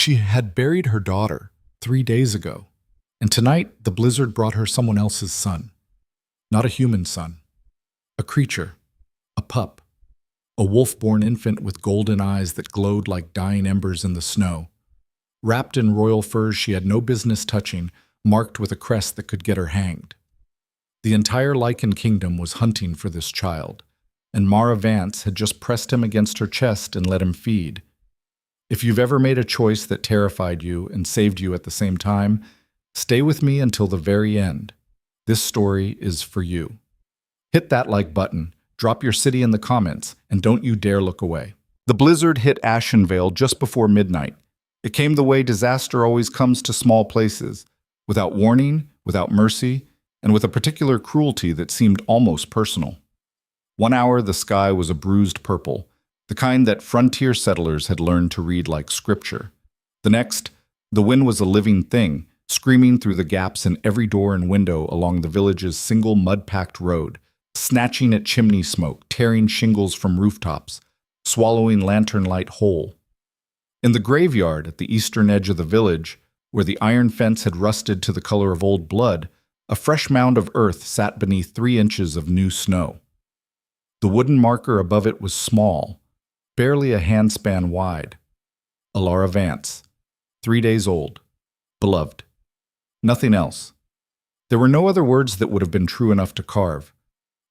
She had buried her daughter 3 days ago, and tonight the blizzard brought her someone else's son. Not a human son. A creature. A pup. A wolf-born infant with golden eyes that glowed like dying embers in the snow. Wrapped in royal furs she had no business touching, marked with a crest that could get her hanged. The entire Lycan kingdom was hunting for this child, and Mara Vance had just pressed him against her chest and let him feed. If you've ever made a choice that terrified you and saved you at the same time, stay with me until the very end. This story is for you. Hit that like button, drop your city in the comments, and don't you dare look away. The blizzard hit Ashenvale just before midnight. It came the way disaster always comes to small places, without warning, without mercy, and with a particular cruelty that seemed almost personal. 1 hour the sky was a bruised purple, the kind that frontier settlers had learned to read like scripture. The next, the wind was a living thing, screaming through the gaps in every door and window along the village's single mud-packed road, snatching at chimney smoke, tearing shingles from rooftops, swallowing lantern light whole. In the graveyard at the eastern edge of the village, where the iron fence had rusted to the color of old blood, a fresh mound of earth sat beneath 3 inches of new snow. The wooden marker above it was small, barely a handspan wide. Alara Vance, 3 days old, beloved. Nothing else. There were no other words that would have been true enough to carve.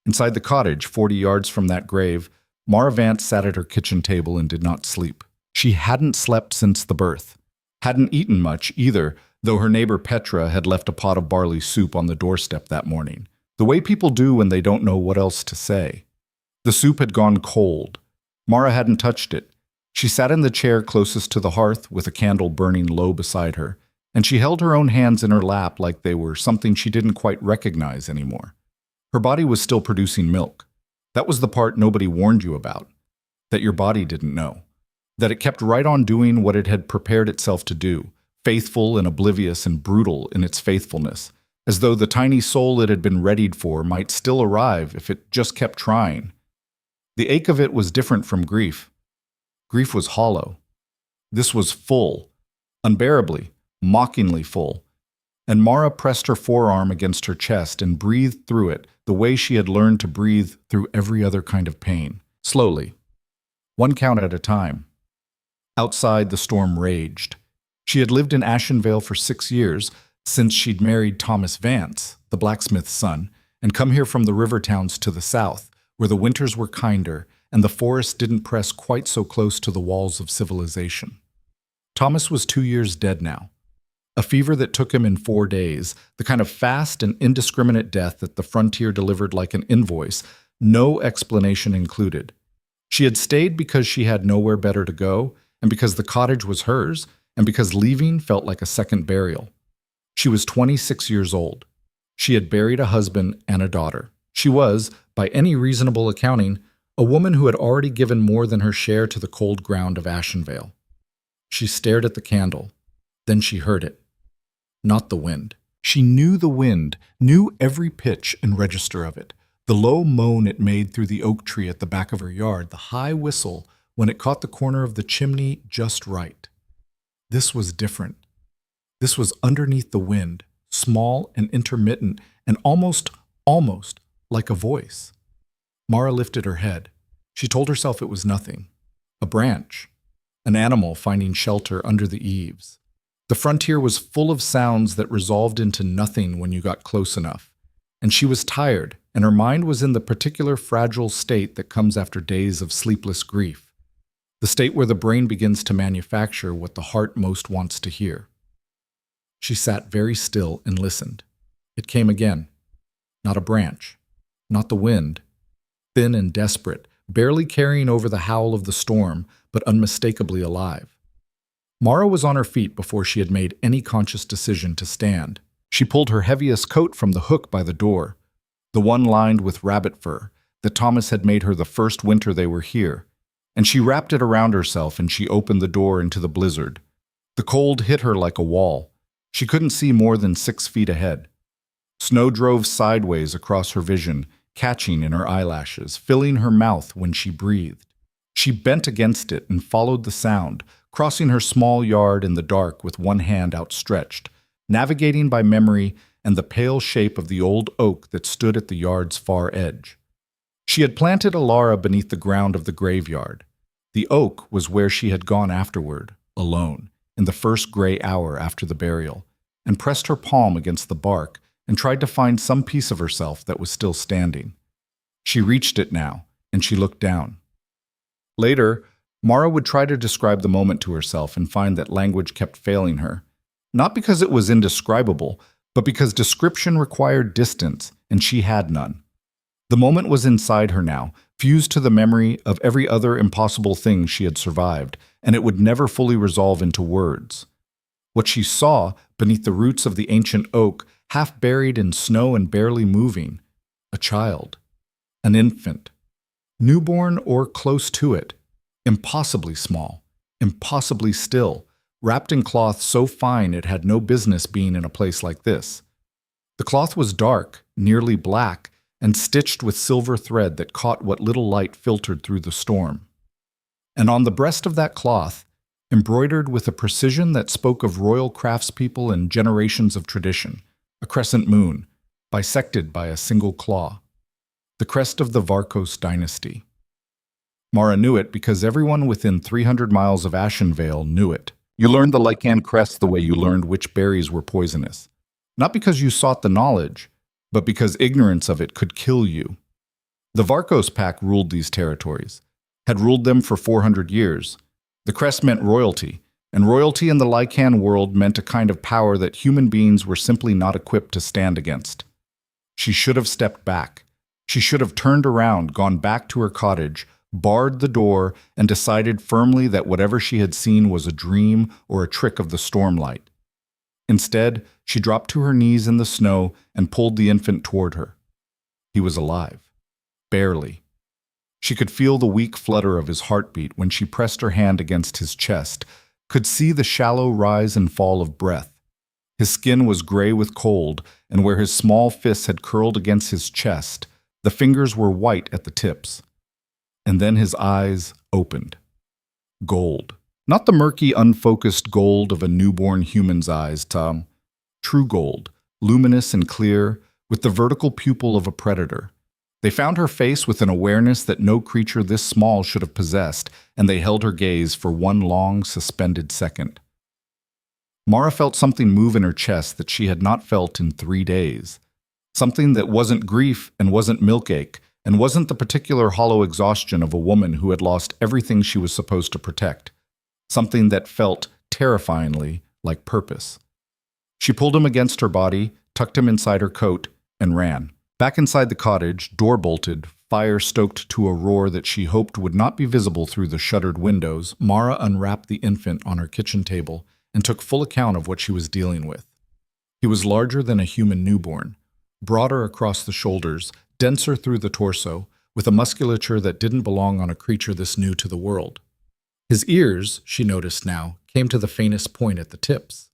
Inside the cottage, 40 yards from that grave, Mara Vance sat at her kitchen table and did not sleep. She hadn't slept since the birth. Hadn't eaten much either, though her neighbor Petra had left a pot of barley soup on the doorstep that morning, the way people do when they don't know what else to say. The soup had gone cold. Mara hadn't touched it. She sat in the chair closest to the hearth with a candle burning low beside her, and she held her own hands in her lap like they were something she didn't quite recognize anymore. Her body was still producing milk. That was the part nobody warned you about, that your body didn't know, that it kept right on doing what it had prepared itself to do, faithful and oblivious and brutal in its faithfulness, as though the tiny soul it had been readied for might still arrive if it just kept trying. The ache of it was different from grief. Grief was hollow. This was full, unbearably, mockingly full, and Mara pressed her forearm against her chest and breathed through it the way she had learned to breathe through every other kind of pain, slowly, 1 count at a time. Outside, the storm raged. She had lived in Ashenvale for 6 years, since she'd married Thomas Vance, the blacksmith's son, and come here from the river towns to the south, where the winters were kinder and the forest didn't press quite so close to the walls of civilization. Thomas was 2 years dead now. A fever that took him in 4 days, the kind of fast and indiscriminate death that the frontier delivered like an invoice, no explanation included. She had stayed because she had nowhere better to go, and because the cottage was hers, and because leaving felt like a second burial. She was 26 years old. She had buried a husband and a daughter. She was, by any reasonable accounting, a woman who had already given more than her share to the cold ground of Ashenvale. She stared at the candle. Then she heard it. Not the wind. She knew the wind, knew every pitch and register of it, the low moan it made through the oak tree at the back of her yard, the high whistle when it caught the corner of the chimney just right. This was different. This was underneath the wind, small and intermittent, and almost like a voice. Mara lifted her head. She told herself it was nothing. A branch. An animal finding shelter under the eaves. The frontier was full of sounds that resolved into nothing when you got close enough. And she was tired, and her mind was in the particular fragile state that comes after days of sleepless grief. The state where the brain begins to manufacture what the heart most wants to hear. She sat very still and listened. It came again. Not a branch. Not the wind. Thin and desperate, barely carrying over the howl of the storm, but unmistakably alive. Mara was on her feet before she had made any conscious decision to stand. She pulled her heaviest coat from the hook by the door, the one lined with rabbit fur that Thomas had made her the first winter they were here, and she wrapped it around herself and she opened the door into the blizzard. The cold hit her like a wall. She couldn't see more than 6 feet ahead. Snow drove sideways across her vision, catching in her eyelashes, filling her mouth when she breathed. She bent against it and followed the sound, crossing her small yard in the dark with one hand outstretched, navigating by memory and the pale shape of the old oak that stood at the yard's far edge. She had planted Alara beneath the ground of the graveyard. The oak was where she had gone afterward, alone, in the first gray hour after the burial, and pressed her palm against the bark and tried to find some piece of herself that was still standing. She reached it now, and she looked down. Later, Mara would try to describe the moment to herself and find that language kept failing her, not because it was indescribable, but because description required distance, and she had none. The moment was inside her now, fused to the memory of every other impossible thing she had survived, and it would never fully resolve into words. What she saw, beneath the roots of the ancient oak, half buried in snow and barely moving, a child, an infant, newborn or close to it, impossibly small, impossibly still, wrapped in cloth so fine it had no business being in a place like this. The cloth was dark, nearly black, and stitched with silver thread that caught what little light filtered through the storm. And on the breast of that cloth, embroidered with a precision that spoke of royal craftspeople and generations of tradition, a crescent moon, bisected by a single claw. The crest of the Varkos dynasty. Mara knew it because everyone within 300 miles of Ashenvale knew it. You learned the Lycan crest the way you learned which berries were poisonous. Not because you sought the knowledge, but because ignorance of it could kill you. The Varkos pack ruled these territories, had ruled them for 400 years. The crest meant royalty, and royalty in the Lycan world meant a kind of power that human beings were simply not equipped to stand against. She should have stepped back. She should have turned around, gone back to her cottage, barred the door, and decided firmly that whatever she had seen was a dream or a trick of the stormlight. Instead, she dropped to her knees in the snow and pulled the infant toward her. He was alive. Barely. She could feel the weak flutter of his heartbeat when she pressed her hand against his chest, could see the shallow rise and fall of breath. His skin was gray with cold, and where his small fists had curled against his chest, the fingers were white at the tips. And then his eyes opened. Gold. Not the murky, unfocused gold of a newborn human's eyes, Tom. True gold, luminous and clear, with the vertical pupil of a predator. They found her face with an awareness that no creature this small should have possessed, and they held her gaze for one long, suspended second. Mara felt something move in her chest that she had not felt in 3 days. Something that wasn't grief and wasn't milkache, and wasn't the particular hollow exhaustion of a woman who had lost everything she was supposed to protect. Something that felt terrifyingly like purpose. She pulled him against her body, tucked him inside her coat, and ran. Back inside the cottage, door bolted, fire stoked to a roar that she hoped would not be visible through the shuttered windows, Mara unwrapped the infant on her kitchen table and took full account of what she was dealing with. He was larger than a human newborn, broader across the shoulders, denser through the torso, with a musculature that didn't belong on a creature this new to the world. His ears, she noticed now, came to the faintest point at the tips.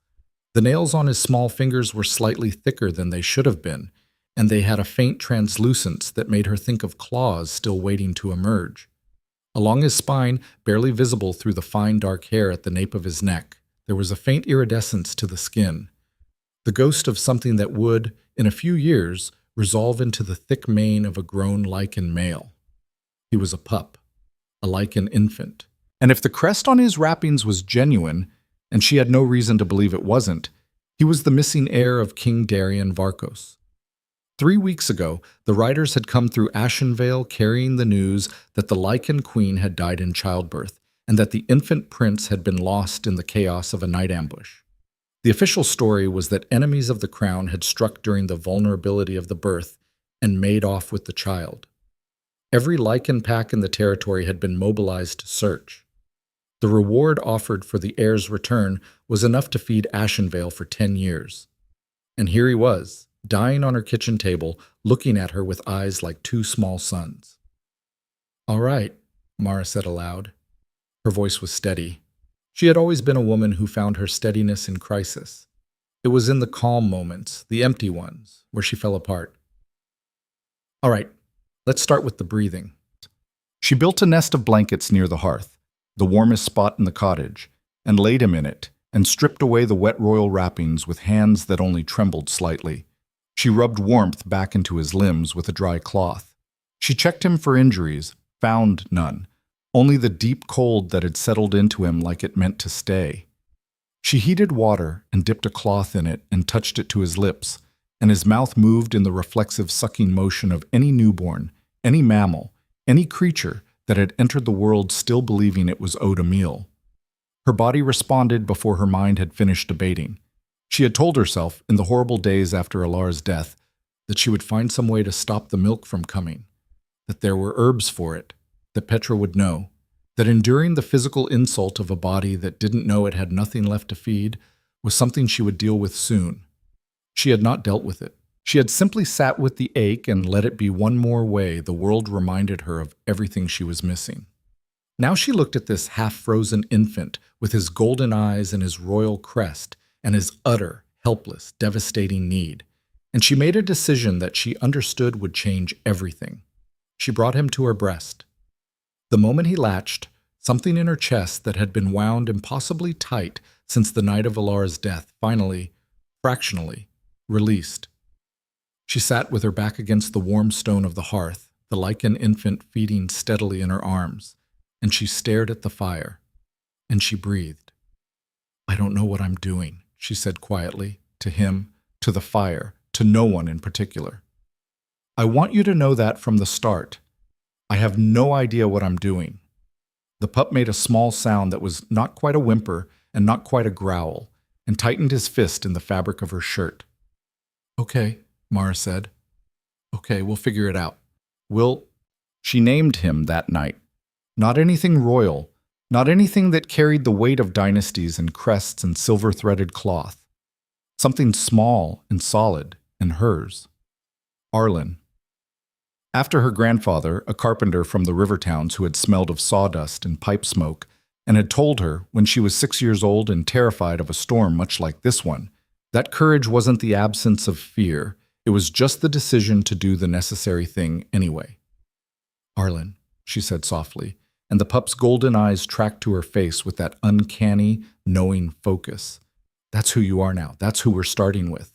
The nails on his small fingers were slightly thicker than they should have been, and they had a faint translucence that made her think of claws still waiting to emerge. Along his spine, barely visible through the fine dark hair at the nape of his neck, there was a faint iridescence to the skin, the ghost of something that would, in a few years, resolve into the thick mane of a grown Lycan male. He was a pup, a Lycan infant. And if the crest on his wrappings was genuine, and she had no reason to believe it wasn't, he was the missing heir of King Darian Varkos. 3 weeks ago, the riders had come through Ashenvale carrying the news that the Lycan queen had died in childbirth, and that the infant prince had been lost in the chaos of a night ambush. The official story was that enemies of the crown had struck during the vulnerability of the birth and made off with the child. Every Lycan pack in the territory had been mobilized to search. The reward offered for the heir's return was enough to feed Ashenvale for 10 years. And here he was, dying on her kitchen table, looking at her with eyes like 2 small suns. "All right," Mara said aloud. Her voice was steady. She had always been a woman who found her steadiness in crisis. It was in the calm moments, the empty ones, where she fell apart. "All right, let's start with the breathing." She built a nest of blankets near the hearth, the warmest spot in the cottage, and laid him in it, and stripped away the wet royal wrappings with hands that only trembled slightly. She rubbed warmth back into his limbs with a dry cloth. She checked him for injuries, found none, only the deep cold that had settled into him like it meant to stay. She heated water and dipped a cloth in it and touched it to his lips, and his mouth moved in the reflexive sucking motion of any newborn, any mammal, any creature that had entered the world still believing it was owed a meal. Her body responded before her mind had finished debating. She had told herself, in the horrible days after Alar's death, that she would find some way to stop the milk from coming, that there were herbs for it, that Petra would know, that enduring the physical insult of a body that didn't know it had nothing left to feed was something she would deal with soon. She had not dealt with it. She had simply sat with the ache and let it be one more way the world reminded her of everything she was missing. Now she looked at this half-frozen infant with his golden eyes and his royal crest and his utter, helpless, devastating need, and she made a decision that she understood would change everything. She brought him to her breast. The moment he latched, something in her chest that had been wound impossibly tight since the night of Alar's death finally, fractionally, released. She sat with her back against the warm stone of the hearth, the Lycan infant feeding steadily in her arms, and she stared at the fire, and she breathed. "I don't know what I'm doing," she said quietly, to him, to the fire, to no one in particular. "I want you to know that from the start. I have no idea what I'm doing." The pup made a small sound that was not quite a whimper and not quite a growl, and tightened his fist in the fabric of her shirt. "Okay," Mara said. "Okay, we'll figure it out. She named him that night. Not anything royal, not anything that carried the weight of dynasties and crests and silver-threaded cloth. Something small and solid, and hers. Arlen. After her grandfather, a carpenter from the river towns who had smelled of sawdust and pipe smoke, and had told her, when she was 6 years old and terrified of a storm much like this one, that courage wasn't the absence of fear, it was just the decision to do the necessary thing anyway. "Arlen," she said softly, and the pup's golden eyes tracked to her face with that uncanny, knowing focus. "That's who you are now. That's who we're starting with."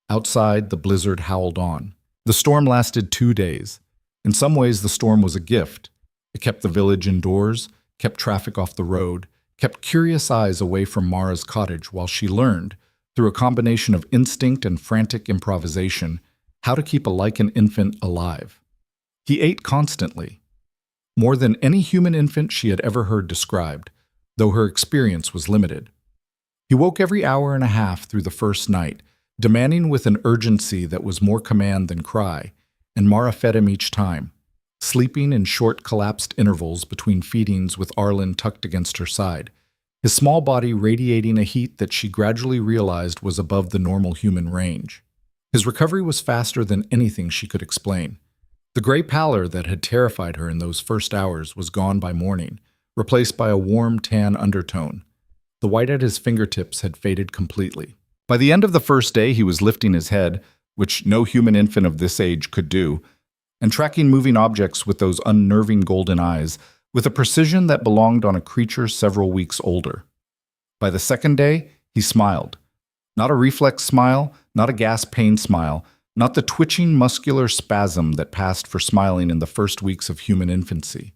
Outside, the blizzard howled on. The storm lasted 2 days. In some ways, the storm was a gift. It kept the village indoors, kept traffic off the road, kept curious eyes away from Mara's cottage while she learned, through a combination of instinct and frantic improvisation, how to keep a Lycan infant alive. He ate constantly. More than any human infant she had ever heard described, though her experience was limited. He woke every hour and a half through the first night, demanding with an urgency that was more command than cry, and Mara fed him each time, sleeping in short collapsed intervals between feedings with Arlen tucked against her side, his small body radiating a heat that she gradually realized was above the normal human range. His recovery was faster than anything she could explain. The gray pallor that had terrified her in those first hours was gone by morning, replaced by a warm tan undertone. The white at his fingertips had faded completely. By the end of the first day, he was lifting his head, which no human infant of this age could do, and tracking moving objects with those unnerving golden eyes, with a precision that belonged on a creature several weeks older. By the second day, he smiled. Not a reflex smile, not a gas pain smile, not the twitching muscular spasm that passed for smiling in the first weeks of human infancy.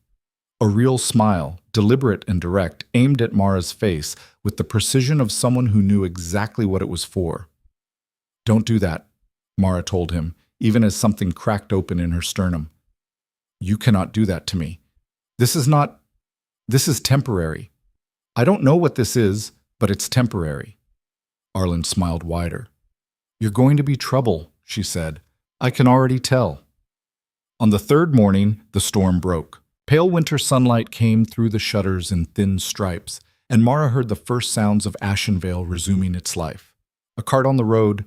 A real smile, deliberate and direct, aimed at Mara's face with the precision of someone who knew exactly what it was for. "Don't do that," Mara told him, even as something cracked open in her sternum. "You cannot do that to me. This is temporary. I don't know what this is, but it's temporary." Arlen smiled wider. "You're going to be trouble," she said. "I can already tell." On the third morning, the storm broke. Pale winter sunlight came through the shutters in thin stripes, and Mara heard the first sounds of Ashenvale resuming its life. A cart on the road,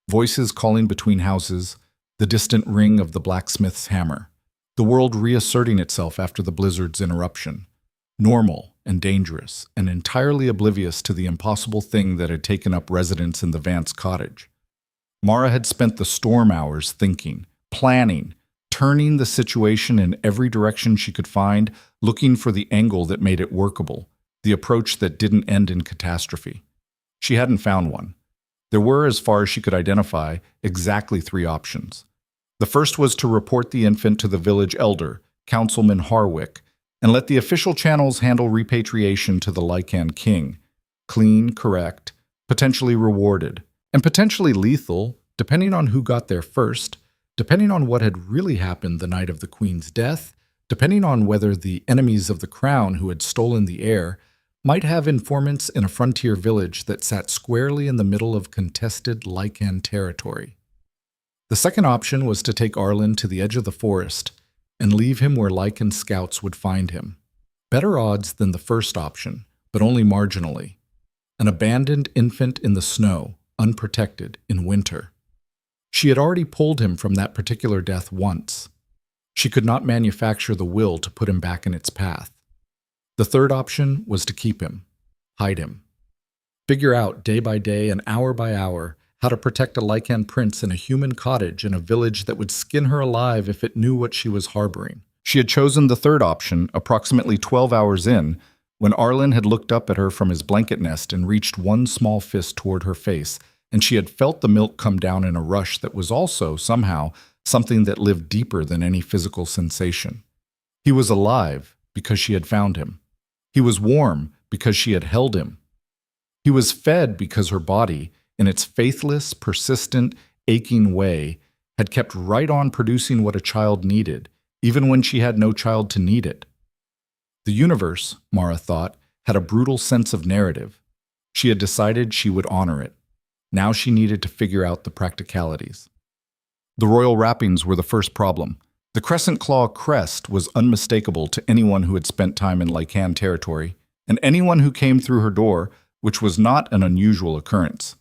voices calling between houses, the distant ring of the blacksmith's hammer. The world reasserting itself after the blizzard's interruption. Normal and dangerous, and entirely oblivious to the impossible thing that had taken up residence in the Vance cottage. Mara had spent the storm hours thinking, planning, turning the situation in every direction she could find, looking for the angle that made it workable, the approach that didn't end in catastrophe. She hadn't found one. There were, as far as she could identify, exactly 3 options. The first was to report the infant to the village elder, Councilman Harwick, and let the official channels handle repatriation to the Lycan King. Clean, correct, potentially rewarded, and potentially lethal, depending on who got there first, depending on what had really happened the night of the Queen's death, depending on whether the enemies of the crown who had stolen the heir might have informants in a frontier village that sat squarely in the middle of contested Lycan territory. The second option was to take Arlen to the edge of the forest and leave him where Lycan scouts would find him. Better odds than the first option, but only marginally. An abandoned infant in the snow, unprotected, in winter. She had already pulled him from that particular death once. She could not manufacture the will to put him back in its path. The third option was to keep him, hide him. Figure out day by day and hour by hour how to protect a Lycan prince in a human cottage in a village that would skin her alive if it knew what she was harboring. She had chosen the third option approximately 12 hours in, when Arlen had looked up at her from his blanket nest and reached one small fist toward her face, and she had felt the milk come down in a rush that was also, somehow, something that lived deeper than any physical sensation. He was alive because she had found him. He was warm because she had held him. He was fed because her body, in its faithless, persistent, aching way, had kept right on producing what a child needed, even when she had no child to need it. The universe, Mara thought, had a brutal sense of narrative. She had decided she would honor it. Now she needed to figure out the practicalities. The royal wrappings were the first problem. The crescent claw crest was unmistakable to anyone who had spent time in Lycan territory, and anyone who came through her door, which was not an unusual occurrence.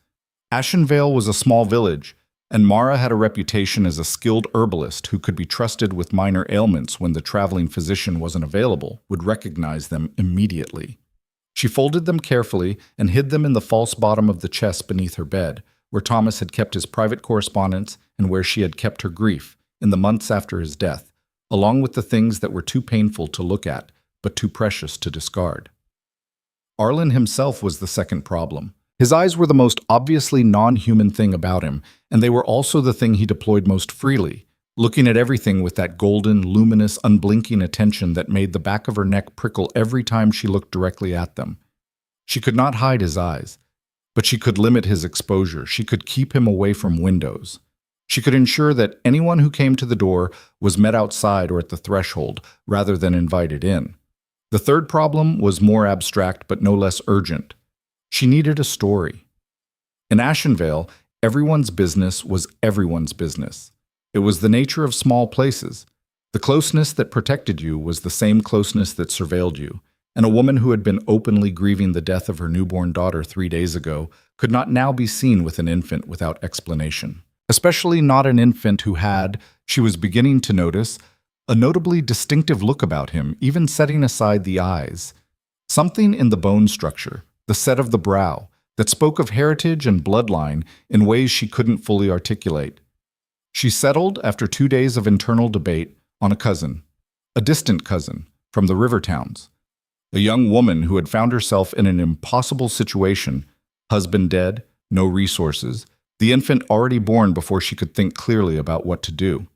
Ashenvale was a small village, and Mara had a reputation as a skilled herbalist who could be trusted with minor ailments when the traveling physician wasn't available, would recognize them immediately. She folded them carefully and hid them in the false bottom of the chest beneath her bed, where Thomas had kept his private correspondence and where she had kept her grief in the months after his death, along with the things that were too painful to look at, but too precious to discard. Arlen himself was the second problem. His eyes were the most obviously non-human thing about him, and they were also the thing he deployed most freely, looking at everything with that golden, luminous, unblinking attention that made the back of her neck prickle every time she looked directly at them. She could not hide his eyes, but she could limit his exposure. She could keep him away from windows. She could ensure that anyone who came to the door was met outside or at the threshold, rather than invited in. The third problem was more abstract but no less urgent. She needed a story. In Ashenvale, everyone's business was everyone's business. It was the nature of small places. The closeness that protected you was the same closeness that surveilled you, and a woman who had been openly grieving the death of her newborn daughter 3 days ago could not now be seen with an infant without explanation. Especially not an infant who had, she was beginning to notice, a notably distinctive look about him, even setting aside the eyes. Something in the bone structure, the set of the brow, that spoke of heritage and bloodline in ways she couldn't fully articulate. She settled, after 2 days of internal debate, on a cousin, a distant cousin, from the river towns. A young woman who had found herself in an impossible situation, husband dead, no resources, the infant already born before she could think clearly about what to do.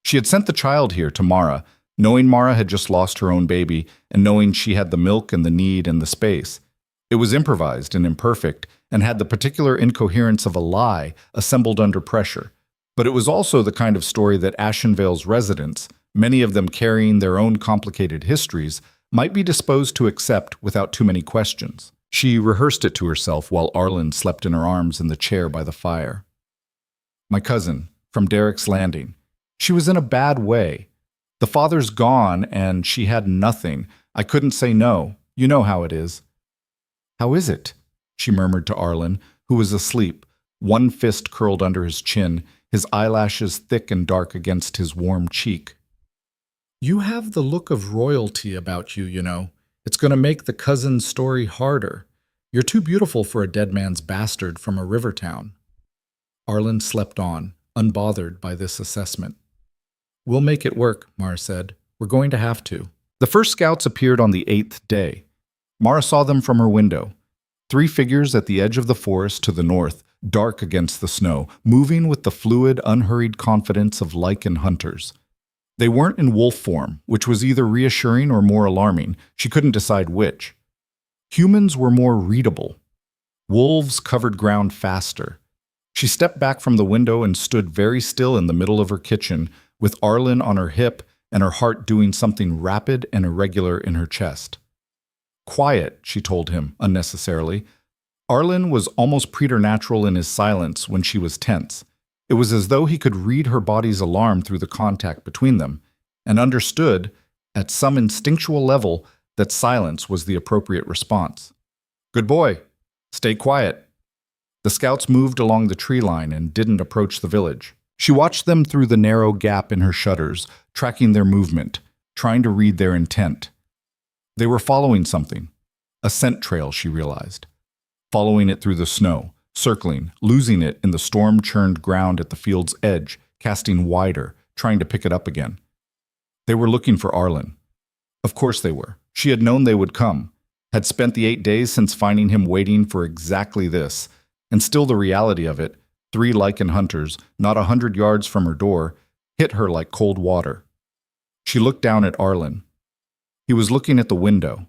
She had sent the child here to Mara, knowing Mara had just lost her own baby and knowing she had the milk and the need and the space. It was improvised and imperfect and had the particular incoherence of a lie assembled under pressure. But it was also the kind of story that Ashenvale's residents, many of them carrying their own complicated histories, might be disposed to accept without too many questions. She rehearsed it to herself while Arlen slept in her arms in the chair by the fire. My cousin, from Derek's Landing. She was in a bad way. The father's gone and she had nothing. I couldn't say no. You know how it is. How is it? She murmured to Arlen, who was asleep, one fist curled under his chin, his eyelashes thick and dark against his warm cheek. You have the look of royalty about you, you know. It's going to make the cousin's story harder. You're too beautiful for a dead man's bastard from a river town. Arlen slept on, unbothered by this assessment. We'll make it work, Mara said. We're going to have to. The first scouts appeared on the 8th day. Mara saw them from her window. 3 figures at the edge of the forest to the north, dark against the snow, moving with the fluid, unhurried confidence of Lycan hunters. They weren't in wolf form, which was either reassuring or more alarming. She couldn't decide which. Humans were more readable. Wolves covered ground faster. She stepped back from the window and stood very still in the middle of her kitchen, with Arlen on her hip and her heart doing something rapid and irregular in her chest. Quiet, she told him, unnecessarily. Arlen was almost preternatural in his silence when she was tense. It was as though he could read her body's alarm through the contact between them, and understood, at some instinctual level, that silence was the appropriate response. "Good boy. Stay quiet." The scouts moved along the tree line and didn't approach the village. She watched them through the narrow gap in her shutters, tracking their movement, trying to read their intent. They were following something. A scent trail, she realized. Following it through the snow, circling, losing it in the storm-churned ground at the field's edge, casting wider, trying to pick it up again. They were looking for Arlen. Of course they were. She had known they would come, had spent the 8 days since finding him waiting for exactly this, and still the reality of it, 3 Lycan hunters, not 100 yards from her door, hit her like cold water. She looked down at Arlen. He was looking at the window.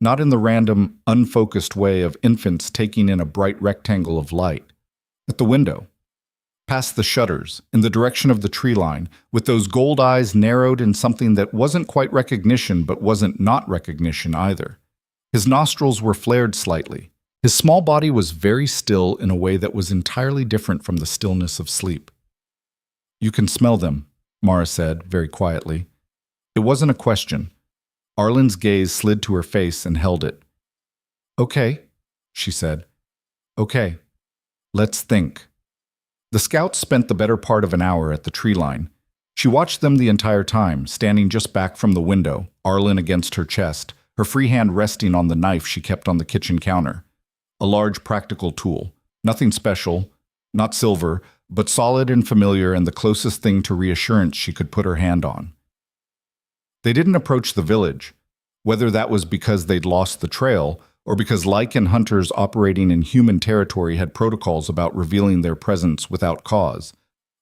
Not in the random, unfocused way of infants taking in a bright rectangle of light. At the window. Past the shutters, in the direction of the tree line, with those gold eyes narrowed in something that wasn't quite recognition but wasn't not recognition either. His nostrils were flared slightly. His small body was very still in a way that was entirely different from the stillness of sleep. "You can smell them," Mara said, very quietly. It wasn't a question. Arlen's gaze slid to her face and held it. "Okay," she said. "Okay. Let's think." The scouts spent the better part of an hour at the tree line. She watched them the entire time, standing just back from the window, Arlen against her chest, her free hand resting on the knife she kept on the kitchen counter. A large practical tool. Nothing special, not silver, but solid and familiar and the closest thing to reassurance she could put her hand on. They didn't approach the village, whether that was because they'd lost the trail or because Lycan hunters operating in human territory had protocols about revealing their presence without cause,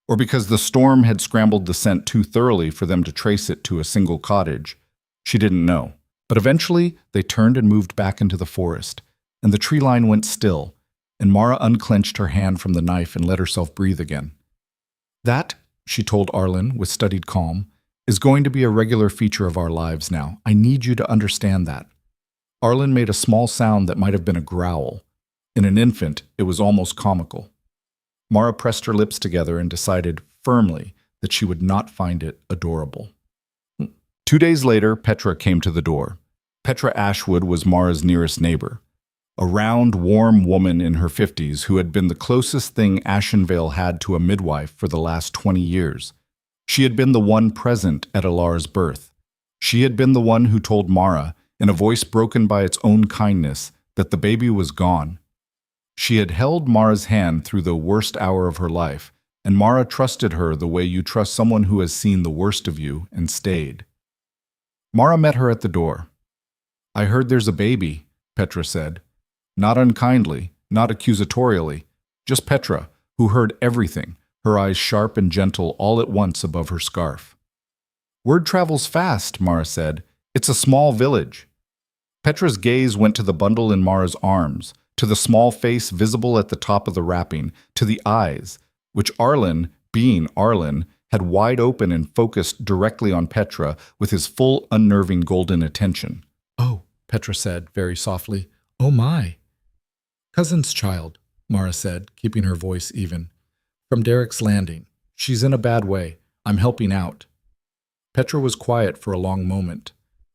or because the storm had scrambled the scent too thoroughly for them to trace it to a single cottage. She didn't know. But eventually, they turned and moved back into the forest, and the tree line went still, and Mara unclenched her hand from the knife and let herself breathe again. "That," she told Arlen with studied calm, "is going to be a regular feature of our lives now. I need you to understand that." Arlen made a small sound that might have been a growl. In an infant, it was almost comical. Mara pressed her lips together and decided firmly that she would not find it adorable. 2 days later, Petra came to the door. Petra Ashwood was Mara's nearest neighbor. A round, warm woman in her 50s who had been the closest thing Ashenvale had to a midwife for the last 20 years. She had been the one present at Alar's birth. She had been the one who told Mara, in a voice broken by its own kindness, that the baby was gone. She had held Mara's hand through the worst hour of her life, and Mara trusted her the way you trust someone who has seen the worst of you and stayed. Mara met her at the door. "I heard there's a baby," Petra said. Not unkindly, not accusatorially, just Petra, who heard everything, her eyes sharp and gentle all at once above her scarf. "Word travels fast," Mara said. "It's a small village." Petra's gaze went to the bundle in Mara's arms, to the small face visible at the top of the wrapping, to the eyes, which Arlen, being Arlen, had wide open and focused directly on Petra with his full unnerving golden attention. "Oh," Petra said, very softly. "Oh my." "Cousin's child," Mara said, keeping her voice even. "From Derek's Landing. She's in a bad way. I'm helping out." Petra was quiet for a long moment.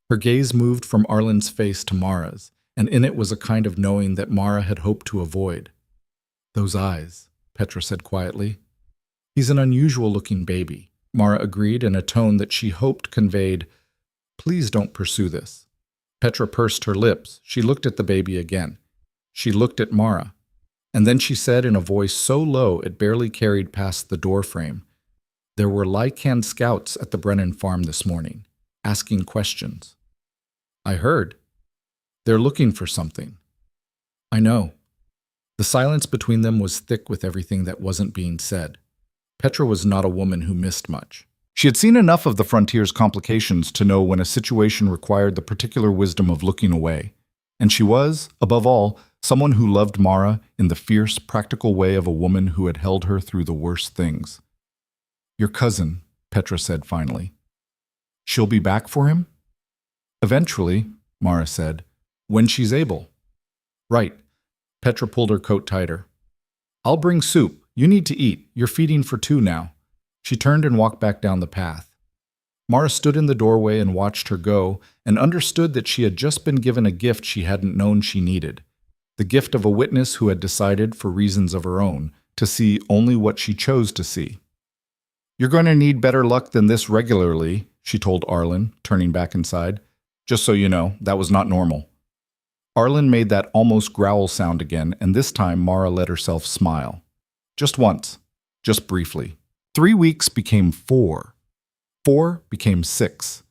Her gaze moved from Arlen's face to Mara's, and in it was a kind of knowing that Mara had hoped to avoid. "Those eyes," Petra said quietly. "He's an unusual-looking baby," Mara agreed in a tone that she hoped conveyed, "Please don't pursue this." Petra pursed her lips. She looked at the baby again. She looked at Mara. And then she said in a voice so low it barely carried past the doorframe, "There were Lycan scouts at the Brennan farm this morning, asking questions." "I heard." They're looking for something. I know. The silence between them was thick with everything that wasn't being said. Petra was not a woman who missed much. She had seen enough of the frontier's complications to know when a situation required the particular wisdom of looking away. And she was, above all, someone who loved Mara in the fierce, practical way of a woman who had held her through the worst things. Your cousin, Petra said finally. She'll be back for him? Eventually, Mara said, when she's able. Right. Petra pulled her coat tighter. I'll bring soup. You need to eat. You're feeding for two now. She turned and walked back down the path. Mara stood in the doorway and watched her go and understood that she had just been given a gift she hadn't known she needed. The gift of a witness who had decided, for reasons of her own, to see only what she chose to see. You're going to need better luck than this regularly, she told Arlen, turning back inside. Just so you know, that was not normal. Arlen made that almost growl sound again, and this time Mara let herself smile. Just once. Just briefly. 3 weeks became 4. 4 became 6.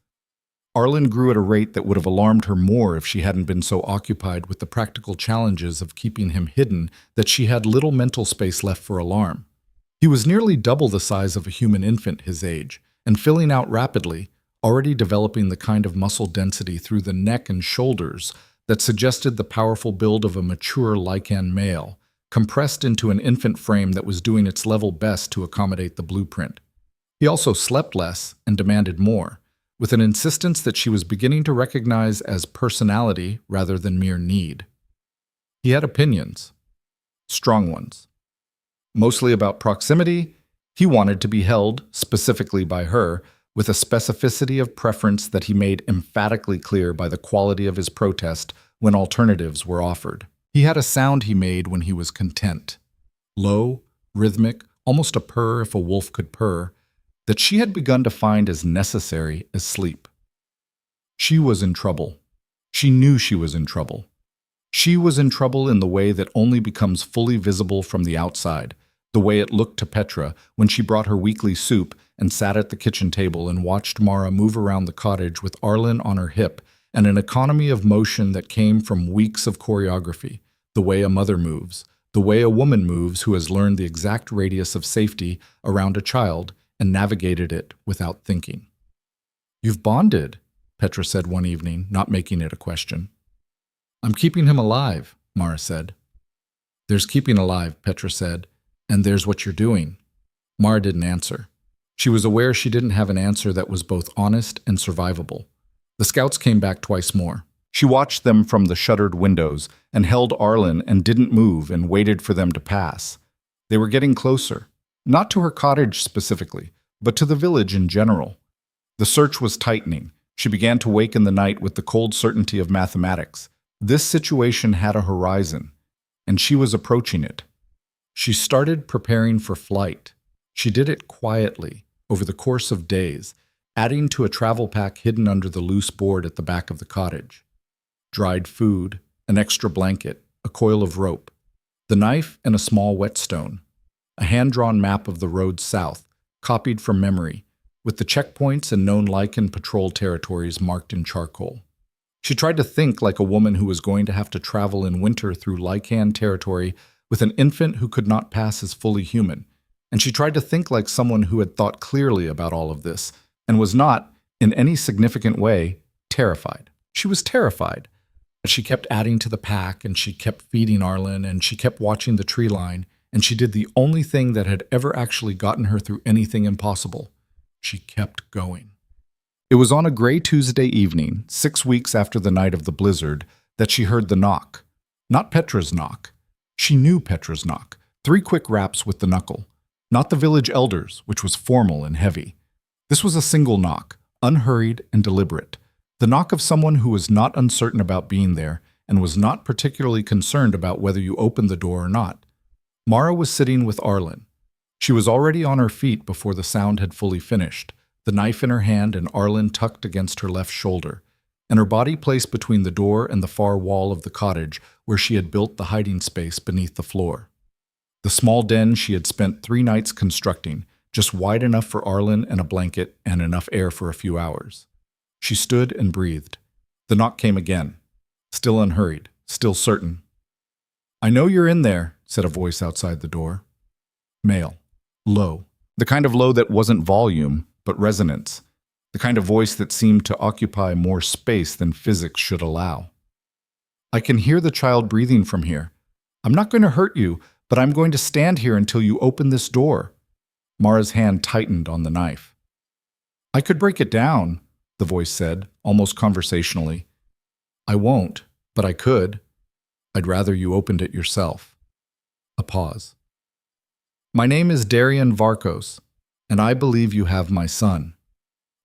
Arlen grew at a rate that would have alarmed her more if she hadn't been so occupied with the practical challenges of keeping him hidden that she had little mental space left for alarm. He was nearly double the size of a human infant his age, and filling out rapidly, already developing the kind of muscle density through the neck and shoulders that suggested the powerful build of a mature Lycan male, compressed into an infant frame that was doing its level best to accommodate the blueprint. He also slept less and demanded more, with an insistence that she was beginning to recognize as personality rather than mere need. He had opinions. Strong ones. Mostly about proximity, he wanted to be held, specifically by her, with a specificity of preference that he made emphatically clear by the quality of his protest when alternatives were offered. He had a sound he made when he was content. Low, rhythmic, almost a purr if a wolf could purr, that she had begun to find as necessary as sleep. She was in trouble. She knew she was in trouble. She was in trouble in the way that only becomes fully visible from the outside, the way it looked to Petra when she brought her weekly soup and sat at the kitchen table and watched Mara move around the cottage with Arlen on her hip and an economy of motion that came from weeks of choreography, the way a mother moves, the way a woman moves who has learned the exact radius of safety around a child and navigated it without thinking. You've bonded, Petra said one evening, not making it a question. I'm keeping him alive, Mara said. There's keeping alive, Petra said, and there's what you're doing. Mara didn't answer. She was aware she didn't have an answer that was both honest and survivable. The scouts came back twice more. She watched them from the shuttered windows and held Arlen and didn't move and waited for them to pass. They were getting closer, not to her cottage specifically, but to the village in general. The search was tightening. She began to wake in the night with the cold certainty of mathematics. This situation had a horizon, and she was approaching it. She started preparing for flight. She did it quietly, over the course of days, adding to a travel pack hidden under the loose board at the back of the cottage. Dried food, an extra blanket, a coil of rope, the knife and a small whetstone, a hand-drawn map of the road south, copied from memory, with the checkpoints and known Lycan patrol territories marked in charcoal. She tried to think like a woman who was going to have to travel in winter through Lycan territory with an infant who could not pass as fully human, and she tried to think like someone who had thought clearly about all of this and was not, in any significant way, terrified. She was terrified. She kept adding to the pack, and she kept feeding Arlen, and she kept watching the tree line, and she did the only thing that had ever actually gotten her through anything impossible. She kept going. It was on a gray Tuesday evening, 6 weeks after the night of the blizzard, that she heard the knock. Not Petra's knock. She knew Petra's knock. 3 quick raps with the knuckle. Not the village elder's, which was formal and heavy. This was a single knock, unhurried and deliberate. The knock of someone who was not uncertain about being there and was not particularly concerned about whether you opened the door or not. Mara was sitting with Arlen. She was already on her feet before the sound had fully finished, the knife in her hand and Arlen tucked against her left shoulder, and her body placed between the door and the far wall of the cottage where she had built the hiding space beneath the floor. The small den she had spent 3 nights constructing, just wide enough for Arlen and a blanket and enough air for a few hours. She stood and breathed. The knock came again. Still unhurried, still certain. "I know you're in there," said a voice outside the door. Male. Low. The kind of low that wasn't volume, but resonance. The kind of voice that seemed to occupy more space than physics should allow. "I can hear the child breathing from here. I'm not going to hurt you, but I'm going to stand here until you open this door." Mara's hand tightened on the knife. "I could break it down," the voice said, almost conversationally. "I won't, but I could. I'd rather you opened it yourself." A pause. "My name is Darian Varkos, and I believe you have my son."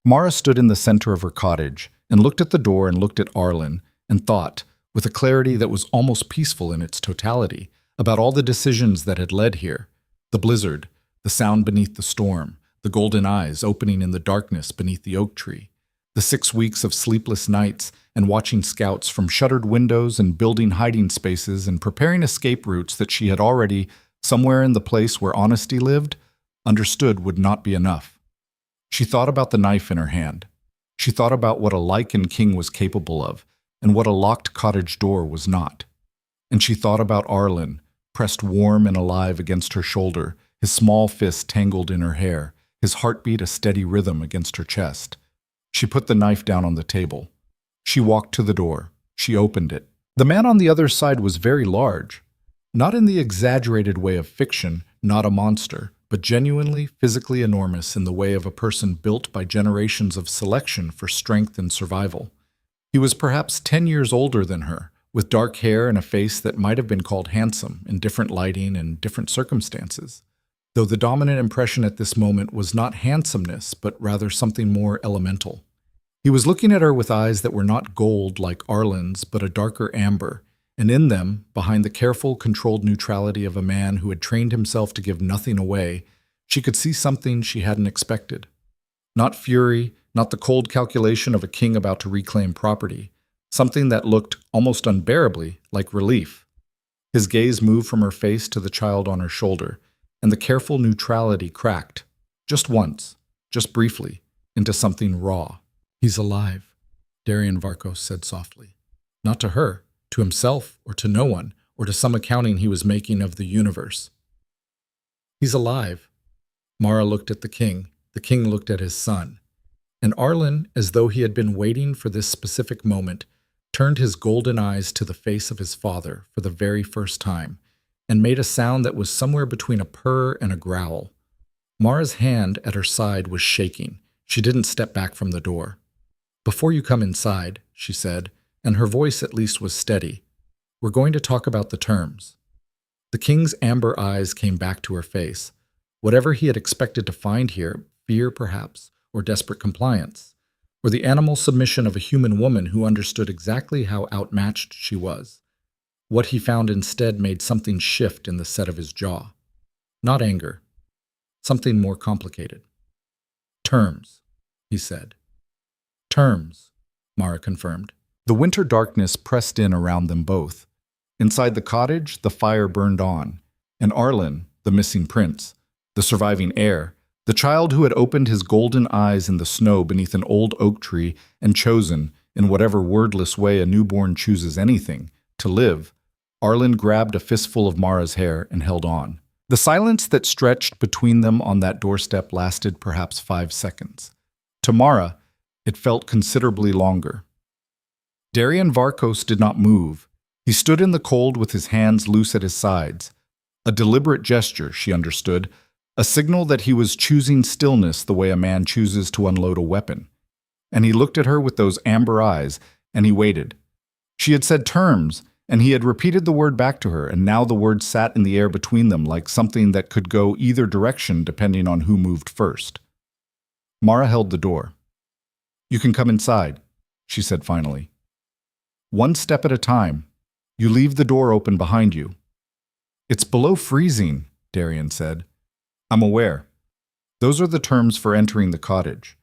Mara stood in the center of her cottage and looked at the door and looked at Arlen and thought, with a clarity that was almost peaceful in its totality, about all the decisions that had led here. The blizzard, the sound beneath the storm, the golden eyes opening in the darkness beneath the oak tree, the 6 weeks of sleepless nights and watching scouts from shuttered windows and building hiding spaces and preparing escape routes that she had already, somewhere in the place where honesty lived, understood would not be enough. She thought about the knife in her hand. She thought about what a Lycan King was capable of and what a locked cottage door was not. And she thought about Arlen, pressed warm and alive against her shoulder, his small fist tangled in her hair, his heartbeat a steady rhythm against her chest. She put the knife down on the table. She walked to the door. She opened it. The man on the other side was very large. Not in the exaggerated way of fiction, not a monster, but genuinely, physically enormous in the way of a person built by generations of selection for strength and survival. He was perhaps 10 years older than her, with dark hair and a face that might have been called handsome in different lighting and different circumstances, though the dominant impression at this moment was not handsomeness, but rather something more elemental. He was looking at her with eyes that were not gold like Arlen's, but a darker amber, and in them, behind the careful, controlled neutrality of a man who had trained himself to give nothing away, she could see something she hadn't expected. Not fury, not the cold calculation of a king about to reclaim property, something that looked almost unbearably like relief. His gaze moved from her face to the child on her shoulder, and the careful neutrality cracked, just once, just briefly, into something raw. "He's alive," Darian Varkos said softly. Not to her, to himself, or to no one, or to some accounting he was making of the universe. "He's alive." Mara looked at the king looked at his son. And Arlen, as though he had been waiting for this specific moment, turned his golden eyes to the face of his father for the very first time, and made a sound that was somewhere between a purr and a growl. Mara's hand at her side was shaking. She didn't step back from the door. "Before you come inside," she said, and her voice at least was steady, "we're going to talk about the terms." The king's amber eyes came back to her face. Whatever he had expected to find here, fear perhaps, or desperate compliance, or the animal submission of a human woman who understood exactly how outmatched she was. What he found instead made something shift in the set of his jaw. Not anger. Something more complicated. "Terms," he said. "Terms," Mara confirmed. The winter darkness pressed in around them both. Inside the cottage, the fire burned on, and Arlen, the missing prince, the surviving heir, the child who had opened his golden eyes in the snow beneath an old oak tree and chosen, in whatever wordless way a newborn chooses anything, to live, Arlen grabbed a fistful of Mara's hair and held on. The silence that stretched between them on that doorstep lasted perhaps 5 seconds. To Mara, it felt considerably longer. Darian Varkos did not move. He stood in the cold with his hands loose at his sides. A deliberate gesture, she understood, a signal that he was choosing stillness the way a man chooses to unload a weapon. And he looked at her with those amber eyes, and he waited. She had said terms, and he had repeated the word back to her, and now the word sat in the air between them like something that could go either direction depending on who moved first. Mara held the door. "You can come inside," she said finally. "One step at a time. You leave the door open behind you." "It's below freezing," Darian said. "I'm aware. Those are the terms for entering the cottage."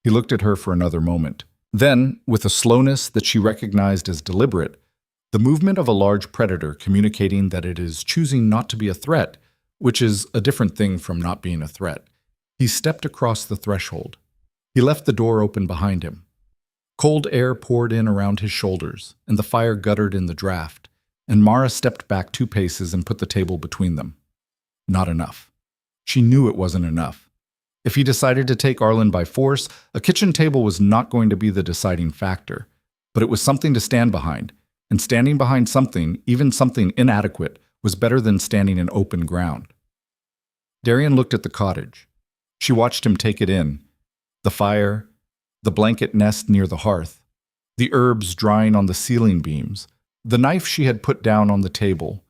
He looked at her for another moment. Then, with a slowness that she recognized as deliberate, the movement of a large predator communicating that it is choosing not to be a threat, which is a different thing from not being a threat, he stepped across the threshold. He left the door open behind him. Cold air poured in around his shoulders, and the fire guttered in the draft, and Mara stepped back 2 paces and put the table between them. Not enough. She knew it wasn't enough. If he decided to take Arlen by force, a kitchen table was not going to be the deciding factor, but it was something to stand behind, and standing behind something, even something inadequate, was better than standing in open ground. Darian looked at the cottage. She watched him take it in. The fire, the blanket nest near the hearth, the herbs drying on the ceiling beams, the knife she had put down on the table,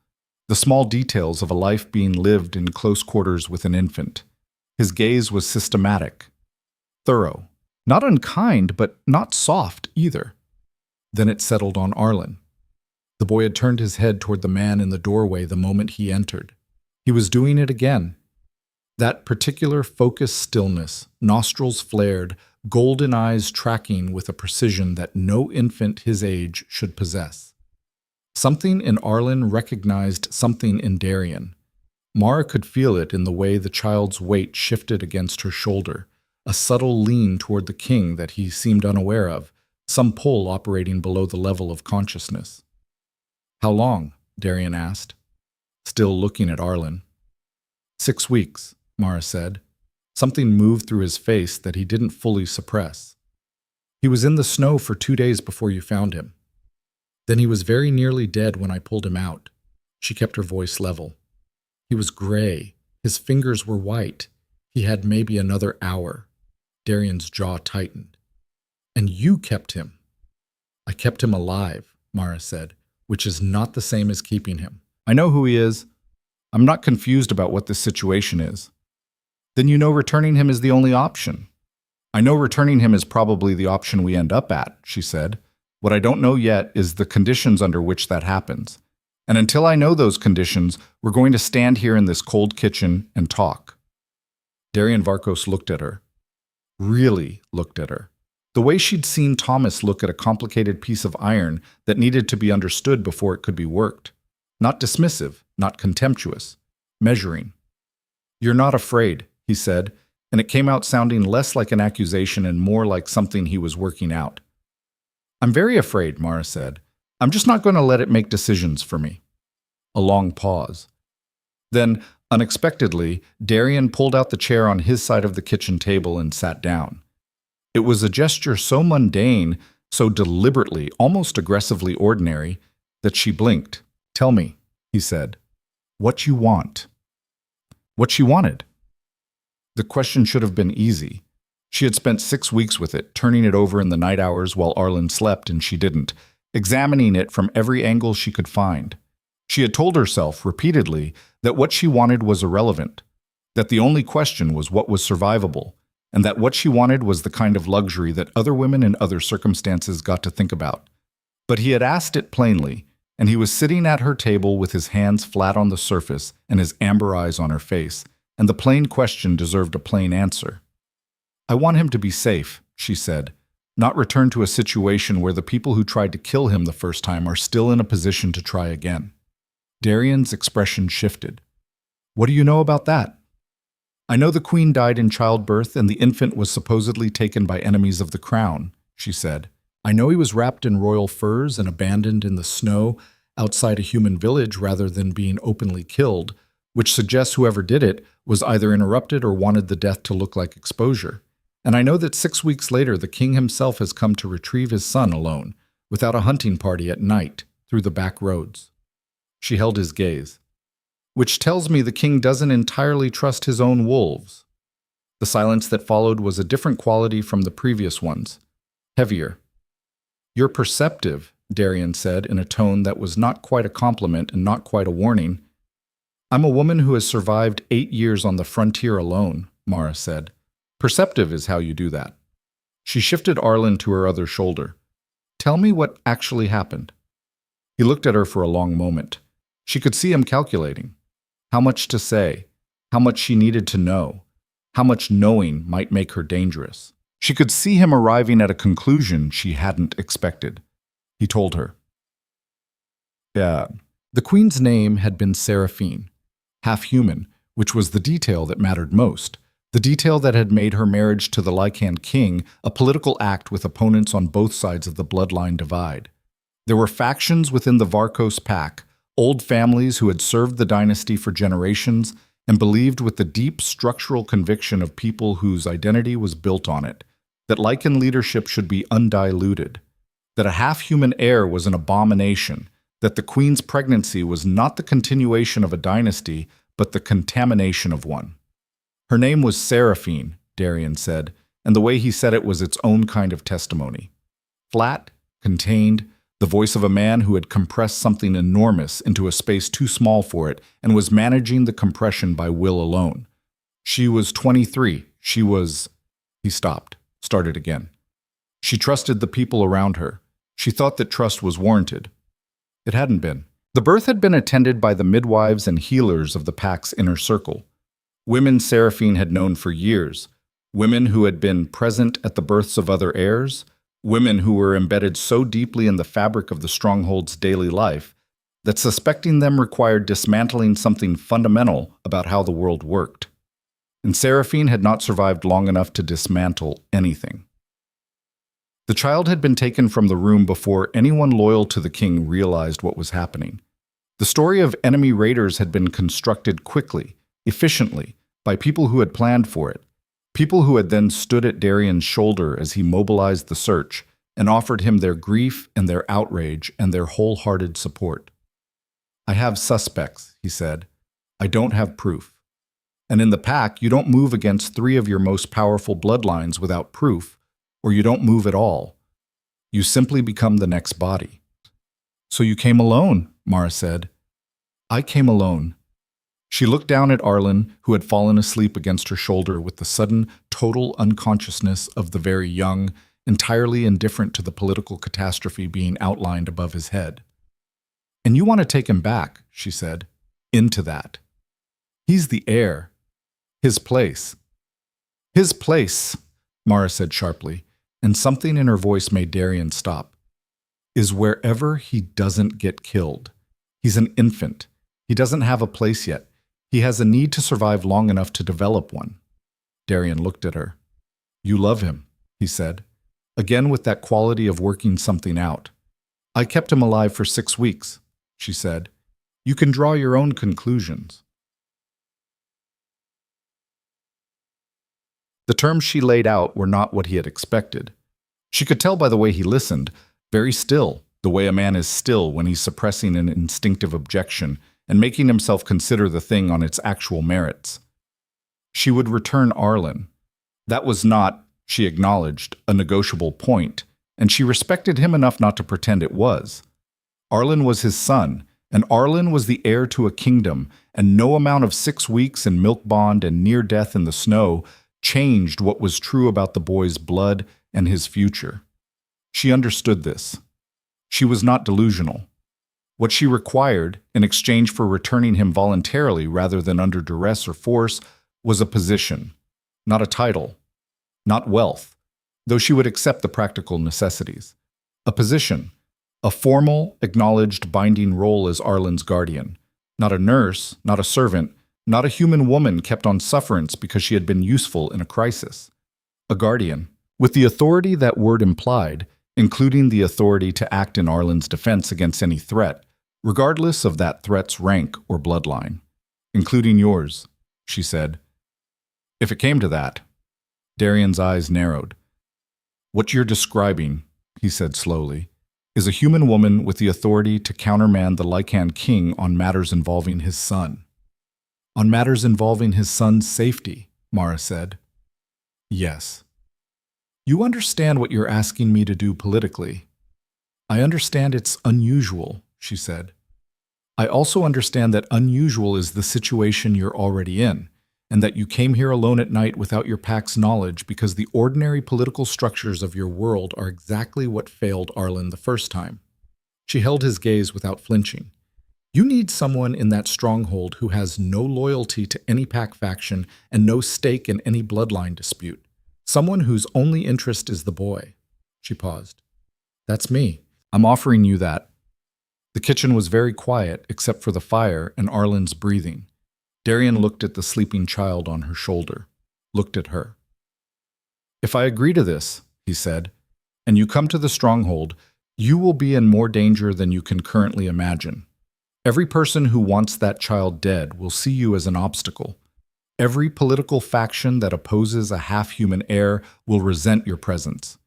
the small details of a life being lived in close quarters with an infant. His gaze was systematic, thorough, not unkind, but not soft either. Then it settled on Arlen. The boy had turned his head toward the man in the doorway the moment he entered. He was doing it again. That particular focused stillness, nostrils flared, golden eyes tracking with a precision that no infant his age should possess. Something in Arlen recognized something in Darian. Mara could feel it in the way the child's weight shifted against her shoulder, a subtle lean toward the king that he seemed unaware of, some pull operating below the level of consciousness. "How long?" Darian asked, still looking at Arlen. 6 weeks, Mara said. Something moved through his face that he didn't fully suppress. "He was in the snow for 2 days before you found him. Then he was very nearly dead when I pulled him out." She kept her voice level. "He was gray. His fingers were white. He had maybe another hour." Darian's jaw tightened. "And you kept him." "I kept him alive," Mara said, "which is not the same as keeping him. I know who he is. I'm not confused about what this situation is." "Then you know returning him is the only option." "I know returning him is probably the option we end up at," she said. "What I don't know yet is the conditions under which that happens. And until I know those conditions, we're going to stand here in this cold kitchen and talk." Darian Varkos looked at her. Really looked at her. The way she'd seen Thomas look at a complicated piece of iron that needed to be understood before it could be worked. Not dismissive, not contemptuous. Measuring. "You're not afraid," he said, and it came out sounding less like an accusation and more like something he was working out. "I'm very afraid," Mara said. "I'm just not going to let it make decisions for me." A long pause. Then, unexpectedly, Darian pulled out the chair on his side of the kitchen table and sat down. It was a gesture so mundane, so deliberately, almost aggressively ordinary, that she blinked. "Tell me," he said, "what you want." What she wanted. The question should have been easy. She had spent 6 weeks with it, turning it over in the night hours while Arlen slept and she didn't, examining it from every angle she could find. She had told herself repeatedly that what she wanted was irrelevant, that the only question was what was survivable, and that what she wanted was the kind of luxury that other women in other circumstances got to think about. But he had asked it plainly, and he was sitting at her table with his hands flat on the surface and his amber eyes on her face, and the plain question deserved a plain answer. "I want him to be safe," she said, "not return to a situation where the people who tried to kill him the first time are still in a position to try again." Darian's expression shifted. "What do you know about that?" "I know the queen died in childbirth and the infant was supposedly taken by enemies of the crown," she said. "I know he was wrapped in royal furs and abandoned in the snow outside a human village rather than being openly killed, which suggests whoever did it was either interrupted or wanted the death to look like exposure. And I know that 6 weeks later the king himself has come to retrieve his son alone, without a hunting party at night, through the back roads." She held his gaze. "Which tells me the king doesn't entirely trust his own wolves." The silence that followed was a different quality from the previous ones. Heavier. "You're perceptive," Darian said in a tone that was not quite a compliment and not quite a warning. "I'm a woman who has survived 8 years on the frontier alone," Mara said. "Perceptive is how you do that." She shifted Arlen to her other shoulder. "Tell me what actually happened." He looked at her for a long moment. She could see him calculating. How much to say, how much she needed to know, how much knowing might make her dangerous. She could see him arriving at a conclusion she hadn't expected. He told her. "Yeah." The queen's name had been Seraphine, half human, which was the detail that mattered most, The detail that had made her marriage to the Lycan King a political act with opponents on both sides of the bloodline divide. There were factions within the Varkos pack, old families who had served the dynasty for generations and believed with the deep structural conviction of people whose identity was built on it, that Lycan leadership should be undiluted, that a half-human heir was an abomination, that the queen's pregnancy was not the continuation of a dynasty, but the contamination of one. Her name was Seraphine, Darian said, and the way he said it was its own kind of testimony. Flat, contained, the voice of a man who had compressed something enormous into a space too small for it and was managing the compression by will alone. She was 23. He stopped, started again. She trusted the people around her. She thought that trust was warranted. It hadn't been. The birth had been attended by the midwives and healers of the pack's inner circle. Women Seraphine had known for years. Women who had been present at the births of other heirs. Women who were embedded so deeply in the fabric of the stronghold's daily life that suspecting them required dismantling something fundamental about how the world worked. And Seraphine had not survived long enough to dismantle anything. The child had been taken from the room before anyone loyal to the king realized what was happening. The story of enemy raiders had been constructed quickly, efficiently, by people who had planned for it. People who had then stood at Darian's shoulder as he mobilized the search and offered him their grief and their outrage and their wholehearted support. "I have suspects," he said. "I don't have proof. And in the pack, you don't move against 3 of your most powerful bloodlines without proof, or you don't move at all. You simply become the next body." "So you came alone," Mara said. "I came alone." She looked down at Arlen, who had fallen asleep against her shoulder with the sudden, total unconsciousness of the very young, entirely indifferent to the political catastrophe being outlined above his head. "And you want to take him back," she said, "into that. He's the heir. His place." "His place," Mara said sharply, and something in her voice made Darian stop, "is wherever he doesn't get killed. He's an infant. He doesn't have a place yet. He has a need to survive long enough to develop one." Darian looked at her. "You love him," he said, again with that quality of working something out. "I kept him alive for 6 weeks," she said. "You can draw your own conclusions." The terms she laid out were not what he had expected. She could tell by the way he listened, very still, the way a man is still when he's suppressing an instinctive objection and making himself consider the thing on its actual merits. She would return Arlen. That was not, she acknowledged, a negotiable point, and she respected him enough not to pretend it was. Arlen was his son, and Arlen was the heir to a kingdom, and no amount of 6 weeks in milk bond and near death in the snow changed what was true about the boy's blood and his future. She understood this. She was not delusional. What she required, in exchange for returning him voluntarily rather than under duress or force, was a position, not a title, not wealth, though she would accept the practical necessities. A position, a formal, acknowledged, binding role as Arlen's guardian, not a nurse, not a servant, not a human woman kept on sufferance because she had been useful in a crisis. A guardian, with the authority that word implied, including the authority to act in Arlen's defense against any threat, regardless of that threat's rank or bloodline, including yours, she said. If it came to that, Darian's eyes narrowed. What you're describing, he said slowly, is a human woman with the authority to countermand the Lycan King on matters involving his son. On matters involving his son's safety, Mara said. Yes. You understand what you're asking me to do politically. I understand it's unusual, she said. I also understand that unusual is the situation you're already in, and that you came here alone at night without your pack's knowledge because the ordinary political structures of your world are exactly what failed Arlen the first time. She held his gaze without flinching. You need someone in that stronghold who has no loyalty to any pack faction and no stake in any bloodline dispute. Someone whose only interest is the boy. She paused. That's me. I'm offering you that. The kitchen was very quiet except for the fire and Arlen's breathing. Darian looked at the sleeping child on her shoulder. looked at her. "If I agree to this," he said, "and you come to the stronghold, you will be in more danger than you can currently imagine. Every person who wants that child dead will see you as an obstacle. Every political faction that opposes a half-human heir will resent your presence.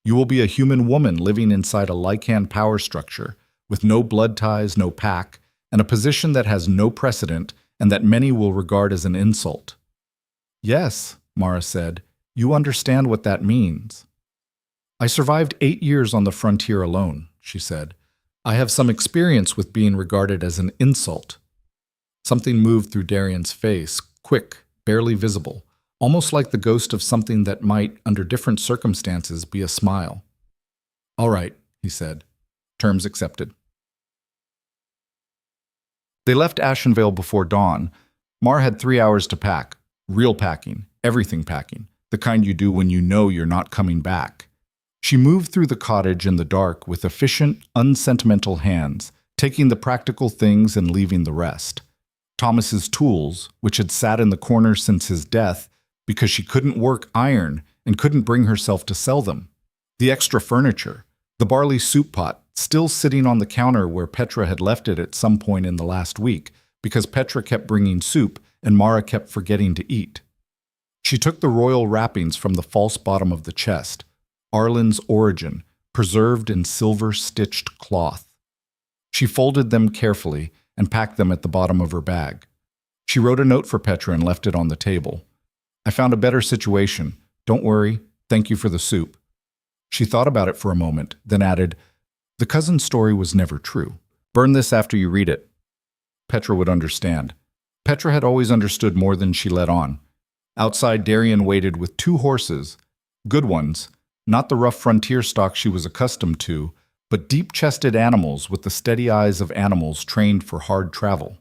You will be a human woman living inside a Lycan power structure, with no blood ties, no pack, and a position that has no precedent and that many will regard as an insult." "Yes," Mara said, "you understand what that means." "I survived 8 years on the frontier alone," she said. "I have some experience with being regarded as an insult." Something moved through Darian's face, quick, barely visible, almost like the ghost of something that might, under different circumstances, be a smile. "All right," he said. "Terms accepted." They left Ashenvale before dawn. Mar had 3 hours to pack. Real packing, everything packing, the kind you do when you know you're not coming back. She moved through the cottage in the dark with efficient, unsentimental hands, taking the practical things and leaving the rest. Thomas's tools, which had sat in the corner since his death because she couldn't work iron and couldn't bring herself to sell them. The extra furniture, the barley soup pot, still sitting on the counter where Petra had left it at some point in the last week because Petra kept bringing soup and Mara kept forgetting to eat. She took the royal wrappings from the false bottom of the chest, Arlen's origin, preserved in silver-stitched cloth. She folded them carefully and packed them at the bottom of her bag. She wrote a note for Petra and left it on the table. "I found a better situation. Don't worry. Thank you for the soup." She thought about it for a moment, then added, "The cousin's story was never true. Burn this after you read it." Petra would understand. Petra had always understood more than she let on. Outside, Darian waited with 2 horses, good ones, not the rough frontier stock she was accustomed to, but deep-chested animals with the steady eyes of animals trained for hard travel.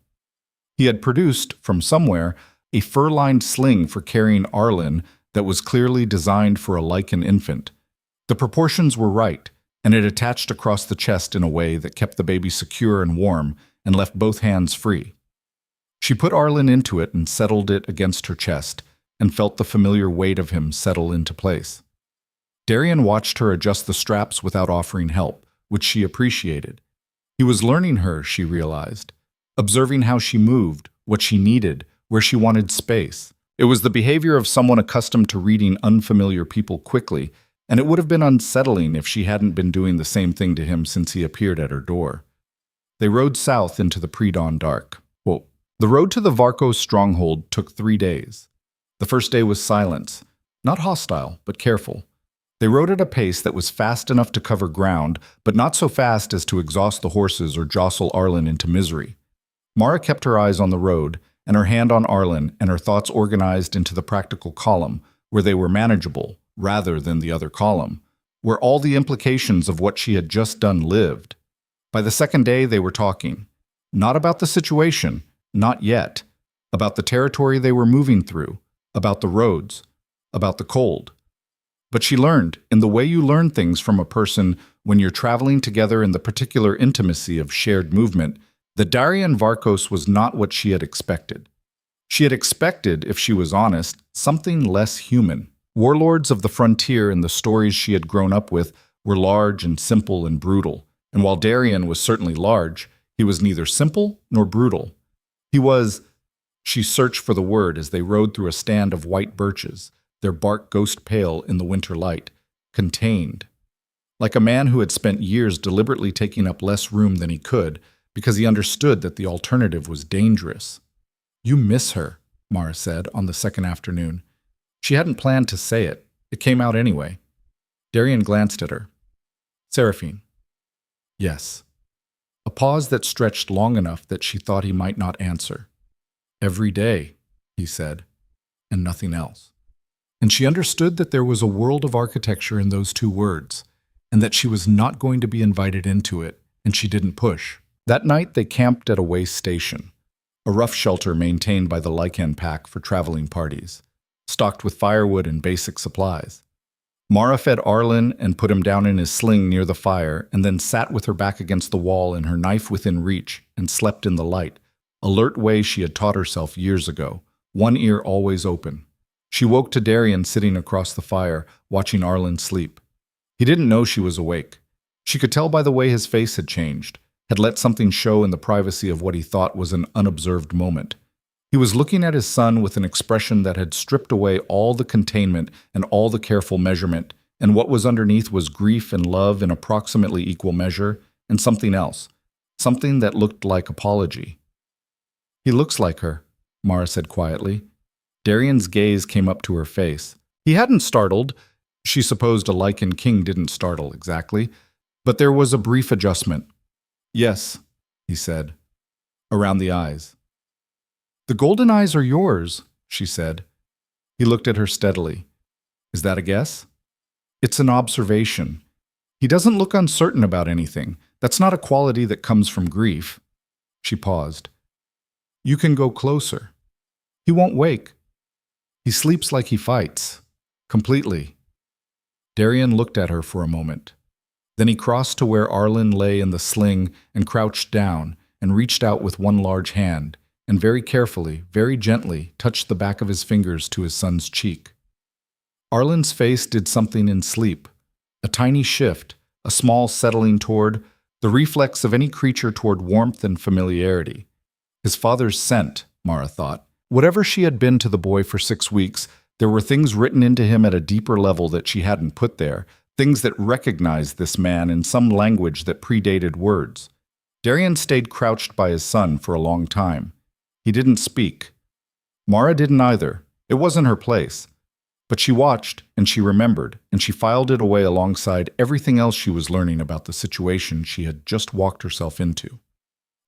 He had produced, from somewhere, a fur-lined sling for carrying Arlen that was clearly designed for a Lycan infant. The proportions were right, and it attached across the chest in a way that kept the baby secure and warm and left both hands free. She put Arlen into it and settled it against her chest, and felt the familiar weight of him settle into place. Darian watched her adjust the straps without offering help, which she appreciated. He was learning her, she realized, observing how she moved, what she needed, where she wanted space. It was the behavior of someone accustomed to reading unfamiliar people quickly, and it would have been unsettling if she hadn't been doing the same thing to him since he appeared at her door. They rode south into the pre-dawn dark. The road to the Varkos stronghold took 3 days. The first day was silence, not hostile, but careful. They rode at a pace that was fast enough to cover ground, but not so fast as to exhaust the horses or jostle Arlen into misery. Mara kept her eyes on the road, and her hand on Arlen, and her thoughts organized into the practical column, where they were manageable, rather than the other column, where all the implications of what she had just done lived. By the second day, they were talking. Not about the situation, not yet. About the territory they were moving through, about the roads, about the cold. But she learned, in the way you learn things from a person when you're traveling together in the particular intimacy of shared movement, that Darian Varkos was not what she had expected. She had expected, if she was honest, something less human. Warlords of the frontier in the stories she had grown up with were large and simple and brutal, and while Darian was certainly large, he was neither simple nor brutal. He was... She searched for the word as they rode through a stand of white birches, their bark ghost pale in the winter light, contained. Like a man who had spent years deliberately taking up less room than he could, because he understood that the alternative was dangerous. "You miss her," Mara said on the second afternoon. She hadn't planned to say it. It came out anyway. Darian glanced at her. "Seraphine." "Yes." A pause that stretched long enough that she thought he might not answer. "Every day," he said, and nothing else. And she understood that there was a world of architecture in those 2 words, and that she was not going to be invited into it, and she didn't push. That night they camped at a way station, a rough shelter maintained by the Lycan pack for traveling parties, stocked with firewood and basic supplies. Mara fed Arlen and put him down in his sling near the fire, and then sat with her back against the wall and her knife within reach, and slept in the light, alert way she had taught herself years ago, one ear always open. She woke to Darian sitting across the fire, watching Arlen sleep. He didn't know she was awake. She could tell by the way his face had changed, had let something show in the privacy of what he thought was an unobserved moment. He was looking at his son with an expression that had stripped away all the containment and all the careful measurement, and what was underneath was grief and love in approximately equal measure, and something else, something that looked like apology. "He looks like her," Mara said quietly. Darian's gaze came up to her face. He hadn't startled. She supposed a Lycan King didn't startle exactly, but there was a brief adjustment. "Yes," he said, around the eyes. "The golden eyes are yours," she said. He looked at her steadily. "Is that a guess?" "It's an observation. He doesn't look uncertain about anything. That's not a quality that comes from grief." She paused. "You can go closer. He won't wake. He sleeps like he fights. Completely." Darian looked at her for a moment. Then he crossed to where Arlen lay in the sling and crouched down and reached out with one large hand and very carefully, very gently touched the back of his fingers to his son's cheek. Arlen's face did something in sleep, a tiny shift, a small settling toward, the reflex of any creature toward warmth and familiarity. His father's scent, Mara thought. Whatever she had been to the boy for 6 weeks, there were things written into him at a deeper level that she hadn't put there, things that recognized this man in some language that predated words. Darian stayed crouched by his son for a long time. He didn't speak. Mara didn't either. It wasn't her place. But she watched, and she remembered, and she filed it away alongside everything else she was learning about the situation she had just walked herself into.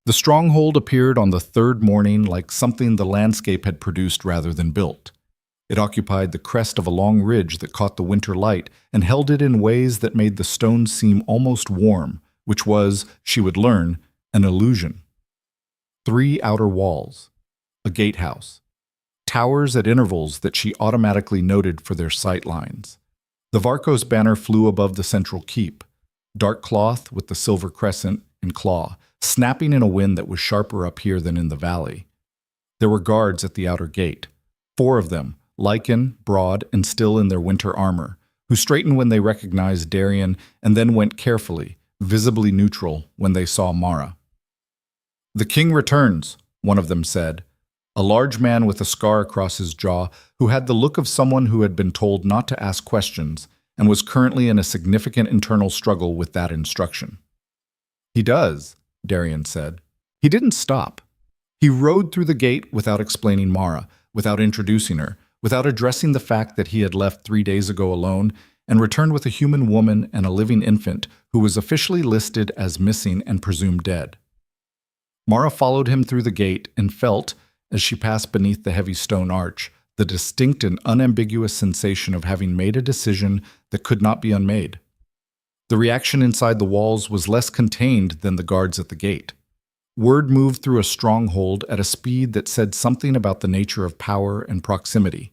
The stronghold appeared on the third morning like something the landscape had produced rather than built. It occupied the crest of a long ridge that caught the winter light and held it in ways that made the stones seem almost warm, which was, she would learn, an illusion. 3 outer walls, a gatehouse, towers at intervals that she automatically noted for their sight lines. The Varkos banner flew above the central keep, dark cloth with the silver crescent and claw, snapping in a wind that was sharper up here than in the valley. There were guards at the outer gate, 4 of them, Lycan, broad, and still in their winter armor, who straightened when they recognized Darian and then went carefully, visibly neutral, when they saw Mara. "The king returns," one of them said, a large man with a scar across his jaw who had the look of someone who had been told not to ask questions and was currently in a significant internal struggle with that instruction. "He does," Darian said. He didn't stop. He rode through the gate without explaining Mara, without introducing her, without addressing the fact that he had left 3 days ago alone and returned with a human woman and a living infant who was officially listed as missing and presumed dead. Mara followed him through the gate and felt, as she passed beneath the heavy stone arch, the distinct and unambiguous sensation of having made a decision that could not be unmade. The reaction inside the walls was less contained than the guards at the gate. Word moved through a stronghold at a speed that said something about the nature of power and proximity.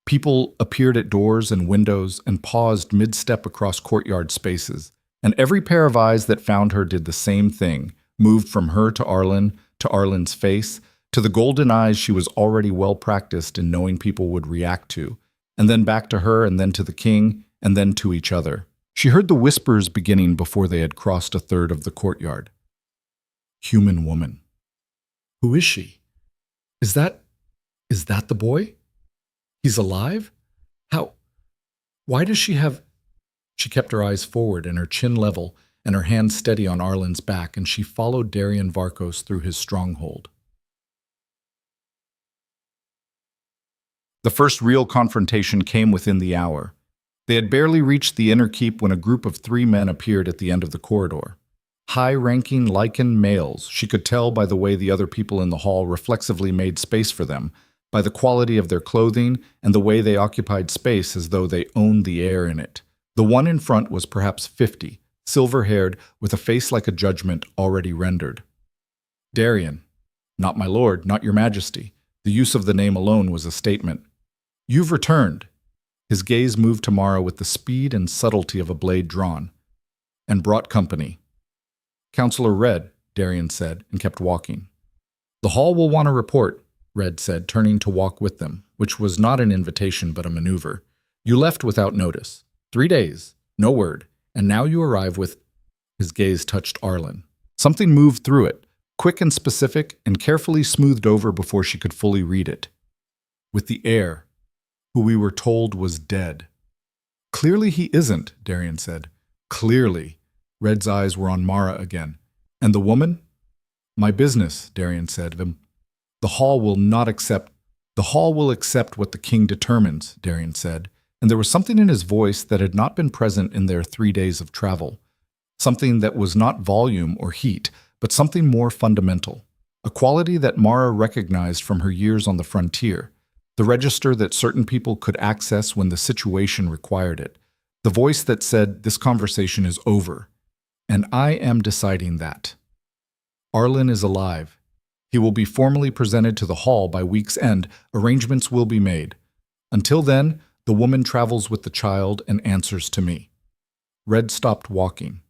People appeared at doors and windows and paused mid-step across courtyard spaces, and every pair of eyes that found her did the same thing, moved from her to Arlen's face, to the golden eyes she was already well practiced in knowing people would react to, and then back to her and then to the king, and then to each other. She heard the whispers beginning before they had crossed a third of the courtyard. "Human woman. Who is she? Is that the boy? He's alive? How? Why does she have—" She kept her eyes forward and her chin level and her hand steady on Arlen's back, and she followed Darian Varkos through his stronghold. The first real confrontation came within the hour. They had barely reached the inner keep when a group of 3 men appeared at the end of the corridor. High-ranking Lycan males, she could tell by the way the other people in the hall reflexively made space for them, by the quality of their clothing and the way they occupied space as though they owned the air in it. The one in front was perhaps 50, silver-haired, with a face like a judgment already rendered. "Darian. Not my lord, not your majesty." The use of the name alone was a statement. "You've returned." His gaze moved to Mara with the speed and subtlety of a blade drawn. "And brought company." "Counselor Red," Darian said, and kept walking. "The hall will want a report. Red said, turning to walk with them, which was not an invitation but a maneuver. You left without notice. 3 days, no word, and now you arrive with... His gaze touched Arlen. Something moved through it, quick and specific, and carefully smoothed over before she could fully read it. With the heir, who we were told was dead. Clearly he isn't, Darian said. Clearly. Red's eyes were on Mara again. And the woman? My business, Darian said. The Hall will accept what the king determines, Darian said, and there was something in his voice that had not been present in their 3 days of travel. Something that was not volume or heat, but something more fundamental. A quality that Mara recognized from her years on the frontier. The register that certain people could access when the situation required it. The voice that said, this conversation is over. And I am deciding that. Arlen is alive. He will be formally presented to the Hall by week's end. Arrangements will be made. Until then, the woman travels with the child and answers to me. Red stopped walking.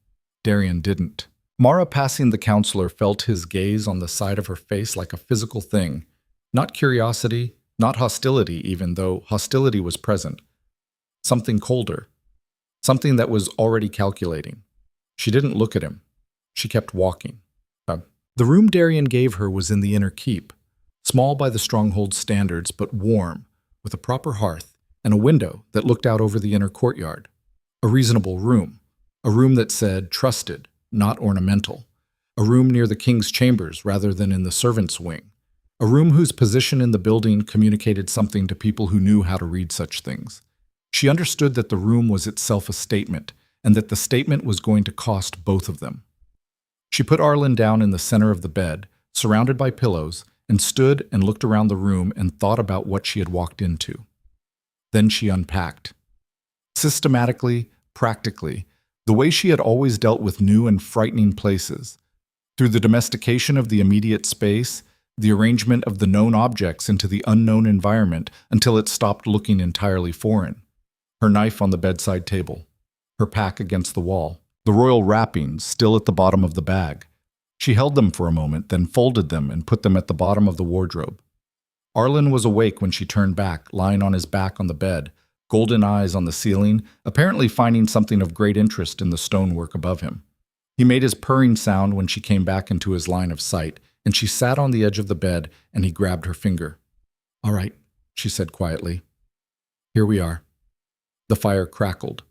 Darian didn't. Mara, passing the counselor, felt his gaze on the side of her face like a physical thing. Not curiosity, not hostility even, though hostility was present. Something colder. Something that was already calculating. She didn't look at him. She kept walking. The room Darian gave her was in the inner keep, small by the stronghold standards, but warm, with a proper hearth and a window that looked out over the inner courtyard. A reasonable room. A room that said trusted, not ornamental. A room near the king's chambers rather than in the servants' wing. A room whose position in the building communicated something to people who knew how to read such things. She understood that the room was itself a statement, and that the statement was going to cost both of them. She put Arlen down in the center of the bed, surrounded by pillows, and stood and looked around the room and thought about what she had walked into. Then she unpacked. Systematically, practically, the way she had always dealt with new and frightening places. Through the domestication of the immediate space, the arrangement of the known objects into the unknown environment until it stopped looking entirely foreign. Her knife on the bedside table. Her pack against the wall. The royal wrappings still at the bottom of the bag. She held them for a moment, then folded them and put them at the bottom of the wardrobe. Arlen was awake when she turned back, lying on his back on the bed, golden eyes on the ceiling, apparently finding something of great interest in the stonework above him. He made his purring sound when she came back into his line of sight, and she sat on the edge of the bed, and he grabbed her finger. All right, she said quietly. Here we are. The fire crackled.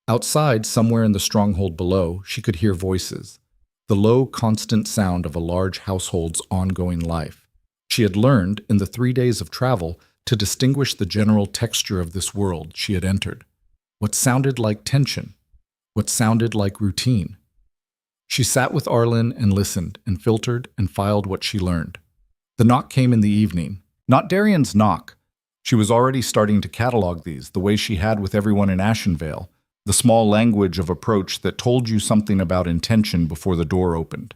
Outside, somewhere in the stronghold below, she could hear voices. The low, constant sound of a large household's ongoing life. She had learned, in the 3 days of travel, to distinguish the general texture of this world she had entered. What sounded like tension. What sounded like routine. She sat with Arlen and listened and filtered and filed what she learned. The knock came in the evening. Not Darian's knock. She was already starting to catalog these, the way she had with everyone in Ashenvale. The small language of approach that told you something about intention before the door opened.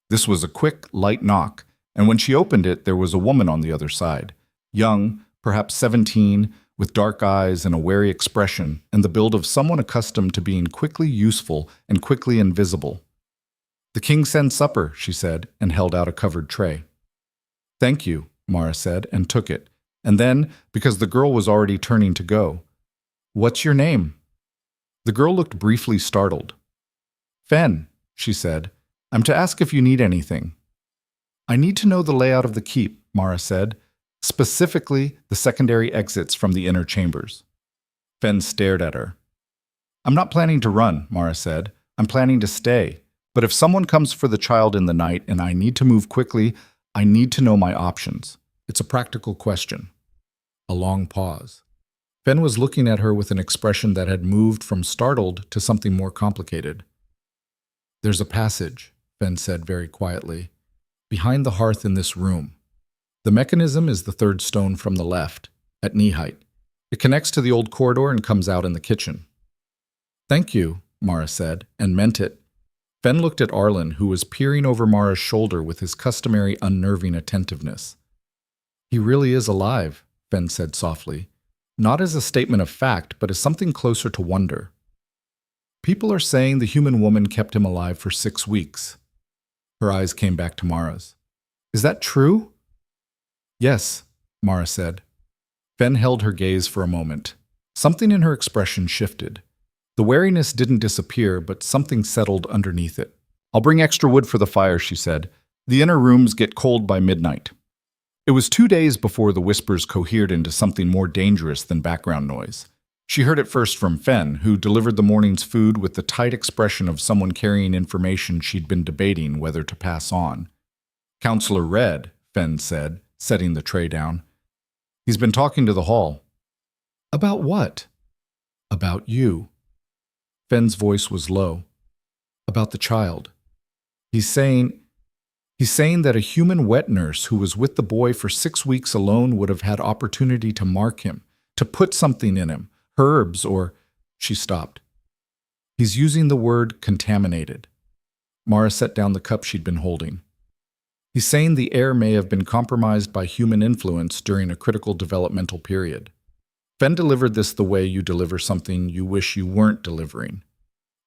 This was a quick, light knock, and when she opened it, there was a woman on the other side. Young, perhaps 17, with dark eyes and a wary expression, and the build of someone accustomed to being quickly useful and quickly invisible. The king sends supper, she said, and held out a covered tray. Thank you, Mara said, and took it. And then, because the girl was already turning to go, What's your name? The girl looked briefly startled. Fen, she said. I'm to ask if you need anything. I need to know the layout of the keep, Mara said, specifically the secondary exits from the inner chambers. Fen stared at her. I'm not planning to run, Mara said. I'm planning to stay. But if someone comes for the child in the night and I need to move quickly, I need to know my options. It's a practical question. A long pause. Fen was looking at her with an expression that had moved from startled to something more complicated. There's a passage, Fen said very quietly, behind the hearth in this room. The mechanism is the third stone from the left, at knee height. It connects to the old corridor and comes out in the kitchen. Thank you, Mara said, and meant it. Fen looked at Arlen, who was peering over Mara's shoulder with his customary unnerving attentiveness. He really is alive, Fen said softly. Not as a statement of fact, but as something closer to wonder. People are saying the human woman kept him alive for 6 weeks. Her eyes came back to Mara's. Is that true? Yes, Mara said. Fen held her gaze for a moment. Something in her expression shifted. The wariness didn't disappear, but something settled underneath it. I'll bring extra wood for the fire, she said. The inner rooms get cold by midnight. It was 2 days before the whispers cohered into something more dangerous than background noise. She heard it first from Fen, who delivered the morning's food with the tight expression of someone carrying information she'd been debating whether to pass on. Counselor Red, Fen said, setting the tray down. He's been talking to the hall. About what? About you. Fen's voice was low. About the child. He's saying that a human wet nurse who was with the boy for 6 weeks alone would have had opportunity to mark him, to put something in him, herbs or... She stopped. He's using the word contaminated. Mara set down the cup she'd been holding. He's saying the heir may have been compromised by human influence during a critical developmental period. Fen delivered this the way you deliver something you wish you weren't delivering.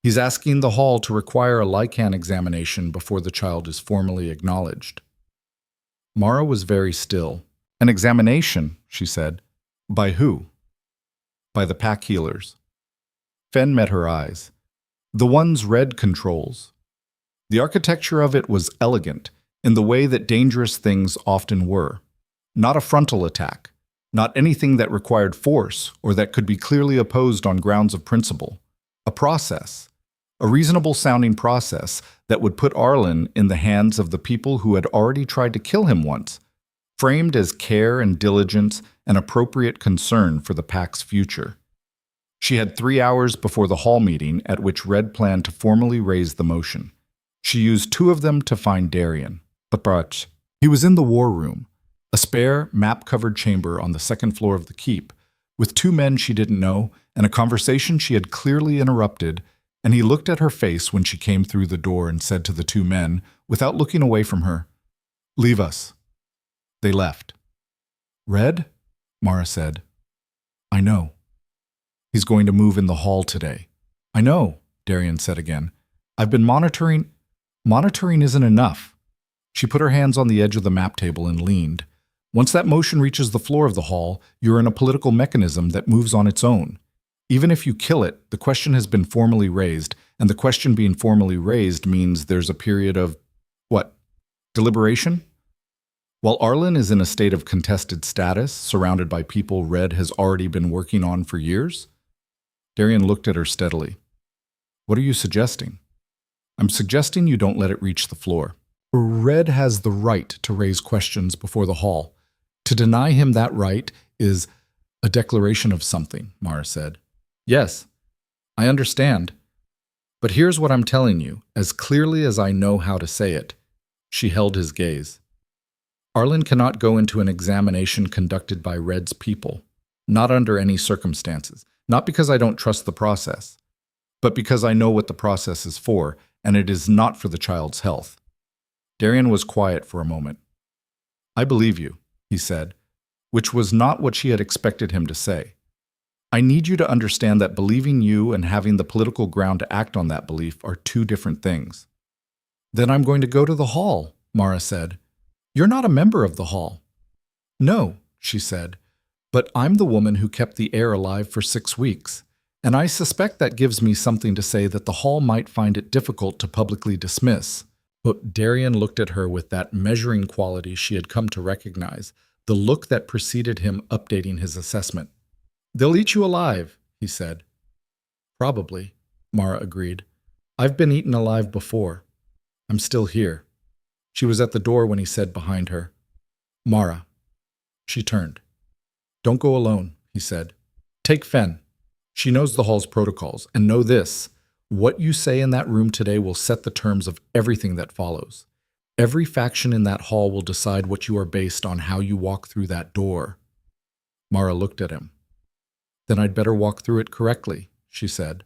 He's asking the hall to require a Lycan examination before the child is formally acknowledged. Mara was very still. An examination, she said. By who? By the pack healers. Fen met her eyes. The ones Red controls. The architecture of it was elegant, in the way that dangerous things often were. Not a frontal attack. Not anything that required force or that could be clearly opposed on grounds of principle. A process. A reasonable-sounding process that would put Arlen in the hands of the people who had already tried to kill him once, framed as care and diligence and appropriate concern for the pack's future. She had 3 hours before the hall meeting at which Red planned to formally raise the motion. She used 2 of them to find Darien. But he was in the war room, a spare, map-covered chamber on the 2nd floor of the keep, with 2 men she didn't know and a conversation she had clearly interrupted, and he looked at her face when she came through the door and said to the 2 men, without looking away from her, "Leave us." They left. "Red?" Mara said. "I know. He's going to move in the hall today." "I know," Darien said again. "I've been monitoring." "Monitoring isn't enough." She put her hands on the edge of the map table and leaned. "Once that motion reaches the floor of the hall, you're in a political mechanism that moves on its own. Even if you kill it, the question has been formally raised, and the question being formally raised means there's a period of, what, deliberation? While Arlen is in a state of contested status, surrounded by people Red has already been working on for years?" Darien looked at her steadily. "What are you suggesting?" "I'm suggesting you don't let it reach the floor. Red has the right to raise questions before the hall. To deny him that right is a declaration of something," Mara said. "Yes, I understand. But here's what I'm telling you, as clearly as I know how to say it." She held his gaze. "Arlen cannot go into an examination conducted by Red's people. Not under any circumstances. Not because I don't trust the process, but because I know what the process is for, and it is not for the child's health." Darien was quiet for a moment. "I believe you," he said, which was not what she had expected him to say. "I need you to understand that believing you and having the political ground to act on that belief are 2 different things." "Then I'm going to go to the hall," Mara said. "You're not a member of the hall." "No," she said, "but I'm the woman who kept the heir alive for 6 weeks, and I suspect that gives me something to say that the hall might find it difficult to publicly dismiss." But Darien looked at her with that measuring quality she had come to recognize, the look that preceded him updating his assessment. "They'll eat you alive," he said. "Probably," Mara agreed. "I've been eaten alive before. I'm still here." She was at the door when he said behind her, "Mara." She turned. "Don't go alone," he said. "Take Fen. She knows the hall's protocols, and know this. What you say in that room today will set the terms of everything that follows. Every faction in that hall will decide what you are based on how you walk through that door." Mara looked at him. "Then I'd better walk through it correctly," she said.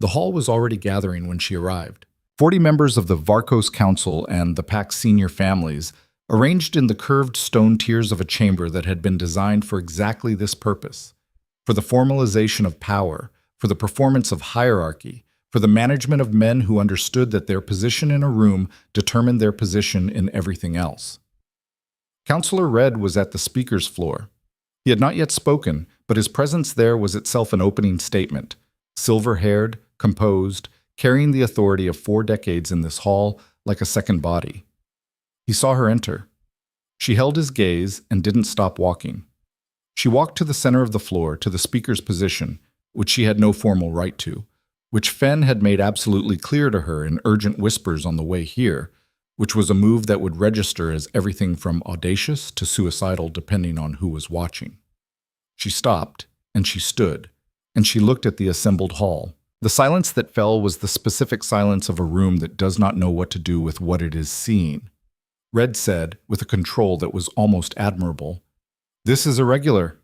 The hall was already gathering when she arrived. 40 members of the Varkos Council and the pack's senior families, arranged in the curved stone tiers of a chamber that had been designed for exactly this purpose, for the formalization of power, for the performance of hierarchy, for the management of men who understood that their position in a room determined their position in everything else. Counselor Red was at the speaker's floor. He had not yet spoken, but his presence there was itself an opening statement. Silver-haired, composed, carrying the authority of 4 decades in this hall like a second body. He saw her enter. She held his gaze and didn't stop walking. She walked to the center of the floor, to the speaker's position, which she had no formal right to, which Fenn had made absolutely clear to her in urgent whispers on the way here, which was a move that would register as everything from audacious to suicidal depending on who was watching. She stopped, and she stood, and she looked at the assembled hall. The silence that fell was the specific silence of a room that does not know what to do with what it is seeing. Red said, with a control that was almost admirable, "This is irregular."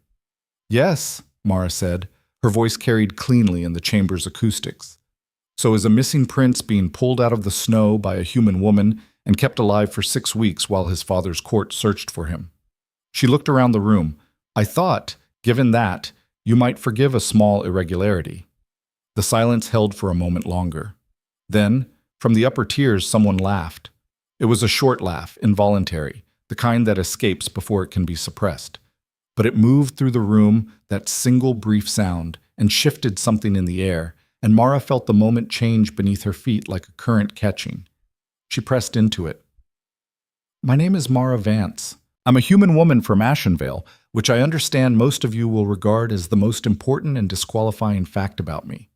"Yes," Mara said, her voice carried cleanly in the chamber's acoustics. "So is a missing prince being pulled out of the snow by a human woman and kept alive for 6 weeks while his father's court searched for him." She looked around the room. "I thought, given that, you might forgive a small irregularity." The silence held for a moment longer. Then, from the upper tiers, someone laughed. It was a short laugh, involuntary, the kind that escapes before it can be suppressed. But it moved through the room, that single brief sound, and shifted something in the air, and Mara felt the moment change beneath her feet like a current catching. She pressed into it. "My name is Mara Vance. I'm a human woman from Ashenvale, which I understand most of you will regard as the most important and disqualifying fact about me.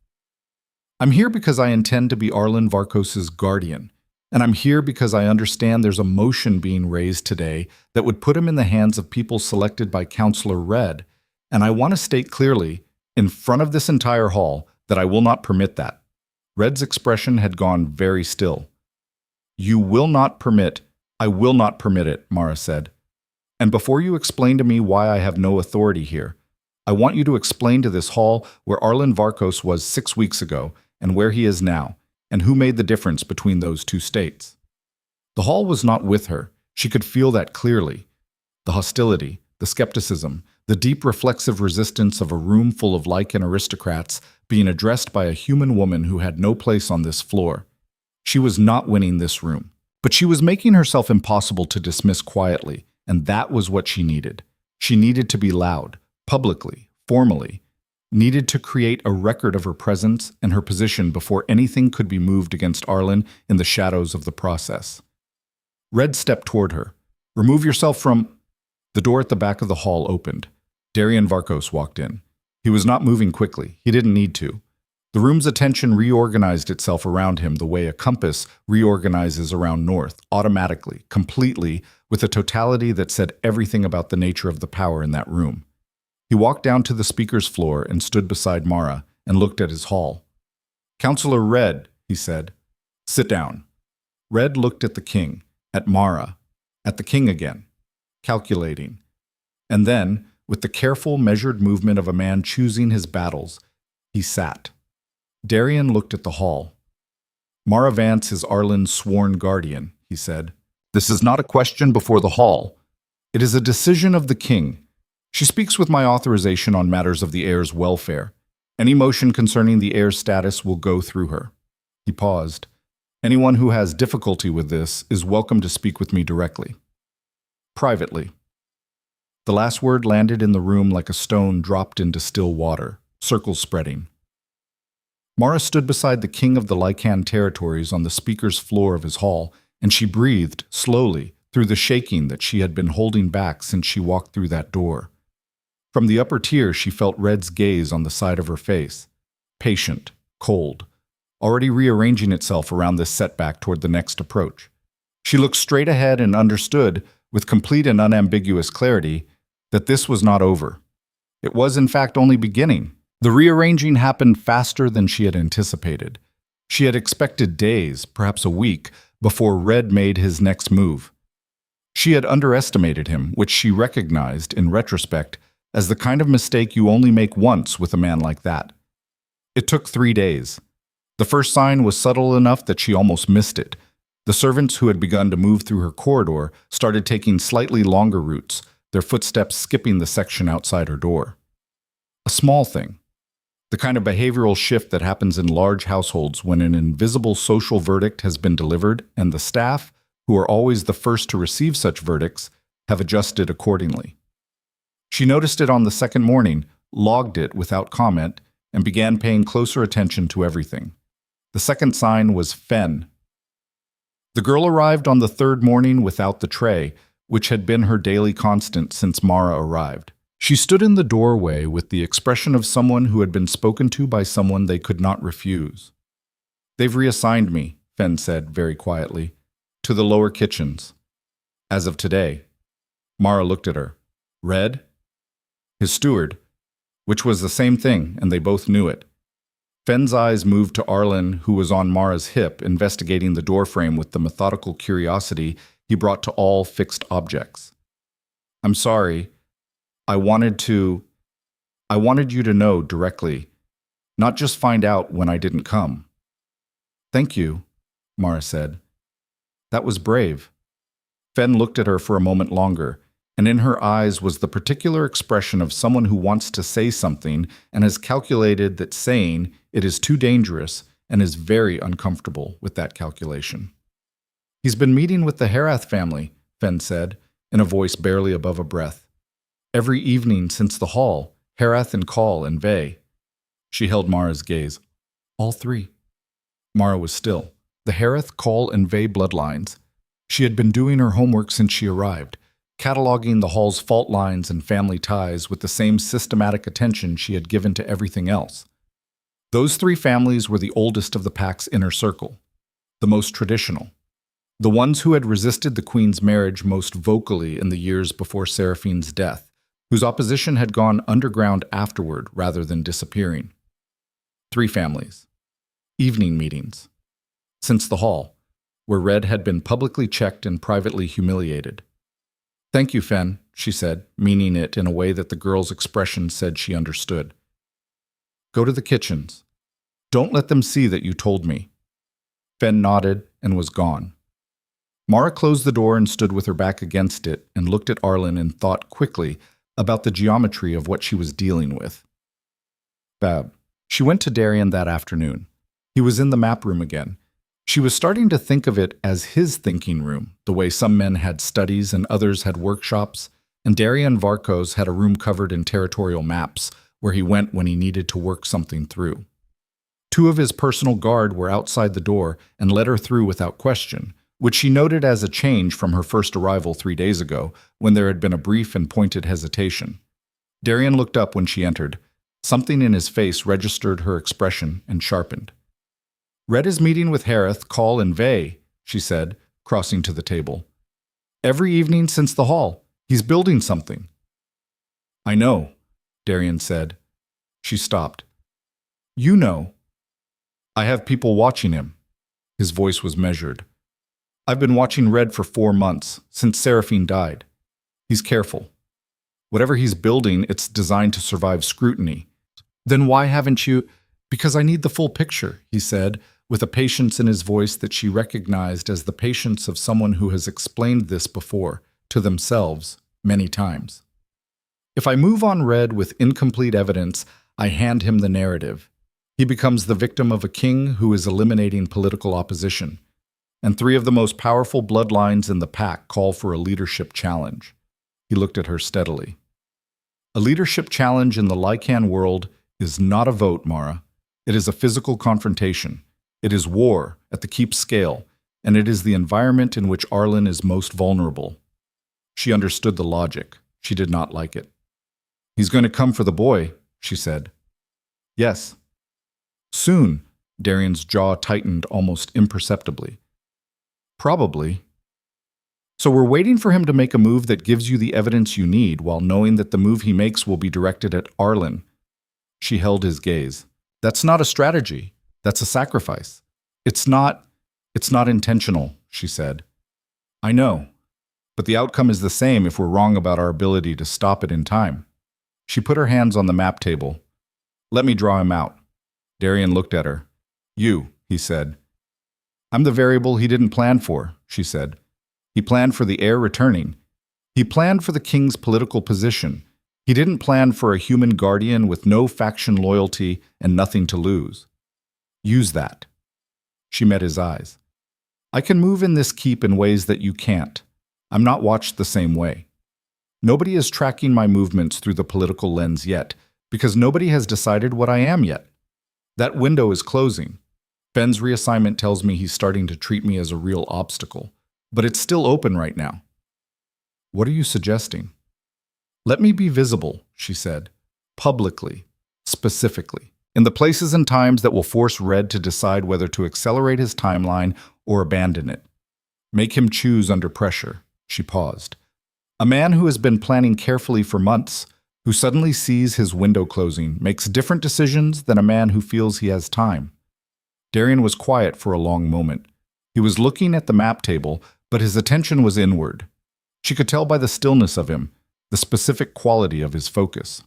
I'm here because I intend to be Arlen Varkos's guardian, and I'm here because I understand there's a motion being raised today that would put him in the hands of people selected by Counselor Red, and I want to state clearly, in front of this entire hall, that I will not permit that." Red's expression had gone very still. "You will not permit, I will not permit it," Mara said. "And before you explain to me why I have no authority here, I want you to explain to this hall where Arlen Varkos was 6 weeks ago and where he is now, and who made the difference between those 2 states." The hall was not with her. She could feel that clearly. The hostility, the skepticism, the deep reflexive resistance of a room full of Lycan aristocrats being addressed by a human woman who had no place on this floor. She was not winning this room, but she was making herself impossible to dismiss quietly, and that was what she needed. She needed to be loud, publicly, formally, needed to create a record of her presence and her position before anything could be moved against Arlen in the shadows of the process. Red stepped toward her. "Remove yourself from—" The door at the back of the hall opened. Darian Varkos walked in. He was not moving quickly. He didn't need to. The room's attention reorganized itself around him the way a compass reorganizes around north, automatically, completely, with a totality that said everything about the nature of the power in that room. He walked down to the speaker's floor and stood beside Mara and looked at his hall. "Counselor Red," he said. "Sit down." Red looked at the king, at Mara, at the king again, calculating. And then, with the careful, measured movement of a man choosing his battles, he sat. Darian looked at the hall. "Mara Vance is Arlen's sworn guardian," he said. "This is not a question before the hall. It is a decision of the king. She speaks with my authorization on matters of the heir's welfare. Any motion concerning the heir's status will go through her." He paused. "Anyone who has difficulty with this is welcome to speak with me directly. Privately." The last word landed in the room like a stone dropped into still water, circles spreading. Mara stood beside the king of the Lycan territories on the speaker's floor of his hall, and she breathed, slowly, through the shaking that she had been holding back since she walked through that door. From the upper tier, she felt Red's gaze on the side of her face. Patient, cold, already rearranging itself around this setback toward the next approach. She looked straight ahead and understood, with complete and unambiguous clarity, that this was not over. It was, in fact, only beginning. The rearranging happened faster than she had anticipated. She had expected days, perhaps a week, before Red made his next move. She had underestimated him, which she recognized, in retrospect, as the kind of mistake you only make once with a man like that. It took 3 days. The first sign was subtle enough that she almost missed it. The servants who had begun to move through her corridor started taking slightly longer routes, their footsteps skipping the section outside her door. A small thing. The kind of behavioral shift that happens in large households when an invisible social verdict has been delivered and the staff, who are always the first to receive such verdicts, have adjusted accordingly. She noticed it on the second morning, logged it without comment, and began paying closer attention to everything. The second sign was Fen. The girl arrived on the third morning without the tray, which had been her daily constant since Mara arrived. She stood in the doorway with the expression of someone who had been spoken to by someone they could not refuse. "They've reassigned me," Fen said very quietly, "to the lower kitchens. As of today." Mara looked at her. "Red?" "His steward," which was the same thing, and they both knew it. Fen's eyes moved to Arlen, who was on Mara's hip, investigating the doorframe with the methodical curiosity he brought to all fixed objects. "I'm sorry. I wanted you to know directly, not just find out when I didn't come." "Thank you," Mara said. "That was brave." Fen looked at her for a moment longer, and in her eyes was the particular expression of someone who wants to say something and has calculated that saying it is too dangerous and is very uncomfortable with that calculation. "He's been meeting with the Heir family," Fen said, in a voice barely above a breath. "Every evening since the hall, Heir and Call and Vey." She held Mara's gaze. "All three." Mara was still. The Heir, Call, and Vey bloodlines. She had been doing her homework since she arrived, cataloging the hall's fault lines and family ties with the same systematic attention she had given to everything else. Those three families were the oldest of the pack's inner circle, the most traditional, the ones who had resisted the Queen's marriage most vocally in the years before Seraphine's death, whose opposition had gone underground afterward rather than disappearing. Three families. Evening meetings. Since the hall, where Red had been publicly checked and privately humiliated. "Thank you, Fen," she said, meaning it in a way that the girl's expression said she understood. "Go to the kitchens. Don't let them see that you told me." Fen nodded and was gone. Mara closed the door and stood with her back against it and looked at Arlen and thought quickly about the geometry of what she was dealing with. Fab. She went to Darian that afternoon. He was in the map room again. She was starting to think of it as his thinking room, the way some men had studies and others had workshops, and Darian Varkos had a room covered in territorial maps where he went when he needed to work something through. Two of his personal guard were outside the door and let her through without question, which she noted as a change from her first arrival 3 days ago, when there had been a brief and pointed hesitation. Darian looked up when she entered. Something in his face registered her expression and sharpened. "Red is meeting with Harith, Call, and Vey," she said, crossing to the table. "Every evening since the hall. He's building something." "I know," Darian said. She stopped. "You know." "I have people watching him." His voice was measured. "I've been watching Red for 4 months, since Seraphine died. He's careful. Whatever he's building, it's designed to survive scrutiny." "Then why haven't you—" "Because I need the full picture," he said, with a patience in his voice that she recognized as the patience of someone who has explained this before, to themselves, many times. "If I move on Red with incomplete evidence, I hand him the narrative. He becomes the victim of a king who is eliminating political opposition. And 3 of the most powerful bloodlines in the pack call for a leadership challenge." He looked at her steadily. "A leadership challenge in the Lycan world is not a vote, Mara. It is a physical confrontation. It is war at the keep scale, and it is the environment in which Arlen is most vulnerable." She understood the logic. She did not like it. "He's going to come for the boy," she said. "Yes." "Soon," Darian's jaw tightened almost imperceptibly. "Probably." "So we're waiting for him to make a move that gives you the evidence you need, while knowing that the move he makes will be directed at Arlen." She held his gaze. "That's not a strategy. That's a sacrifice. It's not intentional," she said. "I know, but the outcome is the same if we're wrong about our ability to stop it in time." She put her hands on the map table. "Let me draw him out." Darian looked at her. "You," he said. "I'm the variable he didn't plan for," she said. "He planned for the heir returning. He planned for the king's political position. He didn't plan for a human guardian with no faction loyalty and nothing to lose. Use that." She met his eyes. "I can move in this keep in ways that you can't. I'm not watched the same way. Nobody is tracking my movements through the political lens yet, because nobody has decided what I am yet. That window is closing. Ben's reassignment tells me he's starting to treat me as a real obstacle, but it's still open right now. What are you suggesting? Let me be visible, she said, publicly, specifically, in the places and times that will force Red to decide whether to accelerate his timeline or abandon it. Make him choose under pressure. She paused. A man who has been planning carefully for months, who suddenly sees his window closing, makes different decisions than a man who feels he has time. Darian was quiet for a long moment. He was looking at the map table, but his attention was inward. She could tell by the stillness of him, the specific quality of his focus.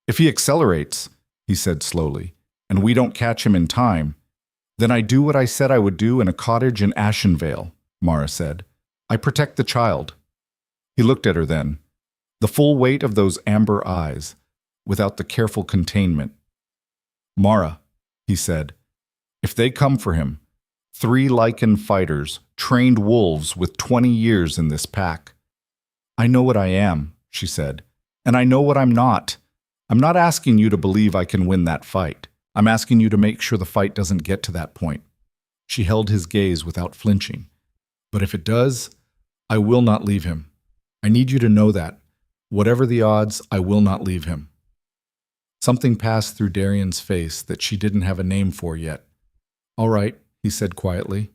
If he accelerates, he said slowly, and we don't catch him in time, then I do what I said I would do in a cottage in Ashenvale, Mara said. I protect the child. He looked at her then, the full weight of those amber eyes, without the careful containment. Mara, he said, if they come for him, 3 Lycan fighters, trained wolves with 20 years in this pack. I know what I am, she said, and I know what I'm not. I'm not asking you to believe I can win that fight. I'm asking you to make sure the fight doesn't get to that point. She held his gaze without flinching. But if it does, I will not leave him. I need you to know that. Whatever the odds, I will not leave him. Something passed through Darian's face that she didn't have a name for yet. All right, he said quietly.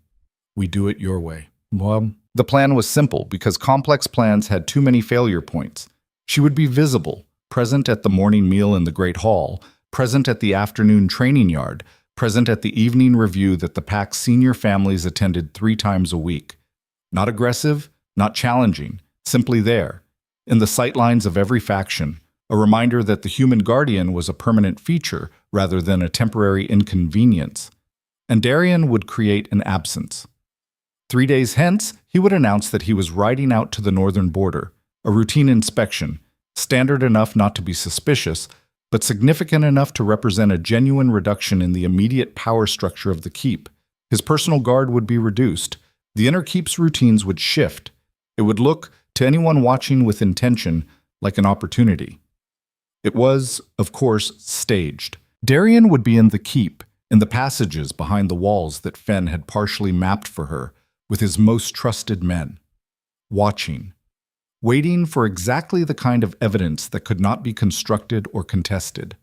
We do it your way. Well, the plan was simple because complex plans had too many failure points. She would be visible, present at the morning meal in the Great Hall, present at the afternoon training yard, present at the evening review that the pack's senior families attended 3 times a week. Not aggressive, not challenging, simply there, in the sightlines of every faction, a reminder that the human guardian was a permanent feature rather than a temporary inconvenience. And Darian would create an absence. 3 days hence, he would announce that he was riding out to the northern border, a routine inspection, standard enough not to be suspicious, but significant enough to represent a genuine reduction in the immediate power structure of the keep. His personal guard would be reduced. The inner keep's routines would shift. It would look, to anyone watching with intention, like an opportunity. It was, of course, staged. Darian would be in the keep, in the passages behind the walls that Fen had partially mapped for her, with his most trusted men, watching, waiting for exactly the kind of evidence that could not be constructed or contested.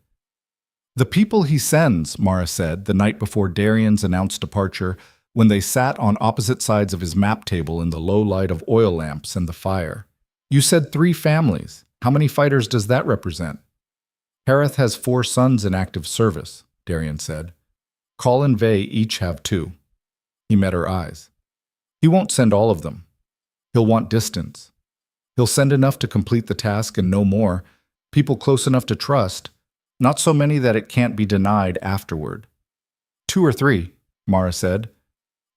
The people he sends, Mara said, the night before Darian's announced departure, when they sat on opposite sides of his map table in the low light of oil lamps and the fire. You said 3 families. How many fighters does that represent? Hareth has 4 sons in active service, Darian said. Call and Vey each have 2. He met her eyes. He won't send all of them. He'll want distance. He'll send enough to complete the task and no more, people close enough to trust, not so many that it can't be denied afterward. 2 or 3, Mara said.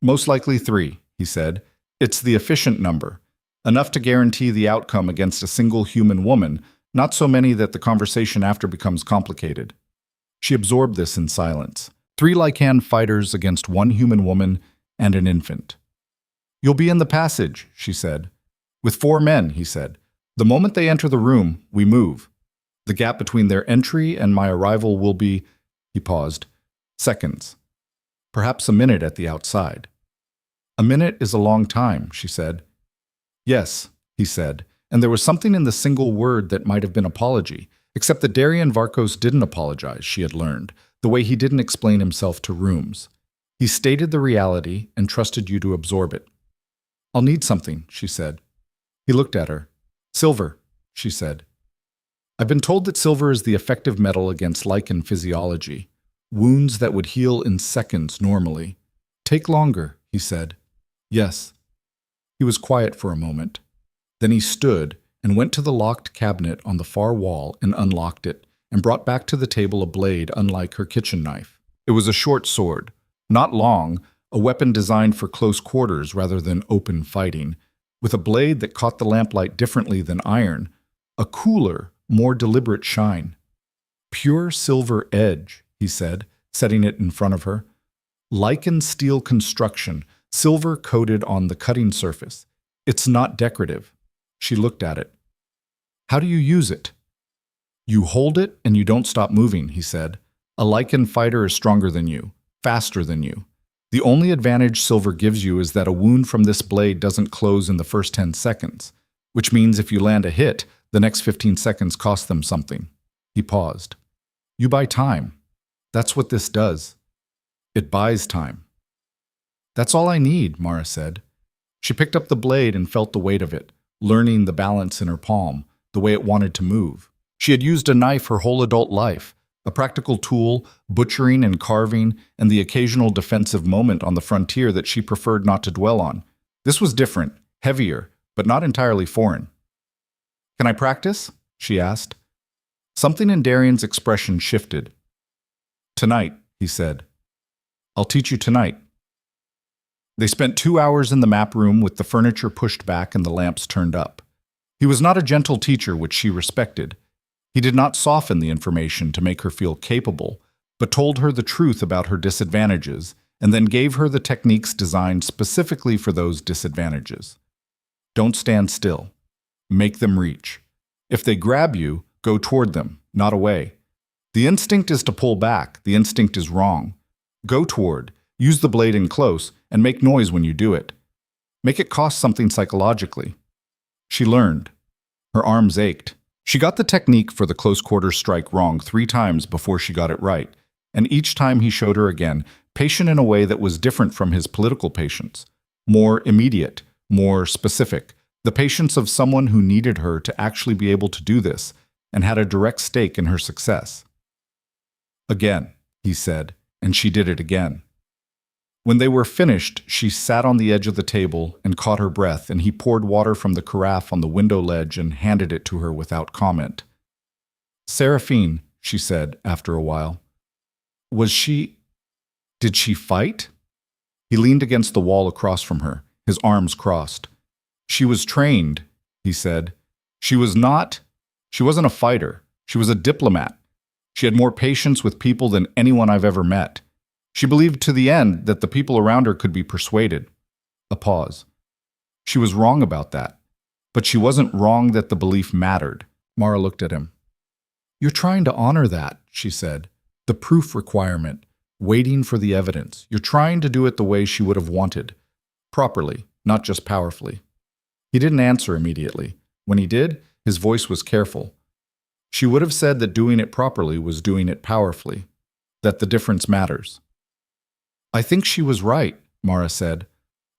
Most likely 3, he said. It's the efficient number, enough to guarantee the outcome against a single human woman, not so many that the conversation after becomes complicated. She absorbed this in silence. 3 Lycan fighters against 1 human woman and an infant. You'll be in the passage, she said. With 4 men, he said. The moment they enter the room, we move. The gap between their entry and my arrival will be, he paused, seconds. Perhaps a minute at the outside. A minute is a long time, she said. Yes, he said, and there was something in the single word that might have been apology, except that Darian Varkos didn't apologize, she had learned, the way he didn't explain himself to rooms. He stated the reality and trusted you to absorb it. I'll need something, she said. He looked at her. Silver, she said. I've been told that silver is the effective metal against Lycan physiology, wounds that would heal in seconds normally. Take longer, he said. Yes. He was quiet for a moment. Then he stood and went to the locked cabinet on the far wall and unlocked it, and brought back to the table a blade unlike her kitchen knife. It was a short sword, not long, a weapon designed for close quarters rather than open fighting, with a blade that caught the lamplight differently than iron, a cooler, more deliberate shine. Pure silver edge, he said, setting it in front of her. Lycan steel construction, silver coated on the cutting surface. It's not decorative. She looked at it. How do you use it? You hold it and you don't stop moving, he said. A Lycan fighter is stronger than you, faster than you. The only advantage silver gives you is that a wound from this blade doesn't close in the first 10 seconds, which means if you land a hit, the next 15 seconds cost them something. He paused. You buy time. That's what this does. It buys time. That's all I need, Mara said. She picked up the blade and felt the weight of it, learning the balance in her palm, the way it wanted to move. She had used a knife her whole adult life, a practical tool, butchering and carving, and the occasional defensive moment on the frontier that she preferred not to dwell on. This was different, heavier, but not entirely foreign. Can I practice? She asked. Something in Darian's expression shifted. Tonight, he said. I'll teach you tonight. They spent 2 hours in the map room with the furniture pushed back and the lamps turned up. He was not a gentle teacher, which she respected. He did not soften the information to make her feel capable, but told her the truth about her disadvantages and then gave her the techniques designed specifically for those disadvantages. Don't stand still. Make them reach. If they grab you, go toward them, not away. The instinct is to pull back. The instinct is wrong. Go toward, use the blade in close, and make noise when you do it. Make it cost something psychologically. She learned. Her arms ached. She got the technique for the close-quarters strike wrong 3 times before she got it right, and each time he showed her again, patient in a way that was different from his political patience, more immediate, more specific, the patience of someone who needed her to actually be able to do this and had a direct stake in her success. Again, he said, and she did it again. When they were finished, she sat on the edge of the table and caught her breath, and he poured water from the carafe on the window ledge and handed it to her without comment. Seraphine, she said after a while. Did she fight? He leaned against the wall across from her, his arms crossed. She was trained, he said. She wasn't a fighter. She was a diplomat. She had more patience with people than anyone I've ever met. She believed to the end that the people around her could be persuaded. A pause. She was wrong about that. But she wasn't wrong that the belief mattered. Mara looked at him. You're trying to honor that, she said. The proof requirement. Waiting for the evidence. You're trying to do it the way she would have wanted. Properly, not just powerfully. He didn't answer immediately. When he did, his voice was careful. She would have said that doing it properly was doing it powerfully. That the difference matters. I think she was right, Mara said.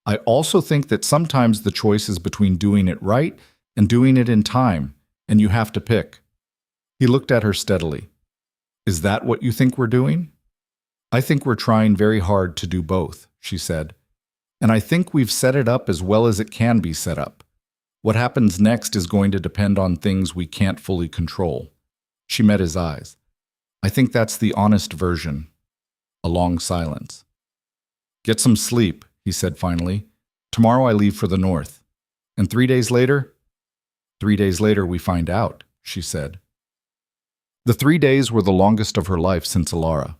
I also think that sometimes the choice is between doing it right and doing it in time, and you have to pick. He looked at her steadily. Is that what you think we're doing? I think we're trying very hard to do both, she said. And I think we've set it up as well as it can be set up. What happens next is going to depend on things we can't fully control. She met his eyes. I think that's the honest version. A long silence. Get some sleep, he said finally. Tomorrow I leave for the north. And 3 days later? 3 days later we find out, she said. The 3 days were the longest of her life since Alara.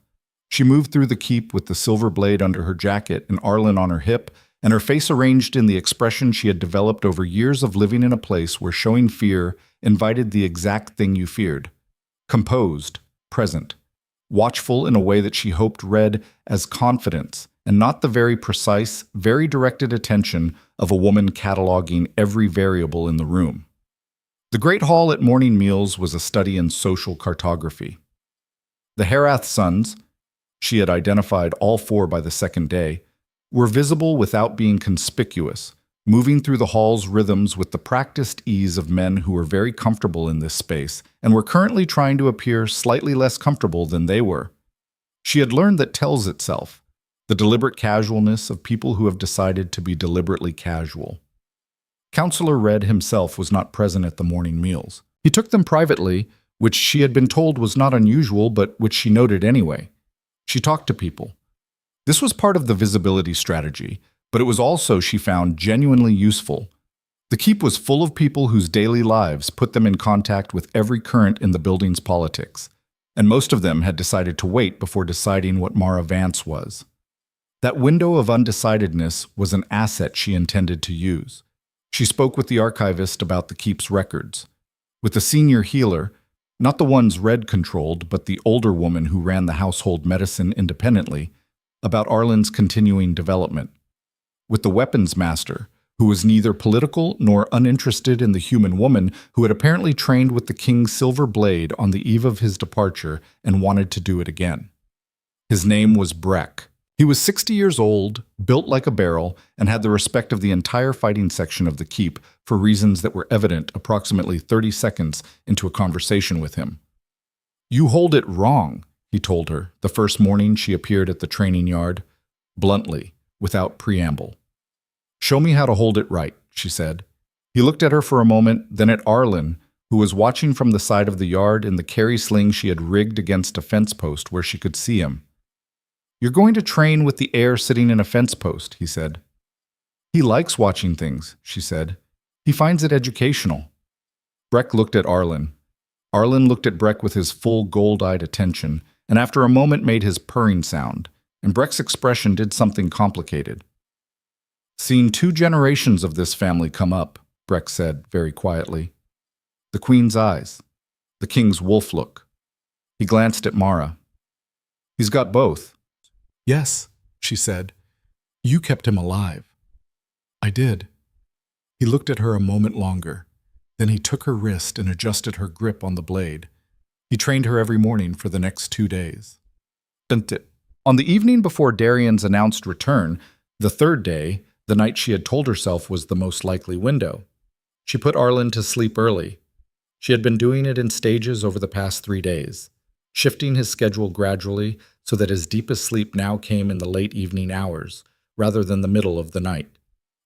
She moved through the keep with the silver blade under her jacket and Arlen on her hip, and her face arranged in the expression she had developed over years of living in a place where showing fear invited the exact thing you feared. Composed, present, watchful in a way that she hoped read as confidence, and not the very precise, very directed attention of a woman cataloging every variable in the room. The great hall at morning meals was a study in social cartography. The Herath sons, she had identified all 4 by the second day, were visible without being conspicuous, moving through the hall's rhythms with the practiced ease of men who were very comfortable in this space and were currently trying to appear slightly less comfortable than they were. She had learned that tells itself, the deliberate casualness of people who have decided to be deliberately casual. Counselor Red himself was not present at the morning meals. He took them privately, which she had been told was not unusual, but which she noted anyway. She talked to people. This was part of the visibility strategy, but it was also, she found, genuinely useful. The keep was full of people whose daily lives put them in contact with every current in the building's politics, and most of them had decided to wait before deciding what Mara Vance was. That window of undecidedness was an asset she intended to use. She spoke with the archivist about the keep's records. with the senior healer, not the ones Red controlled, but the older woman who ran the household medicine independently, about Arlen's continuing development. With the weapons master, who was neither political nor uninterested in the human woman who had apparently trained with the king's silver blade on the eve of his departure and wanted to do it again. His name was Breck. He was 60 years old, built like a barrel, and had the respect of the entire fighting section of the keep for reasons that were evident approximately 30 seconds into a conversation with him. "You hold it wrong," he told her the first morning she appeared at the training yard, bluntly, without preamble. "Show me how to hold it right," she said. He looked at her for a moment, then at Arlen, who was watching from the side of the yard in the carry sling she had rigged against a fence post where she could see him. "You're going to train with the heir sitting in a fence post," he said. "He likes watching things," she said. "He finds it educational." Breck looked at Arlen. Arlen looked at Breck with his full gold-eyed attention, and after a moment made his purring sound, and Breck's expression did something complicated. "Seen 2 generations of this family come up," Breck said very quietly. The queen's eyes, the king's wolf look. He glanced at Mara. "He's got both." "Yes," she said. "You kept him alive." "I did." He looked at her a moment longer. Then he took her wrist and adjusted her grip on the blade. He trained her every morning for the next 2 days. On the evening before Darian's announced return, the 3rd day, the night she had told herself was the most likely window, she put Arlen to sleep early. She had been doing it in stages over the past 3 days, shifting his schedule gradually so that his deepest sleep now came in the late evening hours, rather than the middle of the night.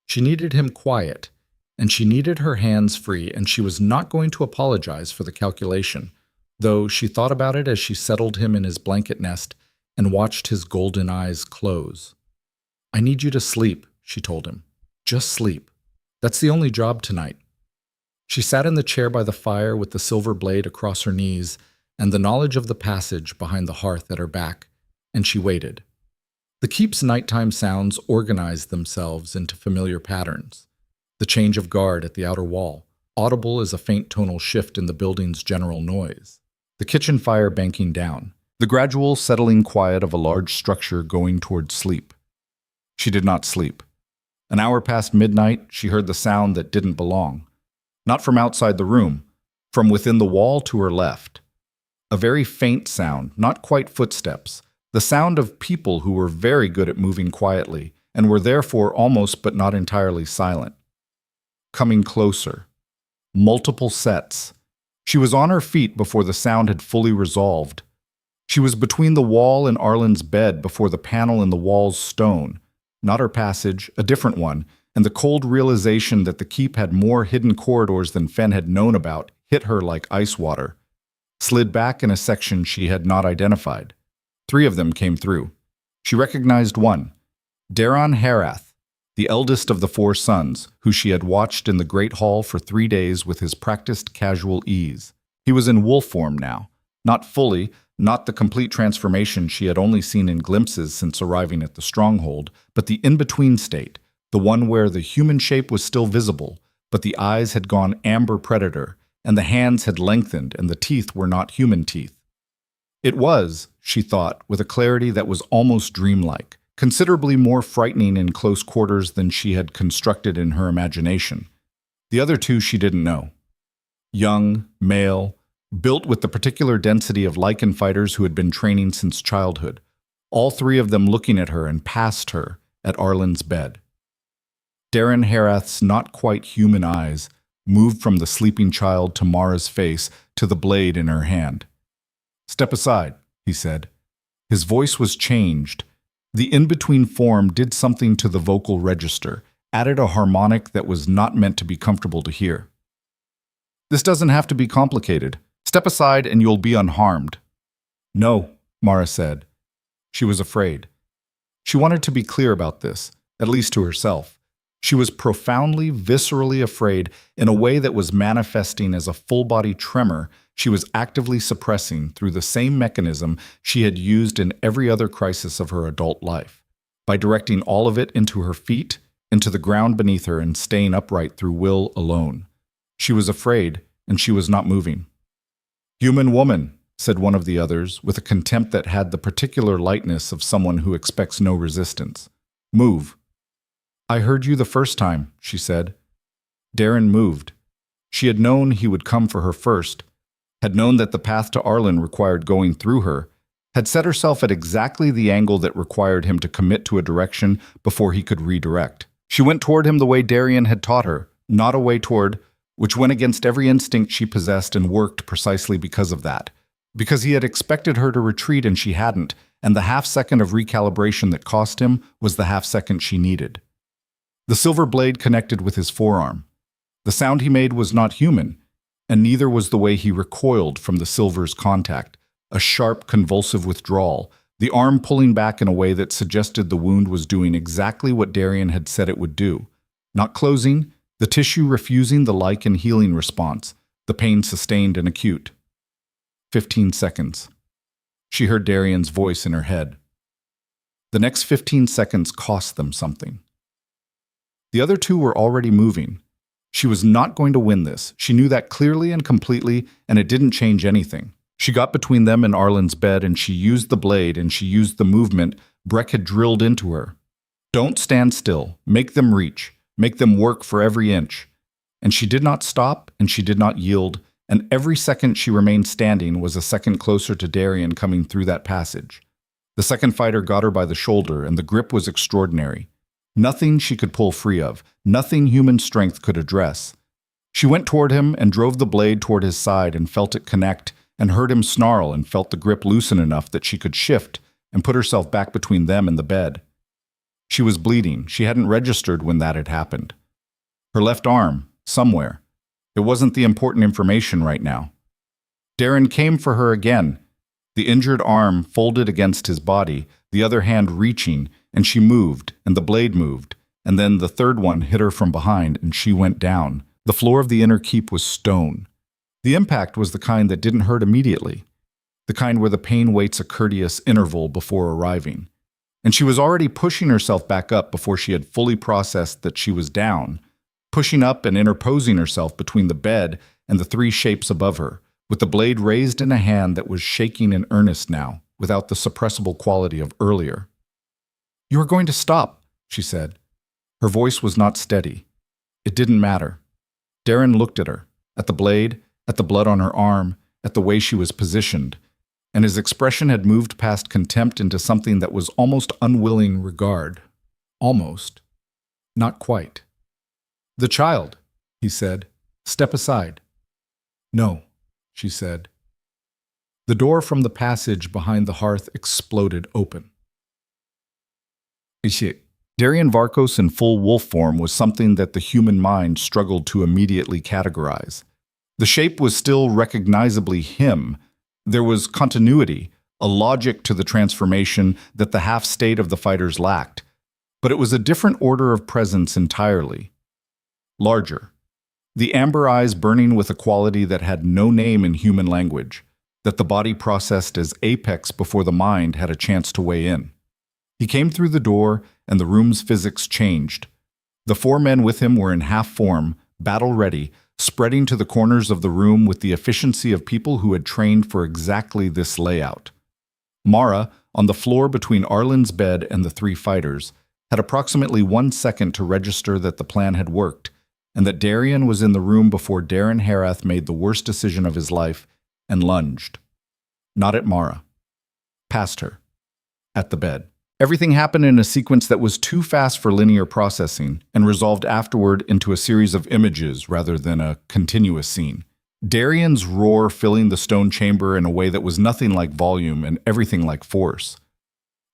She needed him quiet, and she needed her hands free, and she was not going to apologize for the calculation, though she thought about it as she settled him in his blanket nest and watched his golden eyes close. "I need you to sleep," she told him. "Just sleep. That's the only job tonight." She sat in the chair by the fire with the silver blade across her knees and the knowledge of the passage behind the hearth at her back, and she waited. The keep's nighttime sounds organized themselves into familiar patterns. The change of guard at the outer wall, audible as a faint tonal shift in the building's general noise. The kitchen fire banking down. The gradual settling quiet of a large structure going toward sleep. She did not sleep. An hour past midnight, she heard the sound that didn't belong. Not from outside the room, from within the wall to her left. A very faint sound, not quite footsteps. The sound of people who were very good at moving quietly and were therefore almost but not entirely silent. Coming closer. Multiple sets. She was on her feet before the sound had fully resolved. She was between the wall and Arlen's bed before the panel in the wall's stone. Not her passage, a different one, and the cold realization that the keep had more hidden corridors than Fen had known about hit her like ice water. Slid back in a section she had not identified. 3 of them came through. She recognized one. Daron Herath, the eldest of the 4 sons, who she had watched in the Great Hall for 3 days with his practiced casual ease. He was in wolf form now. Not fully, not the complete transformation she had only seen in glimpses since arriving at the stronghold, but the in-between state, the one where the human shape was still visible, but the eyes had gone amber predator, and the hands had lengthened, and the teeth were not human teeth. It was, she thought, with a clarity that was almost dreamlike, considerably more frightening in close quarters than she had constructed in her imagination. The other 2 she didn't know. Young, male, built with the particular density of Lycan fighters who had been training since childhood, all 3 of them looking at her and past her at Arlen's bed. Daron Herath's not quite human eyes moved from the sleeping child to Mara's face to the blade in her hand. "Step aside," he said. His voice was changed. The in-between form did something to the vocal register, added a harmonic that was not meant to be comfortable to hear. "This doesn't have to be complicated. Step aside and you'll be unharmed." "No," Mara said. She was afraid. She wanted to be clear about this, at least to herself. She was profoundly, viscerally afraid in a way that was manifesting as a full-body tremor she was actively suppressing through the same mechanism she had used in every other crisis of her adult life, by directing all of it into her feet, into the ground beneath her, and staying upright through will alone. She was afraid, and she was not moving. "Human woman," said one of the others, with a contempt that had the particular lightness of someone who expects no resistance. "Move." "I heard you the first time," she said. Darren moved. She had known he would come for her first, had known that the path to Arlen required going through her, had set herself at exactly the angle that required him to commit to a direction before he could redirect. She went toward him the way Darien had taught her, not a way toward, which went against every instinct she possessed and worked precisely because of that. Because he had expected her to retreat and she hadn't, and the half-second of recalibration that cost him was the half-second she needed. The silver blade connected with his forearm. The sound he made was not human, and neither was the way he recoiled from the silver's contact, a sharp, convulsive withdrawal, the arm pulling back in a way that suggested the wound was doing exactly what Darien had said it would do, not closing, the tissue refusing the Lycan healing response, the pain sustained and acute. 15 seconds. She heard Darien's voice in her head. The next 15 seconds cost them something. The other two were already moving. She was not going to win this. She knew that clearly and completely, and it didn't change anything. She got between them and Arlen's bed, and she used the blade, and she used the movement Breck had drilled into her. Don't stand still. Make them reach. Make them work for every inch. And she did not stop, and she did not yield, and every second she remained standing was a second closer to Darien coming through that passage. The second fighter got her by the shoulder, and the grip was extraordinary. Nothing she could pull free of, nothing human strength could address. She went toward him and drove the blade toward his side and felt it connect, and heard him snarl and felt the grip loosen enough that she could shift and put herself back between them and the bed. She was bleeding. She hadn't registered when that had happened. Her left arm, somewhere. It wasn't the important information right now. Darren came for her again, the injured arm folded against his body, the other hand reaching, and she moved, and the blade moved, and then the third one hit her from behind, and she went down. The floor of the inner keep was stone. The impact was the kind that didn't hurt immediately, the kind where the pain waits a courteous interval before arriving. And she was already pushing herself back up before she had fully processed that she was down, pushing up and interposing herself between the bed and the three shapes above her, with the blade raised in a hand that was shaking in earnest now, without the suppressible quality of earlier. "You are going to stop," she said. Her voice was not steady. It didn't matter. Darren looked at her, at the blade, at the blood on her arm, at the way she was positioned, and his expression had moved past contempt into something that was almost unwilling regard. Almost. Not quite. "The child," he said. "Step aside." "No," she said. The door from the passage behind the hearth exploded open. Darien Varkos in full wolf form was something that the human mind struggled to immediately categorize. The shape was still recognizably him. There was continuity, a logic to the transformation that the half-state of the fighters lacked. But it was a different order of presence entirely. Larger. The amber eyes burning with a quality that had no name in human language, that the body processed as apex before the mind had a chance to weigh in. He came through the door, and the room's physics changed. The four men with him were in half form, battle-ready, spreading to the corners of the room with the efficiency of people who had trained for exactly this layout. Mara, on the floor between Arlen's bed and the three fighters, had approximately 1 second to register that the plan had worked, and that Darien was in the room before Darren Herath made the worst decision of his life and lunged. Not at Mara. Past her. At the bed. Everything happened in a sequence that was too fast for linear processing and resolved afterward into a series of images rather than a continuous scene. Darien's roar filling the stone chamber in a way that was nothing like volume and everything like force.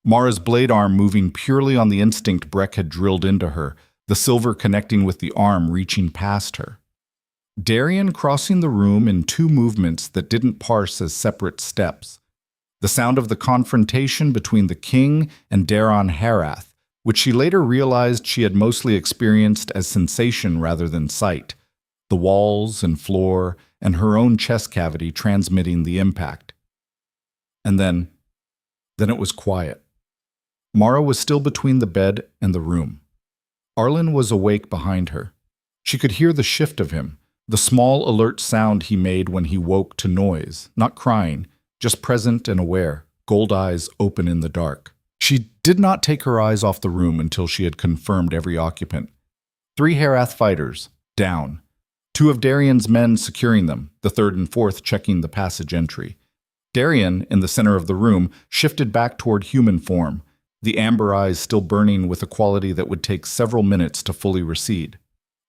Mara's blade arm moving purely on the instinct Breck had drilled into her, the silver connecting with the arm reaching past her. Darien crossing the room in two movements that didn't parse as separate steps. The sound of the confrontation between the king and Darren Herath, which she later realized she had mostly experienced as sensation rather than sight, the walls and floor and her own chest cavity transmitting the impact. And then it was quiet. Mara was still between the bed and the room. Arlen was awake behind her. She could hear the shift of him, The small, alert sound he made when he woke to noise, not crying, just present and aware, gold eyes open in the dark. She did not take her eyes off the room until she had confirmed every occupant. 3 Herath fighters, down. 2 of Darian's men securing them, the 3rd and 4th checking the passage entry. Darian, in the center of the room, shifted back toward human form, the amber eyes still burning with a quality that would take several minutes to fully recede.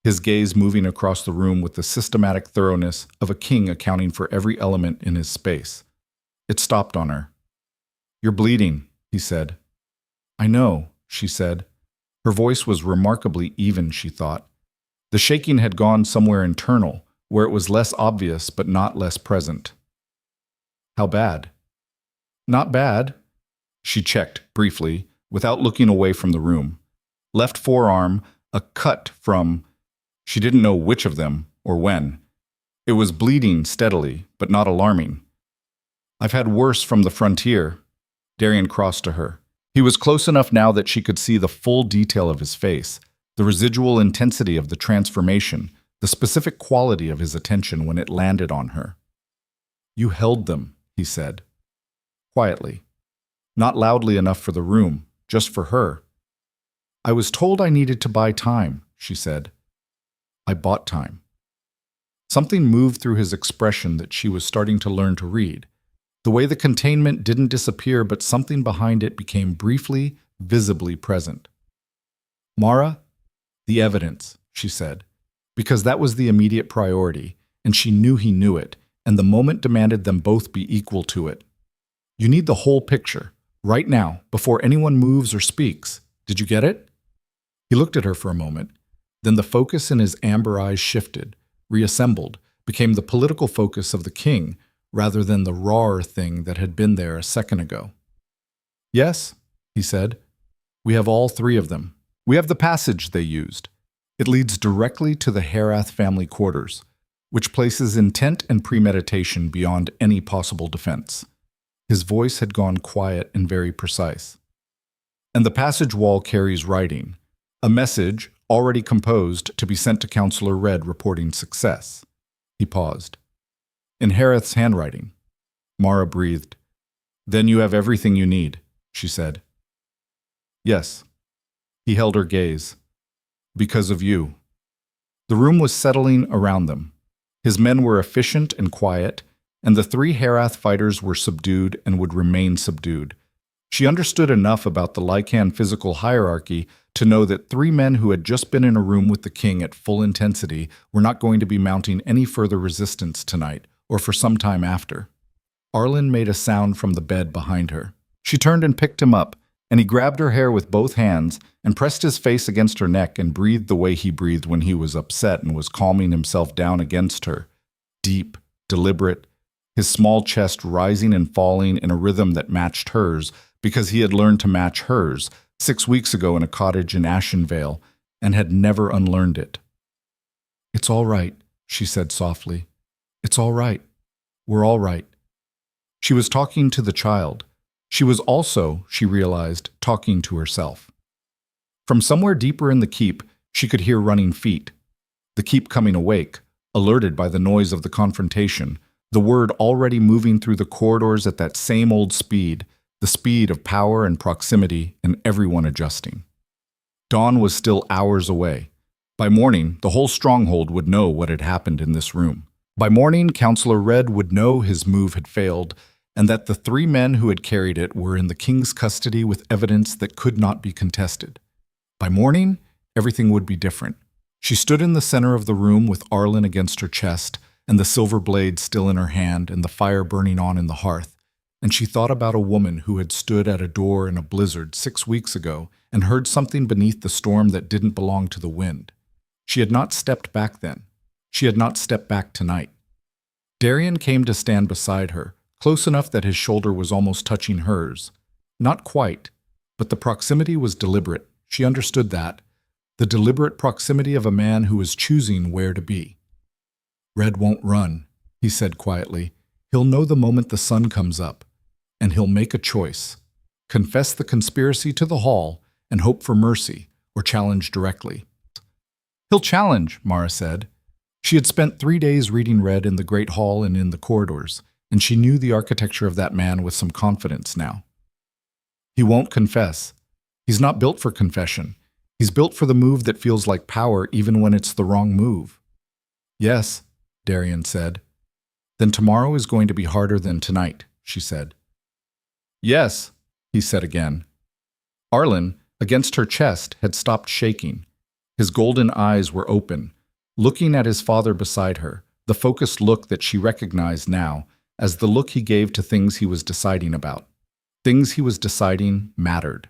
His gaze moving across the room with the systematic thoroughness of a king accounting for every element in his space. It stopped on her. "You're bleeding," he said. "I know," she said. Her voice was remarkably even, she thought. The shaking had gone somewhere internal, where it was less obvious but not less present. "How bad?" "Not bad." She checked, briefly, without looking away from the room. Left forearm, a cut from... She didn't know which of them, or when. It was bleeding steadily, but not alarming. "I've had worse from the frontier." Darian crossed to her. He was close enough now that she could see the full detail of his face, the residual intensity of the transformation, the specific quality of his attention when it landed on her. "You held them," he said. Quietly. Not loudly enough for the room, just for her. "I was told I needed to buy time," she said. "I bought time." Something moved through his expression that she was starting to learn to read. The way the containment didn't disappear, but something behind it became briefly, visibly present. "Mara, the evidence," she said, because that was the immediate priority, and she knew he knew it, and the moment demanded them both be equal to it. "You need the whole picture, right now, before anyone moves or speaks. Did you get it?" He looked at her for a moment. Then the focus in his amber eyes shifted, reassembled, became the political focus of the king, rather than the rawer thing that had been there a second ago. "Yes," he said. "We have all 3 of them. We have the passage they used. It leads directly to the Herath family quarters, which places intent and premeditation beyond any possible defense." His voice had gone quiet and very precise. "And the passage wall carries writing, a message already composed to be sent to Counselor Red reporting success." He paused. "In Herath's handwriting." Mara breathed. "Then you have everything you need," she said. "Yes." He held her gaze. "Because of you." The room was settling around them. His men were efficient and quiet, and the 3 Herath fighters were subdued and would remain subdued. She understood enough about the Lycan physical hierarchy to know that 3 men who had just been in a room with the king at full intensity were not going to be mounting any further resistance tonight, or for some time after. Arlen made a sound from the bed behind her. She turned and picked him up, and he grabbed her hair with both hands and pressed his face against her neck and breathed the way he breathed when he was upset and was calming himself down against her. Deep, deliberate, his small chest rising and falling in a rhythm that matched hers because he had learned to match hers 6 weeks ago in a cottage in Ashenvale and had never unlearned it. "It's all right," she said softly. "It's all right. We're all right." She was talking to the child. She was also, she realized, talking to herself. From somewhere deeper in the keep, she could hear running feet. The keep coming awake, alerted by the noise of the confrontation, the word already moving through the corridors at that same old speed, the speed of power and proximity, and everyone adjusting. Dawn was still hours away. By morning, the whole stronghold would know what had happened in this room. By morning, Counselor Red would know his move had failed, and that the 3 men who had carried it were in the king's custody with evidence that could not be contested. By morning, everything would be different. She stood in the center of the room with Arlen against her chest, and the silver blade still in her hand and the fire burning on in the hearth, and she thought about a woman who had stood at a door in a blizzard 6 weeks ago and heard something beneath the storm that didn't belong to the wind. She had not stepped back then. She had not stepped back tonight. Darian came to stand beside her, close enough that his shoulder was almost touching hers. Not quite, but the proximity was deliberate. She understood that. The deliberate proximity of a man who was choosing where to be. "Red won't run," he said quietly. "He'll know the moment the sun comes up, and he'll make a choice. Confess the conspiracy to the hall and hope for mercy, or challenge directly." "He'll challenge," Mara said. She had spent 3 days reading Red in the Great Hall and in the corridors, and she knew the architecture of that man with some confidence now. He won't confess. He's not built for confession. He's built for the move that feels like power even when it's the wrong move. Yes, Darian said. Then tomorrow is going to be harder than tonight, she said. Yes, he said again. Arlen, against her chest, had stopped shaking. His golden eyes were open, looking at his father beside her, the focused look that she recognized now as the look he gave to things he was deciding about. Things he was deciding mattered.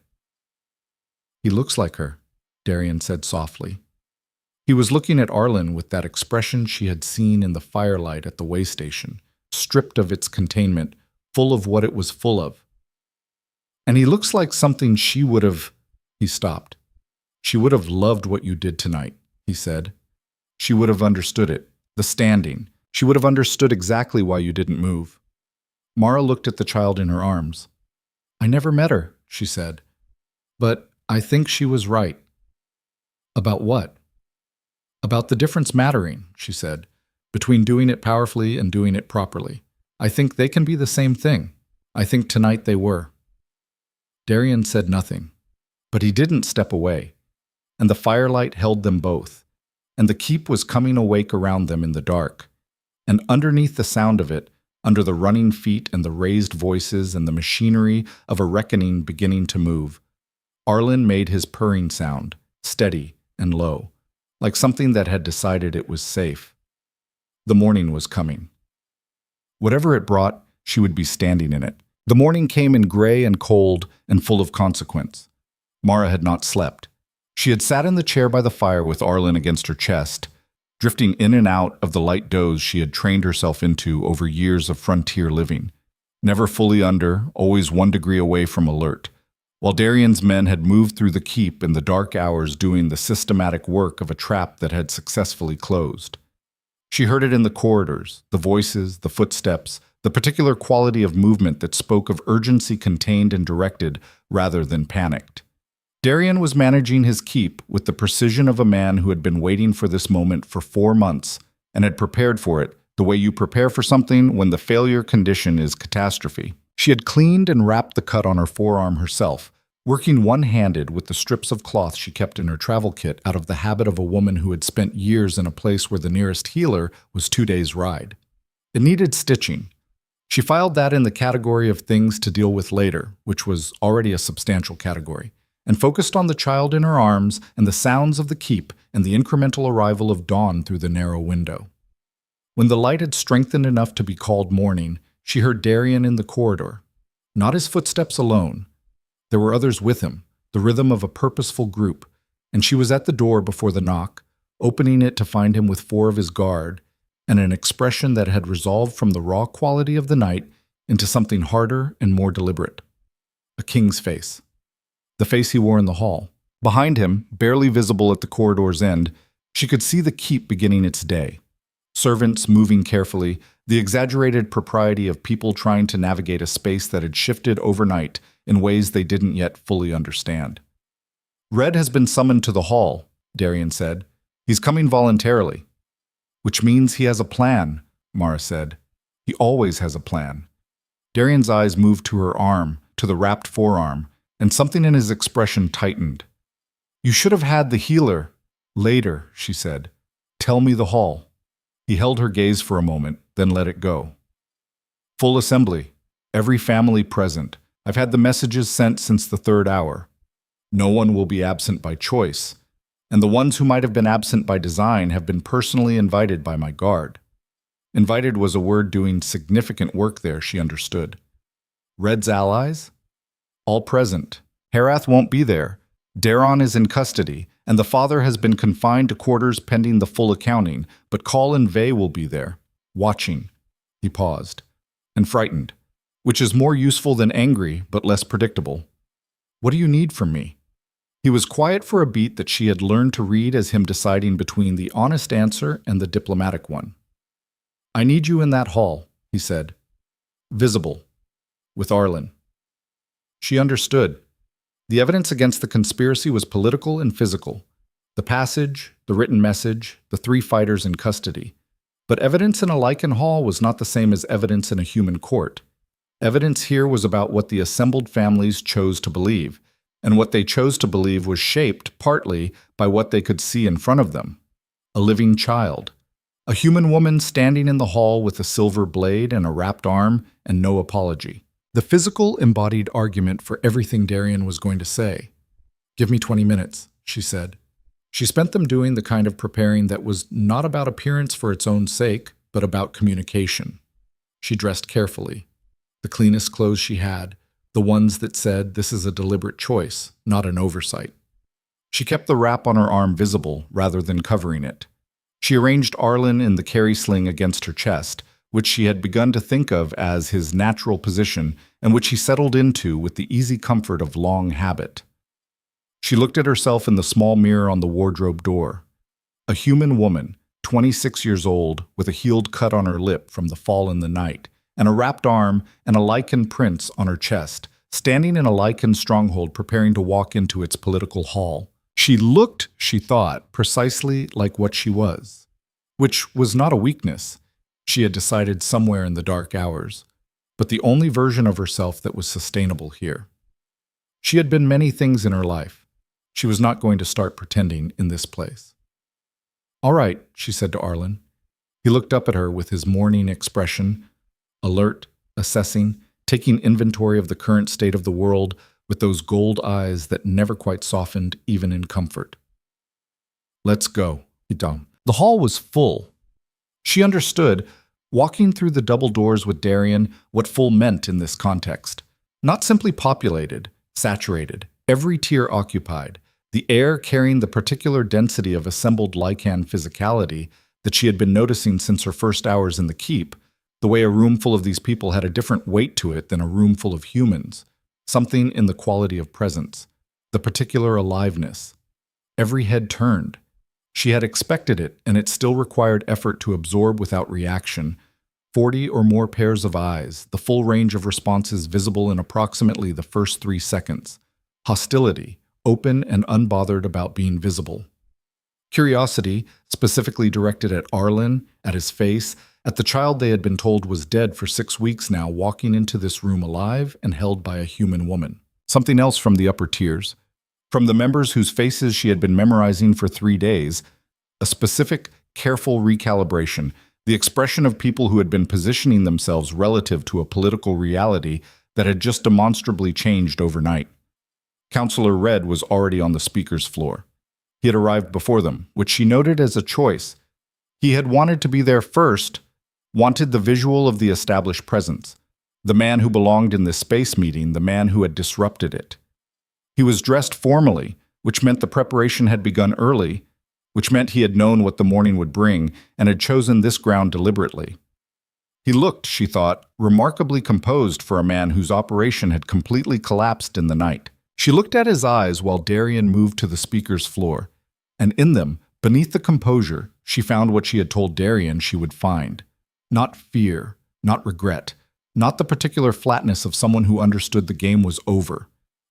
He looks like her, Darian said softly. He was looking at Arlen with that expression she had seen in the firelight at the way station, stripped of its containment, full of what it was full of. And he looks like something she would have... He stopped. She would have loved what you did tonight, he said. She would have understood it, the standing. She would have understood exactly why you didn't move. Mara looked at the child in her arms. I never met her, she said. But I think she was right. About what? About the difference mattering, she said, between doing it powerfully and doing it properly. I think they can be the same thing. I think tonight they were. Darian said nothing, but he didn't step away, and the firelight held them both, and the keep was coming awake around them in the dark, and underneath the sound of it, under the running feet and the raised voices and the machinery of a reckoning beginning to move, Arlen made his purring sound, steady and low, like something that had decided it was safe. The morning was coming. Whatever it brought, she would be standing in it. The morning came in gray and cold and full of consequence. Mara had not slept. She had sat in the chair by the fire with Arlen against her chest, drifting in and out of the light doze she had trained herself into over years of frontier living, never fully under, always 1 degree away from alert, while Darian's men had moved through the keep in the dark hours doing the systematic work of a trap that had successfully closed. She heard it in the corridors, the voices, the footsteps, the particular quality of movement that spoke of urgency contained and directed rather than panicked. Darian was managing his keep with the precision of a man who had been waiting for this moment for 4 months and had prepared for it the way you prepare for something when the failure condition is catastrophe. She had cleaned and wrapped the cut on her forearm herself, working one-handed with the strips of cloth she kept in her travel kit out of the habit of a woman who had spent years in a place where the nearest healer was 2 days' ride. It needed stitching. She filed that in the category of things to deal with later, which was already a substantial category, and focused on the child in her arms and the sounds of the keep and the incremental arrival of dawn through the narrow window. When the light had strengthened enough to be called morning, she heard Darian in the corridor. Not his footsteps alone. There were others with him, the rhythm of a purposeful group, and she was at the door before the knock, opening it to find him with 4 of his guard, and an expression that had resolved from the raw quality of the night into something harder and more deliberate. A king's face. The face he wore in the hall. Behind him, barely visible at the corridor's end, she could see the keep beginning its day. Servants moving carefully, the exaggerated propriety of people trying to navigate a space that had shifted overnight in ways they didn't yet fully understand. Red has been summoned to the hall, Darian said. He's coming voluntarily. Which means he has a plan, Mara said. He always has a plan. Darian's eyes moved to her arm, to the wrapped forearm, and something in his expression tightened. You should have had the healer. Later, she said. Tell me the hall. He held her gaze for a moment, then let it go. Full assembly. Every family present. I've had the messages sent since the 3rd hour. No one will be absent by choice, and the ones who might have been absent by design have been personally invited by my guard. Invited was a word doing significant work there, she understood. Red's allies? All present. Herath won't be there. Daron is in custody, and the father has been confined to quarters pending the full accounting, but Call and Vey will be there, watching. He paused, and frightened, which is more useful than angry, but less predictable. What do you need from me? He was quiet for a beat that she had learned to read as him deciding between the honest answer and the diplomatic one. I need you in that hall, he said. Visible. With Arlen. She understood. The evidence against the conspiracy was political and physical. The passage, the written message, the 3 fighters in custody. But evidence in a Lycan hall was not the same as evidence in a human court. Evidence here was about what the assembled families chose to believe, and what they chose to believe was shaped partly by what they could see in front of them. A living child. A human woman standing in the hall with a silver blade and a wrapped arm and no apology. The physical embodied argument for everything Darian was going to say. "Give me 20 minutes," she said. She spent them doing the kind of preparing that was not about appearance for its own sake, but about communication. She dressed carefully. The cleanest clothes she had, the ones that said this is a deliberate choice, not an oversight. She kept the wrap on her arm visible rather than covering it. She arranged Arlen in the carry sling against her chest, which she had begun to think of as his natural position and which he settled into with the easy comfort of long habit. She looked at herself in the small mirror on the wardrobe door. A human woman, 26 years old, with a healed cut on her lip from the fall in the night, and a wrapped arm and a Lycan prince on her chest, standing in a Lycan stronghold preparing to walk into its political hall. She looked, she thought, precisely like what she was, which was not a weakness, she had decided somewhere in the dark hours, but the only version of herself that was sustainable here. She had been many things in her life. She was not going to start pretending in this place. "All right," she said to Arlen. He looked up at her with his morning expression, alert, assessing, taking inventory of the current state of the world with those gold eyes that never quite softened even in comfort. "Let's go," he told him. The hall was full. She understood, walking through the double doors with Darian, what full meant in this context. Not simply populated, saturated, every tier occupied, the air carrying the particular density of assembled Lycan physicality that she had been noticing since her first hours in the keep, the way a room full of these people had a different weight to it than a room full of humans, something in the quality of presence, the particular aliveness. Every head turned. She had expected it, and it still required effort to absorb without reaction. 40 or more pairs of eyes, the full range of responses visible in approximately the first 3 seconds. Hostility, open and unbothered about being visible. Curiosity, specifically directed at Arlen, at his face, at the child they had been told was dead for 6 weeks now, walking into this room alive and held by a human woman. Something else from the upper tiers. From the members whose faces she had been memorizing for 3 days, a specific, careful recalibration, the expression of people who had been positioning themselves relative to a political reality that had just demonstrably changed overnight. Counselor Red was already on the speaker's floor. He had arrived before them, which she noted as a choice. He had wanted to be there first, wanted the visual of the established presence, the man who belonged in this space meeting, the man who had disrupted it. He was dressed formally, which meant the preparation had begun early, which meant he had known what the morning would bring and had chosen this ground deliberately. He looked, she thought, remarkably composed for a man whose operation had completely collapsed in the night. She looked at his eyes while Darian moved to the speaker's floor, and in them, beneath the composure, she found what she had told Darian she would find. Not fear, not regret, not the particular flatness of someone who understood the game was over.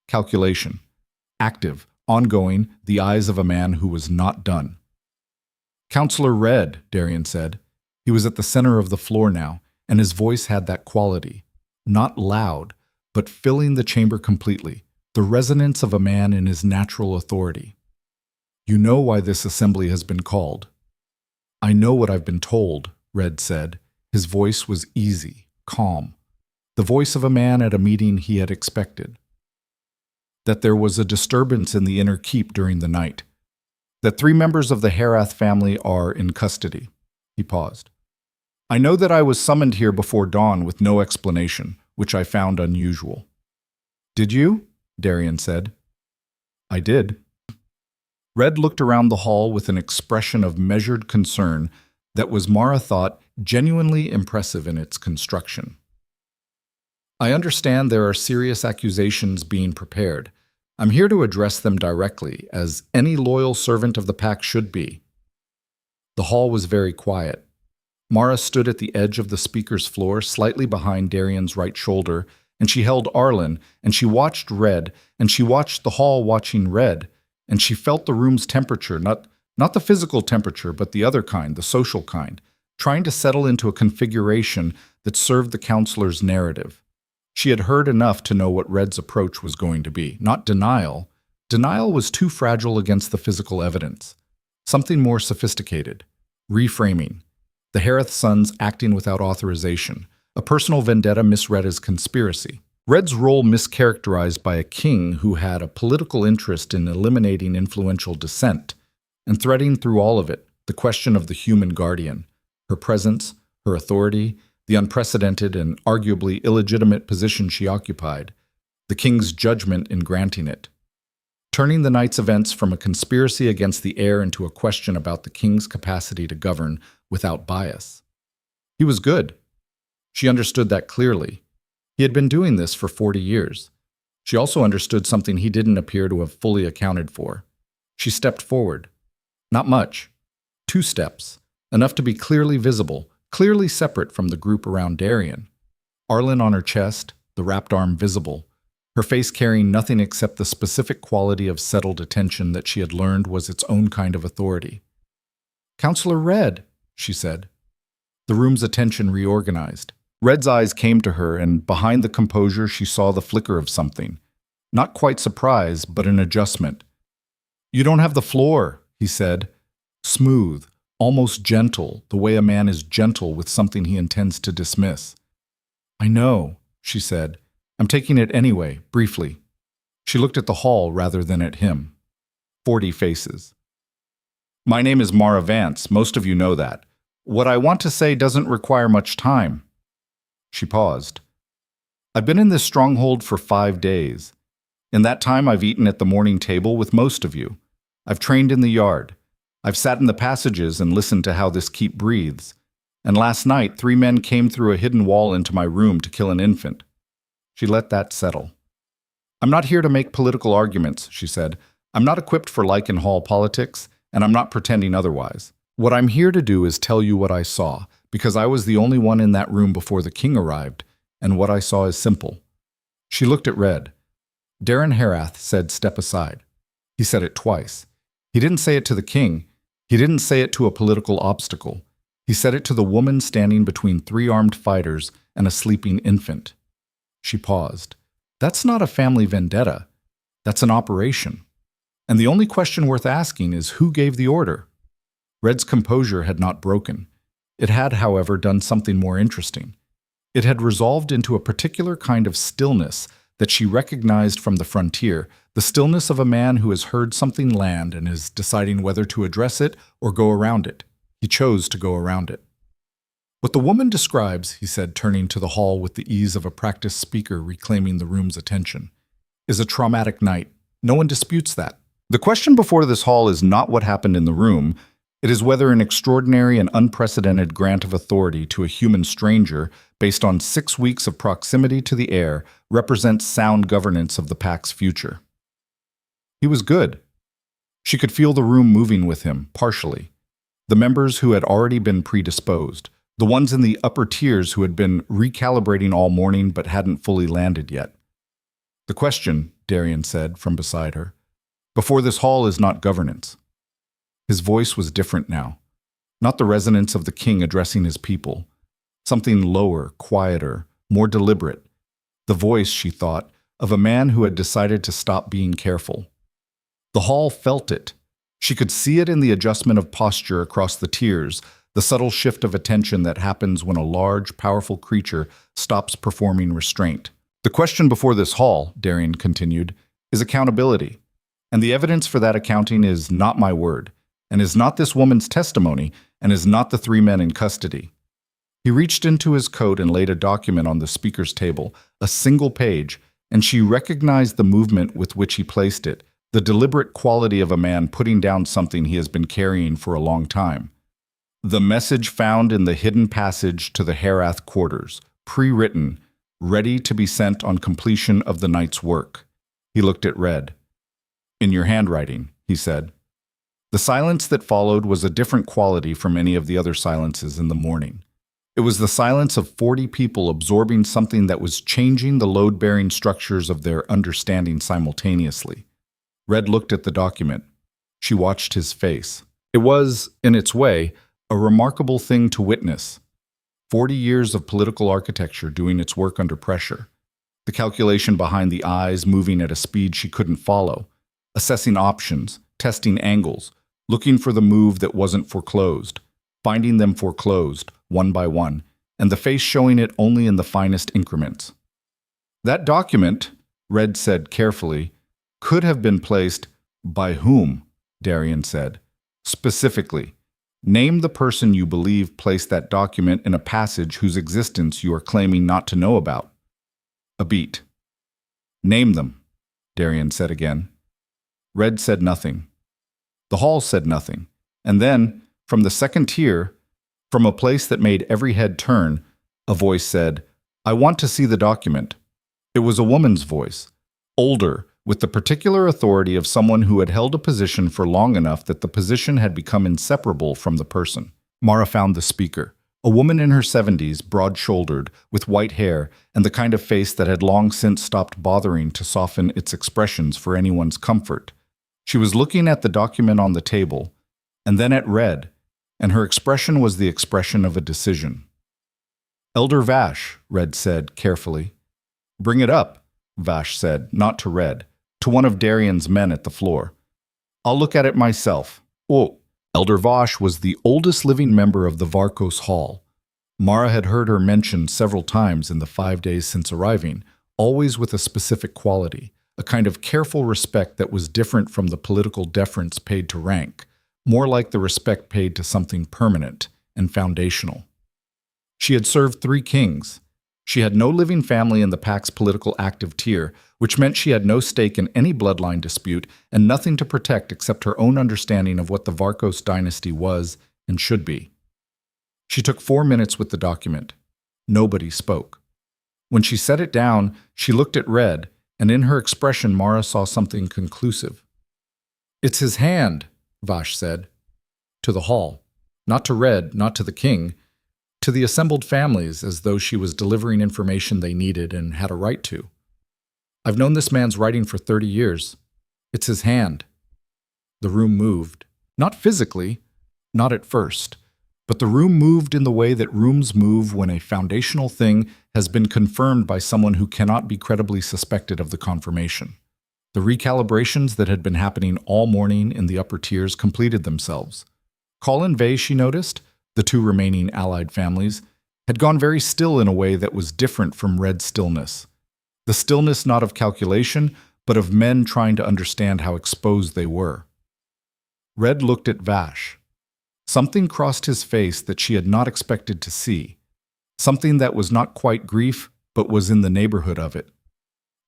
Calculation. Active, ongoing, the eyes of a man who was not done. "Counselor Red," Darian said. He was at the center of the floor now, and his voice had that quality. Not loud, but filling the chamber completely. The resonance of a man in his natural authority. "You know why this assembly has been called." "I know what I've been told," Red said. His voice was easy, calm. The voice of a man at a meeting he had expected. "That there was a disturbance in the inner keep during the night. That 3 members of the Heir family are in custody." He paused. "I know that I was summoned here before dawn with no explanation, which I found unusual." "Did you?" Darian said. "I did." Red looked around the hall with an expression of measured concern that was, Mara thought, genuinely impressive in its construction. "I understand there are serious accusations being prepared. I'm here to address them directly, as any loyal servant of the pack should be." The hall was very quiet. Mara stood at the edge of the speaker's floor, slightly behind Darian's right shoulder, and she held Arlen, and she watched Red, and she watched the hall watching Red, and she felt the room's temperature, not the physical temperature, but the other kind, the social kind, trying to settle into a configuration that served the counselor's narrative. She had heard enough to know what Red's approach was going to be. Not denial. Denial was too fragile against the physical evidence. Something more sophisticated. Reframing. The Hareth sons acting without authorization. A personal vendetta misread as conspiracy. Red's role mischaracterized by a king who had a political interest in eliminating influential dissent, and threading through all of it the question of the human guardian, her presence, her authority, the unprecedented and arguably illegitimate position she occupied, the king's judgment in granting it. Turning the night's events from a conspiracy against the heir into a question about the king's capacity to govern without bias. He was good. She understood that clearly. He had been doing this for 40 years. She also understood something he didn't appear to have fully accounted for. She stepped forward. Not much. 2 steps. Enough to be clearly visible, clearly separate from the group around Darian. Arlen on her chest, the wrapped arm visible, her face carrying nothing except the specific quality of settled attention that she had learned was its own kind of authority. "Counselor Red," she said. The room's attention reorganized. Red's eyes came to her, and behind the composure she saw the flicker of something. Not quite surprise, but an adjustment. "You don't have the floor," he said. Smooth, almost gentle, the way a man is gentle with something he intends to dismiss. "I know," she said. "I'm taking it anyway, briefly." She looked at the hall rather than at him. 40 faces. "My name is Mara Vance, most of you know that. What I want to say doesn't require much time." She paused. "I've been in this stronghold for 5 days. In that time I've eaten at the morning table with most of you. I've trained in the yard. I've sat in the passages and listened to how this keep breathes. And last night 3 men came through a hidden wall into my room to kill an infant." She let that settle. "I'm not here to make political arguments," she said. "I'm not equipped for Lycan Hall politics, and I'm not pretending otherwise. What I'm here to do is tell you what I saw, because I was the only one in that room before the king arrived, and what I saw is simple." She looked at Red. Darren Herath said, "Step aside." He said it twice. He didn't say it to the king. He didn't say it to a political obstacle. He said it to the woman standing between 3 armed fighters and a sleeping infant. She paused. "That's not a family vendetta. That's an operation. And the only question worth asking is who gave the order?" Red's composure had not broken. It had, however, done something more interesting. It had resolved into a particular kind of stillness that she recognized from the frontier, the stillness of a man who has heard something land and is deciding whether to address it or go around it. He chose to go around it. "What the woman describes," he said, turning to the hall with the ease of a practiced speaker reclaiming the room's attention, "is a traumatic night. No one disputes that. The question before this hall is not what happened in the room. It is whether an extraordinary and unprecedented grant of authority to a human stranger based on 6 weeks of proximity to the heir represents sound governance of the pack's future." He was good. She could feel the room moving with him, partially. The members who had already been predisposed, the ones in the upper tiers who had been recalibrating all morning but hadn't fully landed yet. "The question," Darian said from beside her, "before this hall is not governance." His voice was different now. Not the resonance of the king addressing his people. Something lower, quieter, more deliberate. The voice, she thought, of a man who had decided to stop being careful. The hall felt it. She could see it in the adjustment of posture across the tiers, the subtle shift of attention that happens when a large, powerful creature stops performing restraint. "The question before this hall," Darian continued, "is accountability. And the evidence for that accounting is not my word, and is not this woman's testimony, and is not the 3 men in custody." He reached into his coat and laid a document on the speaker's table, a single page, and she recognized the movement with which he placed it, the deliberate quality of a man putting down something he has been carrying for a long time. The message found in the hidden passage to the Herath quarters, pre-written, ready to be sent on completion of the night's work. He looked at Red. "In your handwriting," he said. The silence that followed was a different quality from any of the other silences in the morning. It was the silence of 40 people absorbing something that was changing the load-bearing structures of their understanding simultaneously. Red looked at the document. She watched his face. It was, in its way, a remarkable thing to witness. 40 years of political architecture doing its work under pressure. The calculation behind the eyes moving at a speed she couldn't follow. Assessing options, testing angles, looking for the move that wasn't foreclosed, finding them foreclosed, one by one, and the face showing it only in the finest increments. That document, Red said carefully, could have been placed by whom, Darian said. Specifically, name the person you believe placed that document in a passage whose existence you are claiming not to know about. A beat. Name them, Darian said again. Red said nothing. The hall said nothing. And then, from the second tier, from a place that made every head turn, a voice said, "I want to see the document." It was a woman's voice, older, with the particular authority of someone who had held a position for long enough that the position had become inseparable from the person. Mara found the speaker, a woman in her 70s, broad-shouldered, with white hair, and the kind of face that had long since stopped bothering to soften its expressions for anyone's comfort. She was looking at the document on the table, and then at Red, and her expression was the expression of a decision. "Elder Vash," Red said carefully. "Bring it up," Vash said, not to Red, to one of Darian's men at the floor. "I'll look at it myself." Oh, Elder Vash was the oldest living member of the Varkos Hall. Mara had heard her mentioned several times in the 5 days since arriving, always with a specific quality, a kind of careful respect that was different from the political deference paid to rank, more like the respect paid to something permanent and foundational. She had served 3 kings. She had no living family in the Pax political active tier, which meant she had no stake in any bloodline dispute and nothing to protect except her own understanding of what the Varkos dynasty was and should be. She took 4 minutes with the document. Nobody spoke. When she set it down, she looked at Red, and in her expression Mara saw something conclusive. "It's his hand," Vash said. To the hall. Not to Red, not to the king. To the assembled families, as though she was delivering information they needed and had a right to. "I've known this man's writing for 30 years. It's his hand." The room moved. Not physically, not at first, but the room moved in the way that rooms move when a foundational thing has been confirmed by someone who cannot be credibly suspected of the confirmation. The recalibrations that had been happening all morning in the upper tiers completed themselves. Colin Vey, she noticed, the 2 remaining allied families, had gone very still in a way that was different from Red's stillness. The stillness not of calculation, but of men trying to understand how exposed they were. Red looked at Vash. Something crossed his face that she had not expected to see. Something that was not quite grief, but was in the neighborhood of it.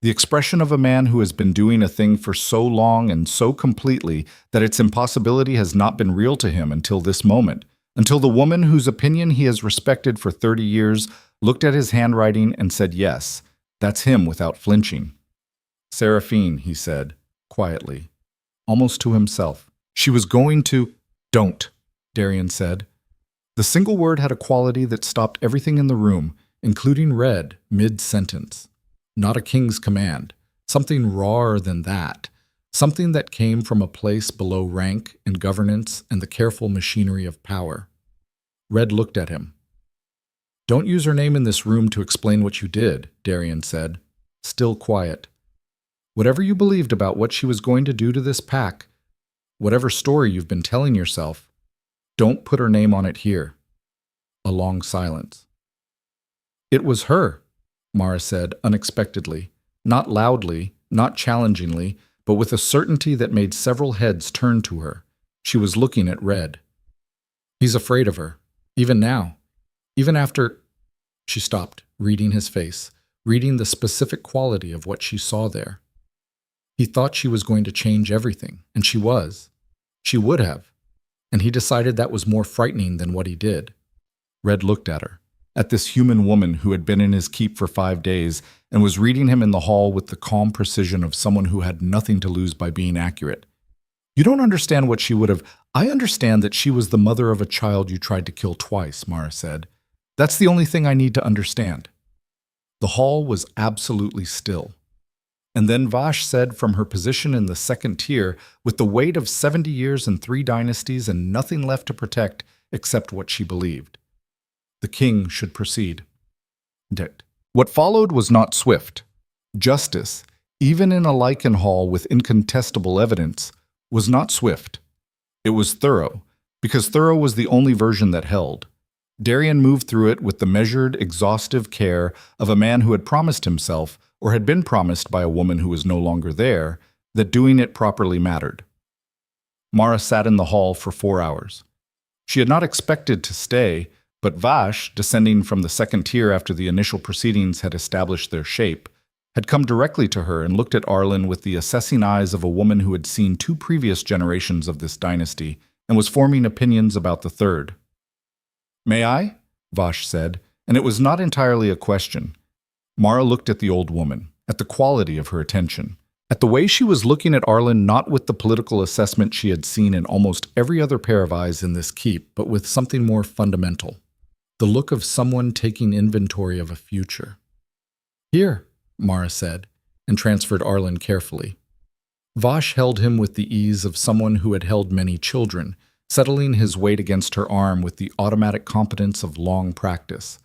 The expression of a man who has been doing a thing for so long and so completely that its impossibility has not been real to him until this moment, until the woman whose opinion he has respected for 30 years looked at his handwriting and said, "Yes, that's him," without flinching. "Seraphine," he said, quietly, almost to himself. "She was going to—" "Don't," Darian said. The single word had a quality that stopped everything in the room, including Red, mid-sentence. Not a king's command, something rawer than that, something that came from a place below rank and governance and the careful machinery of power. Red looked at him. "Don't use her name in this room to explain what you did," Darian said, still quiet. "Whatever you believed about what she was going to do to this pack, whatever story you've been telling yourself, don't put her name on it here." A long silence. "It was her," Mara said unexpectedly, not loudly, not challengingly, but with a certainty that made several heads turn to her. She was looking at Red. "He's afraid of her, even now, even after—" She stopped, reading his face, reading the specific quality of what she saw there. He thought she was going to change everything, and she was. She would have, and he decided that was more frightening than what he did. Red looked at her, at this human woman who had been in his keep for 5 days and was reading him in the hall with the calm precision of someone who had nothing to lose by being accurate. "You don't understand what she would have—" "I understand that she was the mother of a child you tried to kill twice," Mara said. "That's the only thing I need to understand." The hall was absolutely still. And then Vash said from her position in the second tier, with the weight of 70 years and 3 dynasties and nothing left to protect except what she believed, the king should proceed. What followed was not swift. Justice, even in a Lycan hall with incontestable evidence, was not swift. It was thorough, because thorough was the only version that held. Darian moved through it with the measured, exhaustive care of a man who had promised himself, or had been promised by a woman who was no longer there, that doing it properly mattered. Mara sat in the hall for 4 hours. She had not expected to stay, but Vash, descending from the second tier after the initial proceedings had established their shape, had come directly to her and looked at Arlen with the assessing eyes of a woman who had seen 2 previous generations of this dynasty and was forming opinions about the third. "May I?" Vash said, and it was not entirely a question. Mara looked at the old woman, at the quality of her attention, at the way she was looking at Arlen, not with the political assessment she had seen in almost every other pair of eyes in this keep, but with something more fundamental. The look of someone taking inventory of a future. "Here," Mara said, and transferred Arlen carefully. Vash held him with the ease of someone who had held many children, settling his weight against her arm with the automatic competence of long practice.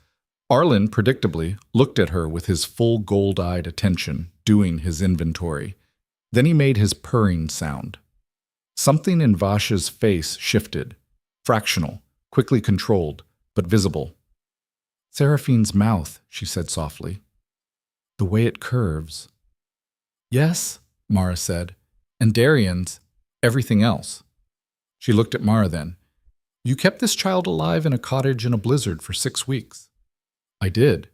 Arlen, predictably, looked at her with his full gold-eyed attention, doing his inventory. Then he made his purring sound. Something in Vash's face shifted, fractional, quickly controlled, but visible. "Seraphine's mouth," she said softly. "The way it curves." "Yes," Mara said, "and Darian's, everything else." She looked at Mara then. "You kept this child alive in a cottage in a blizzard for 6 weeks. "I did."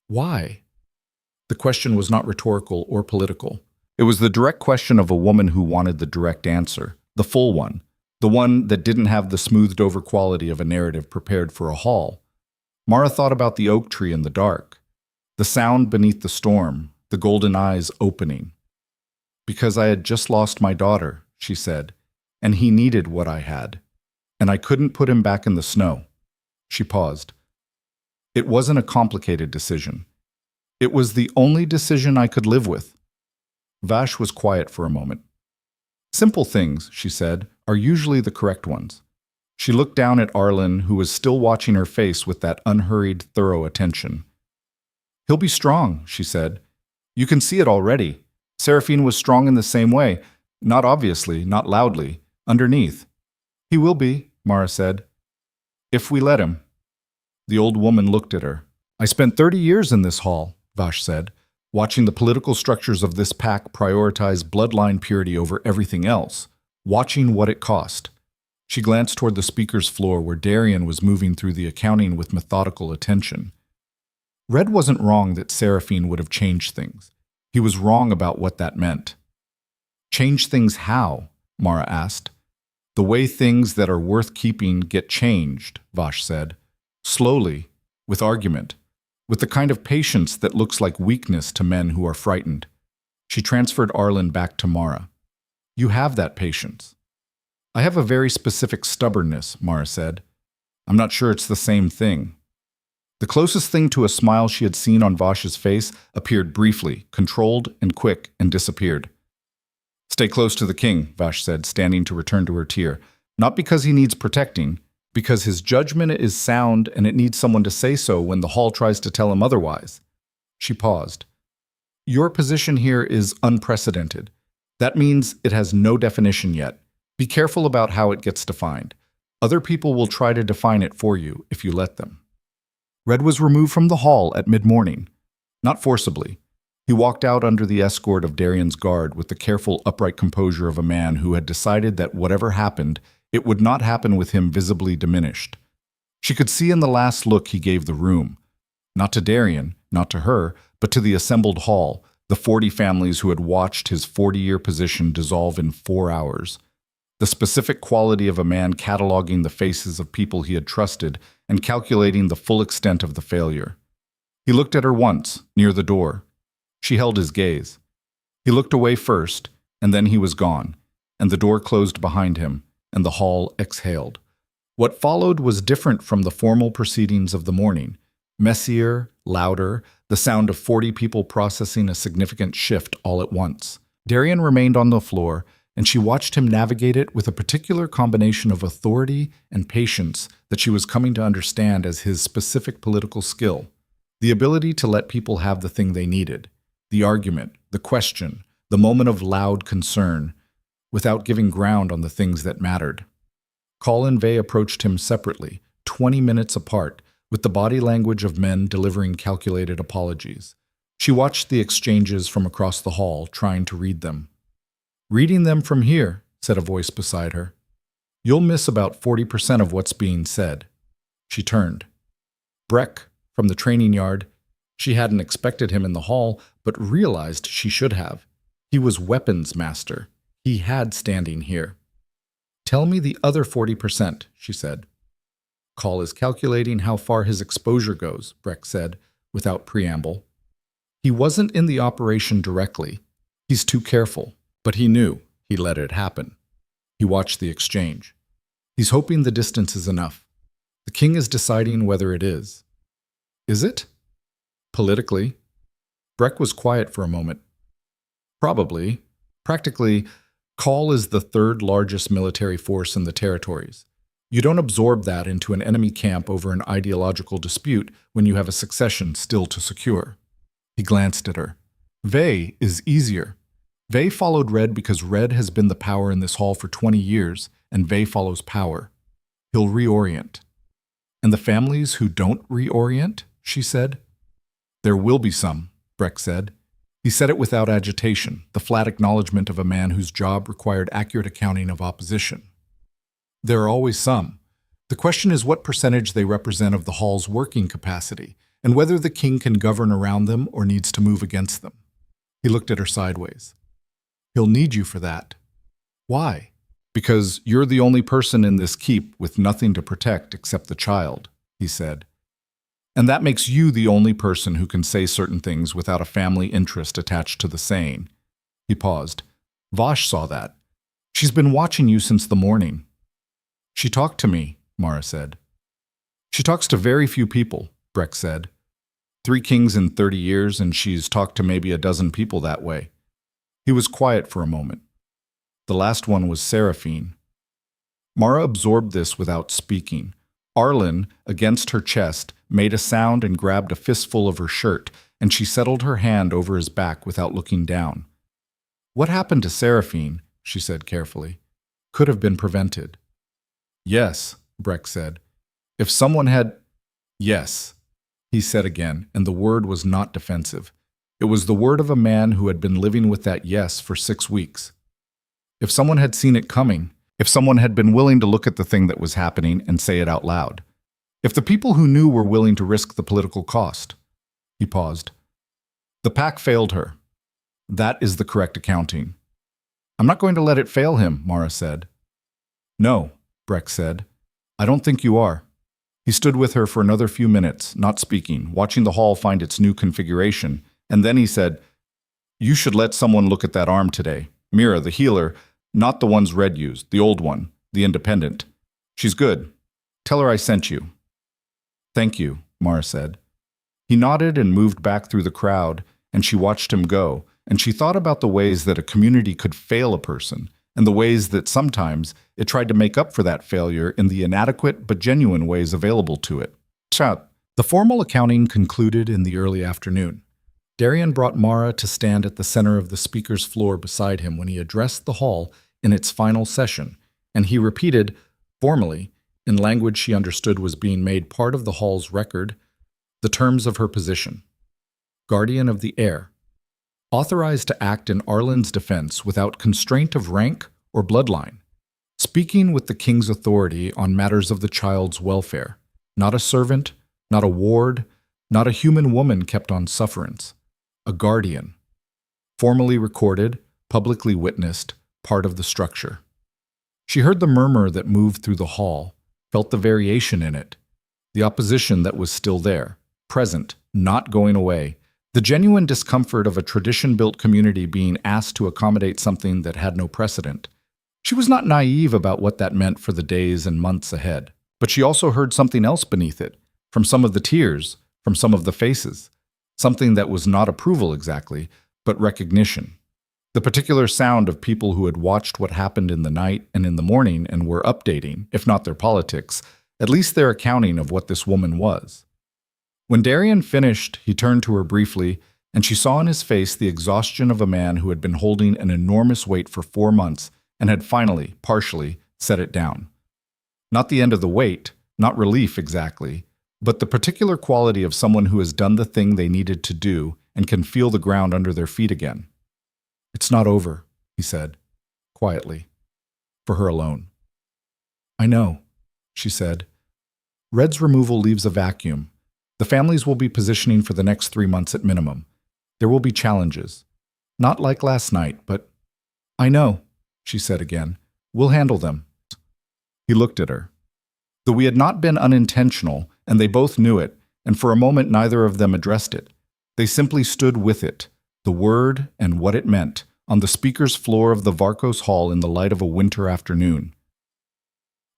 "Why?" The question was not rhetorical or political. It was the direct question of a woman who wanted the direct answer, the full one, the one that didn't have the smoothed-over quality of a narrative prepared for a hall. Mara thought about the oak tree in the dark, the sound beneath the storm, the golden eyes opening. "Because I had just lost my daughter," she said, "and he needed what I had, and I couldn't put him back in the snow." She paused. "It wasn't a complicated decision. It was the only decision I could live with." Vash was quiet for a moment. "Simple things," she said, "are usually the correct ones." She looked down at Arlen, who was still watching her face with that unhurried, thorough attention. "He'll be strong," she said. "You can see it already. Seraphine was strong in the same way, not obviously, not loudly, underneath." "He will be," Mara said, "if we let him." The old woman looked at her. "I spent 30 years in this hall," Vash said, "watching the political structures of this pack prioritize bloodline purity over everything else, watching what it cost." She glanced toward the speaker's floor where Darian was moving through the accounting with methodical attention. Red wasn't wrong that Seraphine would have changed things. He was wrong about what that meant. "Change things how?" Mara asked. "The way things that are worth keeping get changed," Vash said. "Slowly, with argument, with the kind of patience that looks like weakness to men who are frightened." She transferred Arlen back to Mara. "You have that patience." "I have a very specific stubbornness," Mara said. "I'm not sure it's the same thing." The closest thing to a smile she had seen on Vash's face appeared briefly, controlled and quick, and disappeared. "Stay close to the king," Vash said, standing to return to her tier. "Not because he needs protecting, because his judgment is sound and it needs someone to say so when the hall tries to tell him otherwise." She paused. "Your position here is unprecedented. That means it has no definition yet. Be careful about how it gets defined. Other people will try to define it for you if you let them." Red was removed from the hall at mid-morning. Not forcibly. He walked out under the escort of Darian's guard with the careful, upright composure of a man who had decided that whatever happened, it would not happen with him visibly diminished. She could see in the last look he gave the room. Not to Darian, not to her, but to the assembled hall, the 40 families who had watched his 40-year position dissolve in 4 hours. The specific quality of a man cataloging the faces of people he had trusted and calculating the full extent of the failure. He looked at her once, near the door. She held his gaze. He looked away first, and then he was gone, and the door closed behind him, and the hall exhaled. What followed was different from the formal proceedings of the morning. Messier, louder, the sound of 40 people processing a significant shift all at once. Darian remained on the floor, and she watched him navigate it with a particular combination of authority and patience that she was coming to understand as his specific political skill. The ability to let people have the thing they needed, the argument, the question, the moment of loud concern, without giving ground on the things that mattered. Call and Vey approached him separately, 20 minutes apart, with the body language of men delivering calculated apologies. She watched the exchanges from across the hall, trying to read them. "Reading them from here," said a voice beside her, "you'll miss about 40% of what's being said." She turned. Breck, from the training yard. She hadn't expected him in the hall, but realized she should have. He was weapons master. He had standing here. "Tell me the other 40%, she said. "Call is calculating how far his exposure goes," Breck said, without preamble. He wasn't in the operation directly. He's too careful, but he knew he let it happen. He watched the exchange. He's hoping the distance is enough. The king is deciding whether it is. Is it? Politically. Breck was quiet for a moment. Probably. Practically, Call is the third largest military force in the territories. You don't absorb that into an enemy camp over an ideological dispute when you have a succession still to secure. He glanced at her. Vey is easier. Vey followed Red because Red has been the power in this hall for 20 years, and Vey follows power. He'll reorient. And the families who don't reorient, she said. There will be some, Breck said. He said it without agitation, the flat acknowledgement of a man whose job required accurate accounting of opposition. There are always some. The question is what percentage they represent of the hall's working capacity, and whether the king can govern around them or needs to move against them. He looked at her sideways. He'll need you for that. Why? Because you're the only person in this keep with nothing to protect except the child, he said. And that makes you the only person who can say certain things without a family interest attached to the saying. He paused. Vosh saw that. She's been watching you since the morning. She talked to me, Mara said. She talks to very few people, Breck said. 3 kings in 30 years, and she's talked to maybe a dozen people that way. He was quiet for a moment. The last one was Seraphine. Mara absorbed this without speaking. Arlen, against her chest, made a sound and grabbed a fistful of her shirt, and she settled her hand over his back without looking down. What happened to Seraphine, she said carefully, could have been prevented. Yes, Breck said. If someone had... Yes, he said again, and the word was not defensive. It was the word of a man who had been living with that yes for 6 weeks. If someone had seen it coming, if someone had been willing to look at the thing that was happening and say it out loud. If the people who knew were willing to risk the political cost. He paused. The pack failed her. That is the correct accounting. I'm not going to let it fail him, Mara said. No, Breck said. I don't think you are. He stood with her for another few minutes, not speaking, watching the hall find its new configuration, and then he said, You should let someone look at that arm today. Mira, the healer, not the ones Red used, the old one, the independent. She's good. Tell her I sent you. Thank you, Mara said. He nodded and moved back through the crowd, and she watched him go, and she thought about the ways that a community could fail a person, and the ways that sometimes it tried to make up for that failure in the inadequate but genuine ways available to it. The formal accounting concluded in the early afternoon. Darian brought Mara to stand at the center of the speaker's floor beside him when he addressed the hall in its final session, and he repeated, formally, in language she understood was being made part of the hall's record, the terms of her position. Guardian of the heir. Authorized to act in Arlen's defense without constraint of rank or bloodline. Speaking with the king's authority on matters of the child's welfare. Not a servant, not a ward, not a human woman kept on sufferance. A guardian. Formally recorded, publicly witnessed, part of the structure. She heard the murmur that moved through the hall, felt the variation in it, the opposition that was still there, present, not going away, the genuine discomfort of a tradition-built community being asked to accommodate something that had no precedent. She was not naive about what that meant for the days and months ahead, but she also heard something else beneath it, from some of the tears, from some of the faces. something that was not approval exactly, but recognition. The particular sound of people who had watched what happened in the night and in the morning and were updating, if not their politics, at least their accounting of what this woman was. When Darian finished, he turned to her briefly, and she saw in his face the exhaustion of a man who had been holding an enormous weight for 4 months and had finally, partially, set it down. Not the end of the weight, not relief exactly, but the particular quality of someone who has done the thing they needed to do and can feel the ground under their feet again. "It's not over," he said, quietly, for her alone. "I know," she said. "Red's removal leaves a vacuum. The families will be positioning for the next 3 months at minimum. There will be challenges. Not like last night, but—" "I know," she said again. "We'll handle them." He looked at her. Though we had not been unintentional, and they both knew it, and for a moment neither of them addressed it, they simply stood with it, the word and what it meant, on the speaker's floor of the Varkos Hall in the light of a winter afternoon.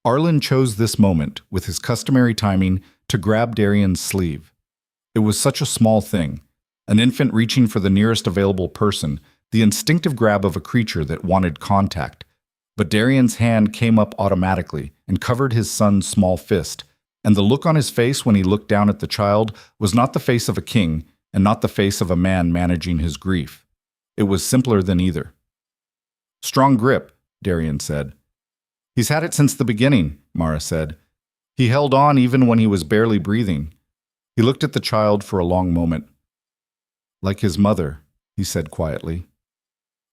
Arlen chose this moment, with his customary timing, to grab Darian's sleeve. It was such a small thing, an infant reaching for the nearest available person, the instinctive grab of a creature that wanted contact. But Darian's hand came up automatically and covered his son's small fist, and the look on his face when he looked down at the child was not the face of a king and not the face of a man managing his grief. It was simpler than either. "Strong grip," Darian said. "He's had it since the beginning," Mara said. "He held on even when he was barely breathing." He looked at the child for a long moment. "Like his mother," he said quietly.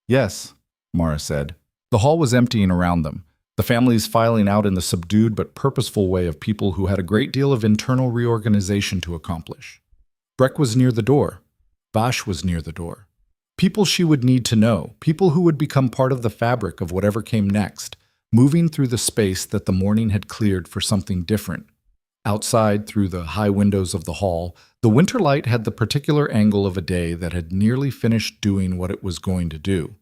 "Yes," Mara said. The hall was emptying around them, the families filing out in the subdued but purposeful way of people who had a great deal of internal reorganization to accomplish. Breck was near the door. Vash was near the door. People she would need to know, people who would become part of the fabric of whatever came next, moving through the space that the morning had cleared for something different. Outside, through the high windows of the hall, the winter light had the particular angle of a day that had nearly finished doing what it was going to do.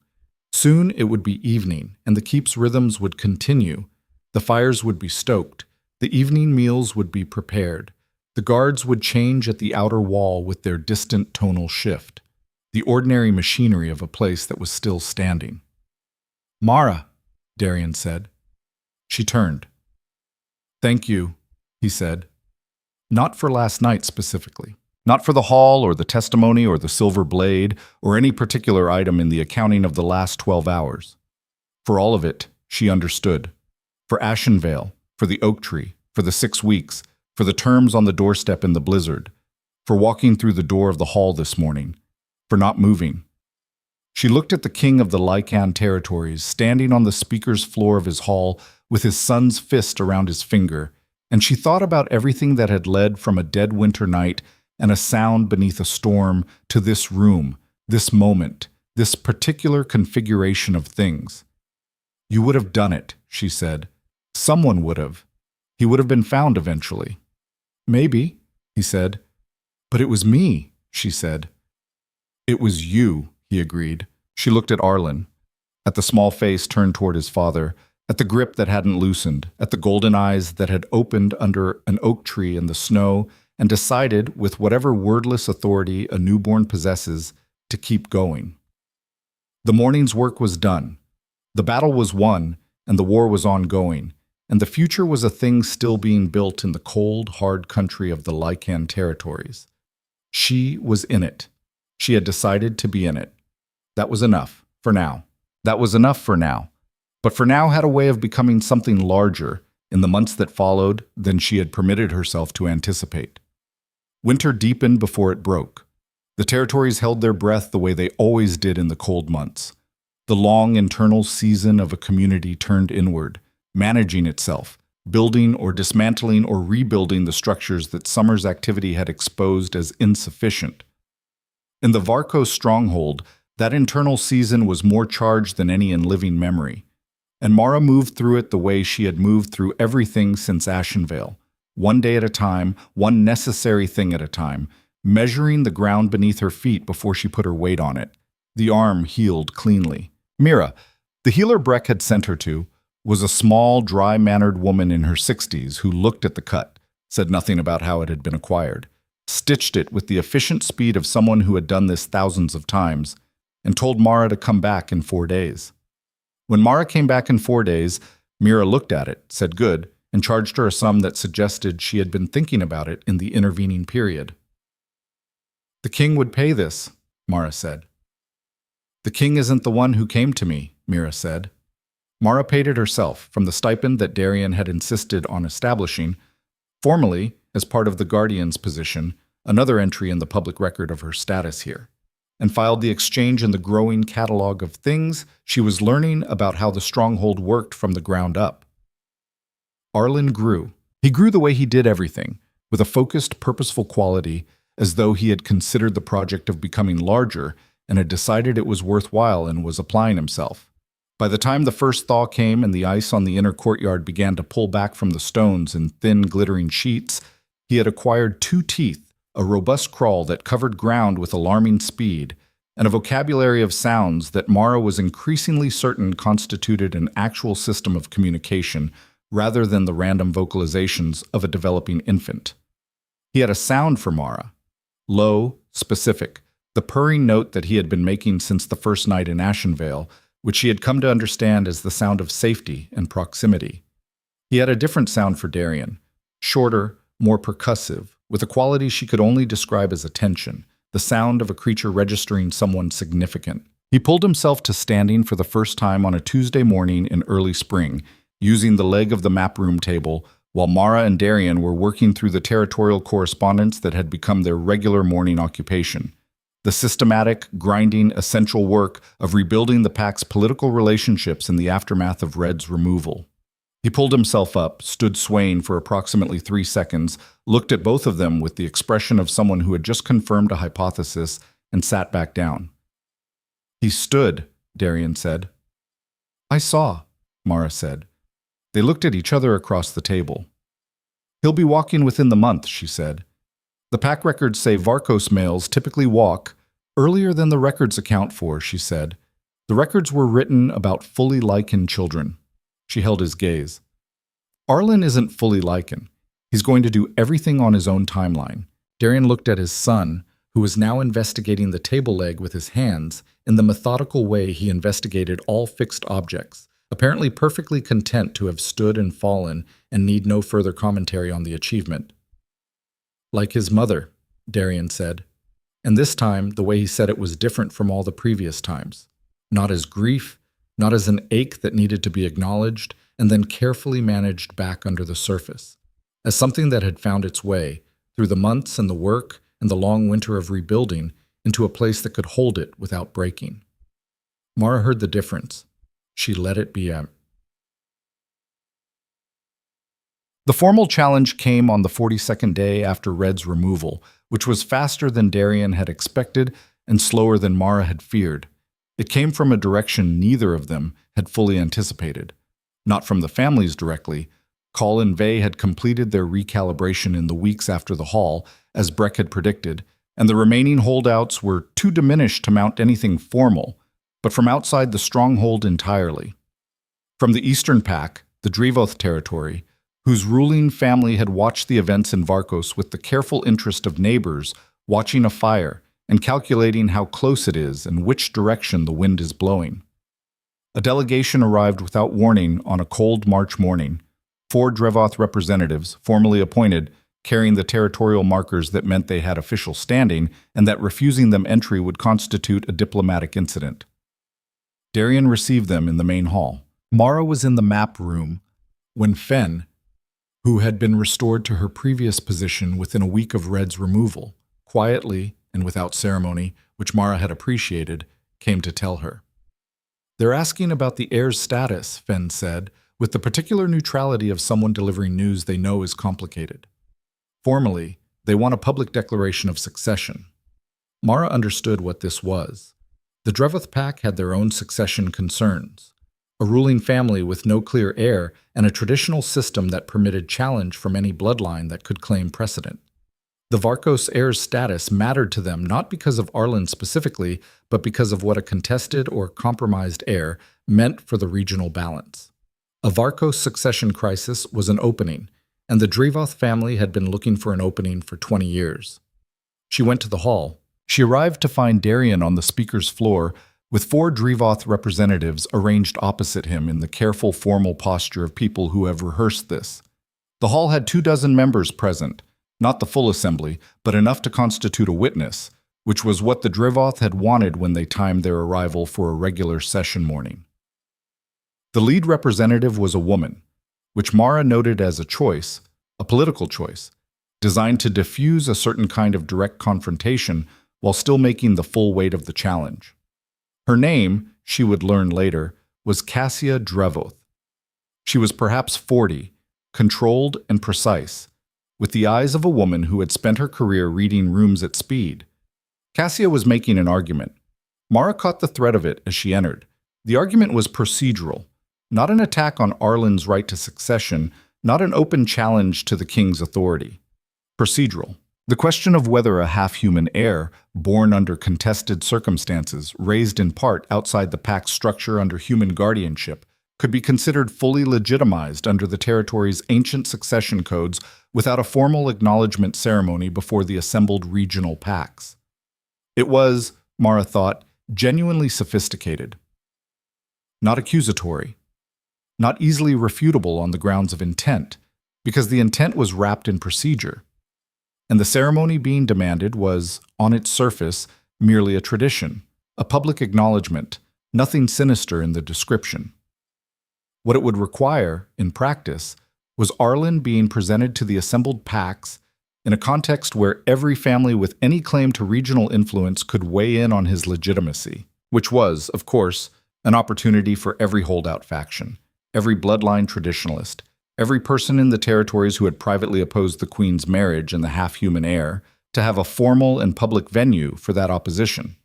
Soon it would be evening, and the keep's rhythms would continue. The fires would be stoked. The evening meals would be prepared. The guards would change at the outer wall with their distant tonal shift. The ordinary machinery of a place that was still standing. "Mara," Darian said. She turned. "Thank you," he said. Not for last night specifically. Not for the hall or the testimony or the silver blade or any particular item in the accounting of the last 12 hours. For all of it, she understood. For Ashenvale, for the oak tree, for the 6 weeks, for the terms on the doorstep in the blizzard, for walking through the door of the hall this morning, for not moving. She looked at the king of the Lycan territories, standing on the speaker's floor of his hall with his son's fist around his finger, and she thought about everything that had led from a dead winter night and a sound beneath a storm to this room, this moment, this particular configuration of things. "You would have done it," she said. "Someone would have. He would have been found eventually." "Maybe," he said. "But it was me," she said. "It was you," he agreed. She looked at Arlen, at the small face turned toward his father, at the grip that hadn't loosened, at the golden eyes that had opened under an oak tree in the snow, and decided, with whatever wordless authority a newborn possesses, to keep going. The morning's work was done. The battle was won, and the war was ongoing, and the future was a thing still being built in the cold, hard country of the Lycan territories. She was in it. She had decided to be in it. That was enough, for now. That was enough for now. But for now had a way of becoming something larger, in the months that followed, than she had permitted herself to anticipate. Winter deepened before it broke. The territories held their breath the way they always did in the cold months. The long internal season of a community turned inward, managing itself, building or dismantling or rebuilding the structures that summer's activity had exposed as insufficient. In the Varkos stronghold, that internal season was more charged than any in living memory, and Mara moved through it the way she had moved through everything since Ashenvale, one day at a time, one necessary thing at a time, measuring the ground beneath her feet before she put her weight on it. The arm healed cleanly. Mira, the healer Breck had sent her to, was a small, dry-mannered woman in her 60s who looked at the cut, said nothing about how it had been acquired, stitched it with the efficient speed of someone who had done this thousands of times, and told Mara to come back in 4 days. When Mara came back in 4 days, Mira looked at it, said good, and charged her a sum that suggested she had been thinking about it in the intervening period. "The king would pay this," Mara said. "The king isn't the one who came to me," Mira said. Mara paid it herself from the stipend that Darian had insisted on establishing, formally as part of the guardian's position, another entry in the public record of her status here, and filed the exchange in the growing catalog of things she was learning about how the stronghold worked from the ground up. Arlen grew. He grew the way he did everything, with a focused, purposeful quality, as though he had considered the project of becoming larger and had decided it was worthwhile and was applying himself. By the time the first thaw came and the ice on the inner courtyard began to pull back from the stones in thin, glittering sheets, he had acquired 2 teeth, a robust crawl that covered ground with alarming speed, and a vocabulary of sounds that Mara was increasingly certain constituted an actual system of communication rather than the random vocalizations of a developing infant. He had a sound for Mara, low, specific, the purring note that he had been making since the first night in Ashenvale, which she had come to understand as the sound of safety and proximity. He had a different sound for Darian, shorter, more percussive, with a quality she could only describe as attention, the sound of a creature registering someone significant. He pulled himself to standing for the first time on a Tuesday morning in early spring, using the leg of the map room table, while Mara and Darian were working through the territorial correspondence that had become their regular morning occupation. The systematic, grinding, essential work of rebuilding the pack's political relationships in the aftermath of Red's removal. He pulled himself up, stood swaying for approximately 3 seconds, looked at both of them with the expression of someone who had just confirmed a hypothesis, and sat back down. "He stood," Darian said. "I saw," Mara said. They looked at each other across the table. "He'll be walking within the month," she said. "The pack records say Varkos males typically walk earlier than the records account for," she said. "The records were written about fully Lycan children." She held his gaze. "Arlen isn't fully Lycan. He's going to do everything on his own timeline." Darian looked at his son, who was now investigating the table leg with his hands in the methodical way he investigated all fixed objects, apparently perfectly content to have stood and fallen and need no further commentary on the achievement. "Like his mother," Darian said. And this time, the way he said it was different from all the previous times. Not as grief, not as an ache that needed to be acknowledged and then carefully managed back under the surface, as something that had found its way, through the months and the work and the long winter of rebuilding, into a place that could hold it without breaking. Mara heard the difference. She let it be out. The formal challenge came on the 42nd day after Red's removal, which was faster than Darian had expected and slower than Mara had feared. It came from a direction neither of them had fully anticipated. Not from the families directly. Call and Vey had completed their recalibration in the weeks after the haul, as Breck had predicted, and the remaining holdouts were too diminished to mount anything formal, but from outside the stronghold entirely. From the eastern pack, the Drevoth territory, whose ruling family had watched the events in Varkos with the careful interest of neighbors watching a fire and calculating how close it is and which direction the wind is blowing. A delegation arrived without warning on a cold March morning, 4 Drevoth representatives, formally appointed, carrying the territorial markers that meant they had official standing and that refusing them entry would constitute a diplomatic incident. Darian received them in the main hall. Mara was in the map room when Fen, who had been restored to her previous position within a week of Red's removal, quietly and without ceremony, which Mara had appreciated, came to tell her. "They're asking about the heir's status," Fen said, with the particular neutrality of someone delivering news they know is complicated. Formally, they want a public declaration of succession. Mara understood what this was. The Drevoth pack had their own succession concerns. A ruling family with no clear heir and a traditional system that permitted challenge from any bloodline that could claim precedent. The Varkos heir's status mattered to them not because of Arlen specifically, but because of what a contested or compromised heir meant for the regional balance. A Varkos succession crisis was an opening, and the Drevoth family had been looking for an opening for 20 years. She went to the hall. She arrived to find Darian on the speaker's floor with 4 Drevoth representatives arranged opposite him in the careful, formal posture of people who have rehearsed this. The hall had 24 members present, not the full assembly, but enough to constitute a witness, which was what the Drevoth had wanted when they timed their arrival for a regular session morning. The lead representative was a woman, which Mara noted as a choice, a political choice, designed to diffuse a certain kind of direct confrontation while still making the full weight of the challenge. Her name, she would learn later, was Cassia Drevoth. She was perhaps 40, controlled and precise, with the eyes of a woman who had spent her career reading rooms at speed. Cassia was making an argument. Mara caught the thread of it as she entered. The argument was procedural, not an attack on Arlen's right to succession, not an open challenge to the king's authority. Procedural. The question of whether a half-human heir, born under contested circumstances, raised in part outside the pack's structure under human guardianship, could be considered fully legitimized under the territory's ancient succession codes without a formal acknowledgement ceremony before the assembled regional packs. It was, Mara thought, genuinely sophisticated. Not accusatory. Not easily refutable on the grounds of intent, because the intent was wrapped in procedure. And the ceremony being demanded was, on its surface, merely a tradition, a public acknowledgement, nothing sinister in the description. What it would require, in practice, was Arlen being presented to the assembled packs in a context where every family with any claim to regional influence could weigh in on his legitimacy, which was, of course, an opportunity for every holdout faction, every bloodline traditionalist, every person in the territories who had privately opposed the Queen's marriage and the half-human heir, to have a formal and public venue for that opposition.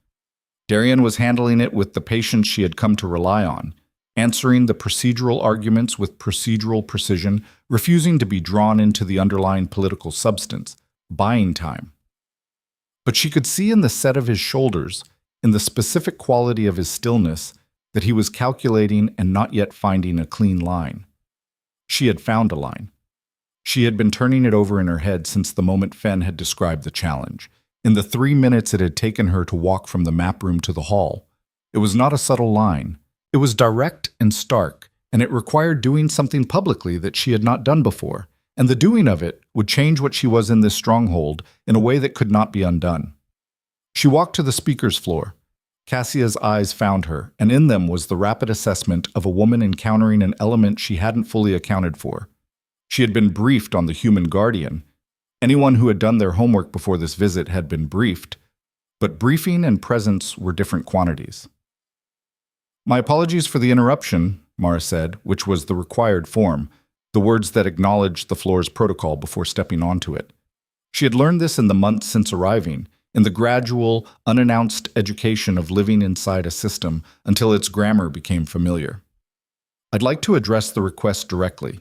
Darian was handling it with the patience she had come to rely on, answering the procedural arguments with procedural precision, refusing to be drawn into the underlying political substance, buying time. But she could see in the set of his shoulders, in the specific quality of his stillness, that he was calculating and not yet finding a clean line. She had found a line. She had been turning it over in her head since the moment Fen had described the challenge, in the 3 minutes it had taken her to walk from the map room to the hall. It was not a subtle line. It was direct and stark, and it required doing something publicly that she had not done before, and the doing of it would change what she was in this stronghold in a way that could not be undone. She walked to the speaker's floor. Cassia's eyes found her, and in them was the rapid assessment of a woman encountering an element she hadn't fully accounted for. She had been briefed on the human guardian. Anyone who had done their homework before this visit had been briefed, but briefing and presence were different quantities. "My apologies for the interruption," Mara said, which was the required form, the words that acknowledged the floor's protocol before stepping onto it. She had learned this in the months since arriving, in the gradual, unannounced education of living inside a system until its grammar became familiar. "I'd like to address the request directly."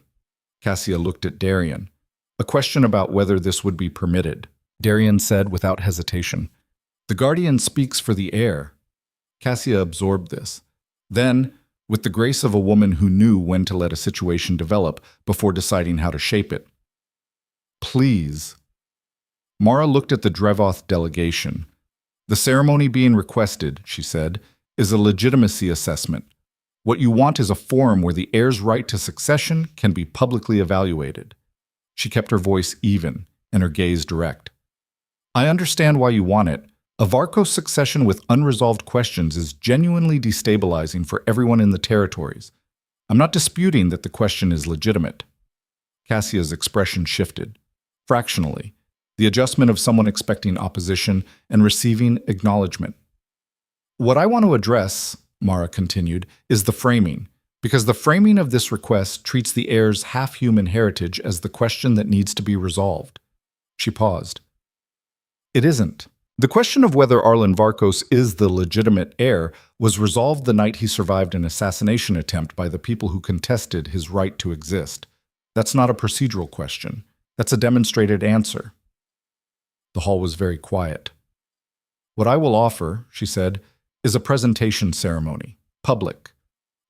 Cassia looked at Darian. "A question about whether this would be permitted," Darian said without hesitation. "The guardian speaks for the heir." Cassia absorbed this. Then, with the grace of a woman who knew when to let a situation develop before deciding how to shape it. "Please." Mara looked at the Drevoth delegation. "The ceremony being requested," she said, "is a legitimacy assessment. What you want is a forum where the heir's right to succession can be publicly evaluated." She kept her voice even and her gaze direct. "I understand why you want it. A Varkos succession with unresolved questions is genuinely destabilizing for everyone in the territories. I'm not disputing that the question is legitimate." Cassia's expression shifted. Fractionally, the adjustment of someone expecting opposition and receiving acknowledgement. "What I want to address," Mara continued, "is the framing, because the framing of this request treats the heir's half-human heritage as the question that needs to be resolved." She paused. "It isn't. The question of whether Arlen Varkos is the legitimate heir was resolved the night he survived an assassination attempt by the people who contested his right to exist. That's not a procedural question. That's a demonstrated answer." The hall was very quiet. "What I will offer," she said, "is a presentation ceremony, public,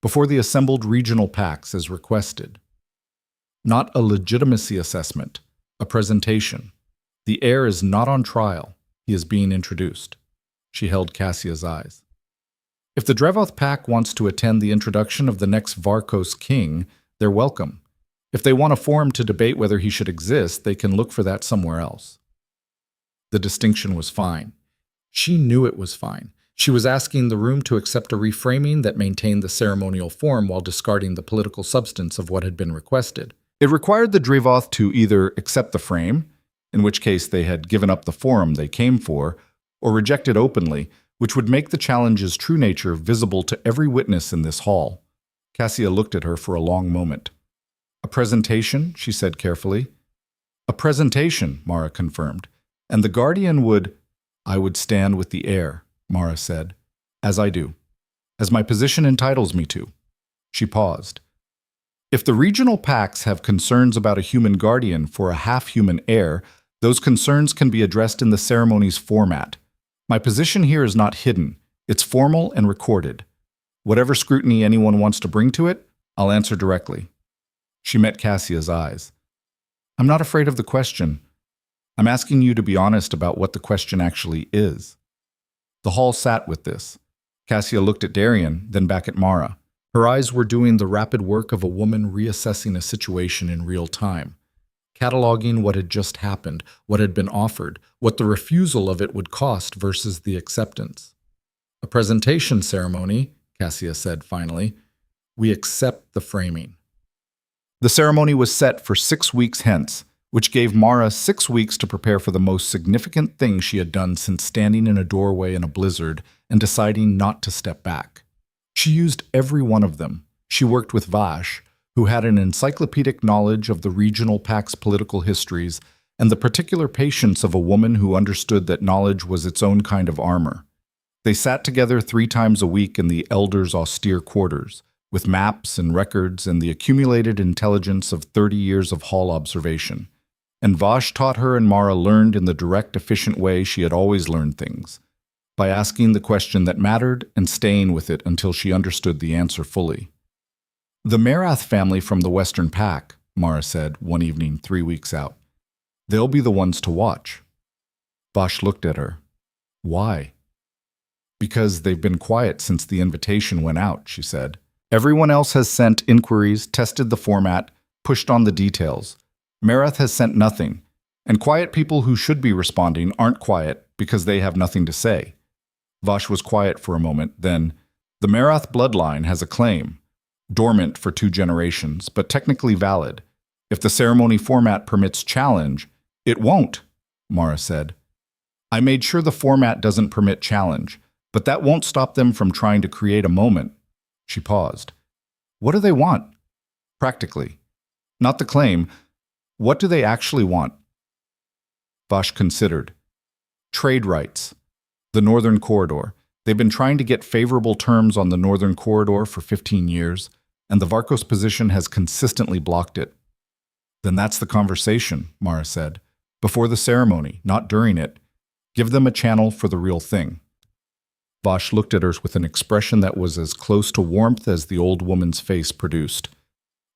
before the assembled regional packs as requested. Not a legitimacy assessment, a presentation. The heir is not on trial. He is being introduced. She held Cassia's eyes. If the Drevoth pack wants to attend the introduction of the next Varkos king, they're welcome. If they want a forum to debate whether he should exist, they can look for that somewhere else. The distinction was fine. She knew it was fine. She was asking the room to accept a reframing that maintained the ceremonial form while discarding the political substance of what had been requested. It required the Drevoth to either accept the frame, in which case they had given up the forum they came for, or reject it openly, which would make the challenge's true nature visible to every witness in this hall. Cassia looked at her for a long moment. "A presentation," she said carefully. "A presentation," Mara confirmed. "And the Guardian would—" "I would stand with the heir," Mara said. "As I do. As my position entitles me to." She paused. "If the regional pacts have concerns about a human guardian for a half-human heir, those concerns can be addressed in the ceremony's format. My position here is not hidden. It's formal and recorded. Whatever scrutiny anyone wants to bring to it, I'll answer directly." She met Cassia's eyes. "I'm not afraid of the question. I'm asking you to be honest about what the question actually is." The hall sat with this. Cassia looked at Darian, then back at Mara. Her eyes were doing the rapid work of a woman reassessing a situation in real time, cataloging what had just happened, what had been offered, what the refusal of it would cost versus the acceptance. "A presentation ceremony," Cassia said finally. "We accept the framing." The ceremony was set for 6 weeks hence, which gave Mara 6 weeks to prepare for the most significant thing she had done since standing in a doorway in a blizzard and deciding not to step back. She used every one of them. She worked with Vash, who had an encyclopedic knowledge of the regional pact's political histories and the particular patience of a woman who understood that knowledge was its own kind of armor. They sat together 3 times a week in the elders' austere quarters, with maps and records and the accumulated intelligence of 30 years of hall observation. And Vash taught her, and Mara learned in the direct, efficient way she had always learned things, by asking the question that mattered and staying with it until she understood the answer fully. "The Merath family from the Western Pack," Mara said one evening 3 weeks out. "They'll be the ones to watch." Vash looked at her. "Why?" "Because they've been quiet since the invitation went out," she said. "Everyone else has sent inquiries, tested the format, pushed on the details. Merath has sent nothing, and quiet people who should be responding aren't quiet because they have nothing to say." Vash was quiet for a moment, then, "The Merath bloodline has a claim, dormant for 2 generations, but technically valid. If the ceremony format permits challenge—" "It won't," Mara said. "I made sure the format doesn't permit challenge, but that won't stop them from trying to create a moment." She paused. "What do they want? Practically. Not the claim. What do they actually want?" Vash considered. "Trade rights. The Northern Corridor. They've been trying to get favorable terms on the Northern Corridor for 15 years, and the Varkos position has consistently blocked it." "Then that's the conversation," Mara said. "Before the ceremony, not during it. Give them a channel for the real thing." Vash looked at her with an expression that was as close to warmth as the old woman's face produced.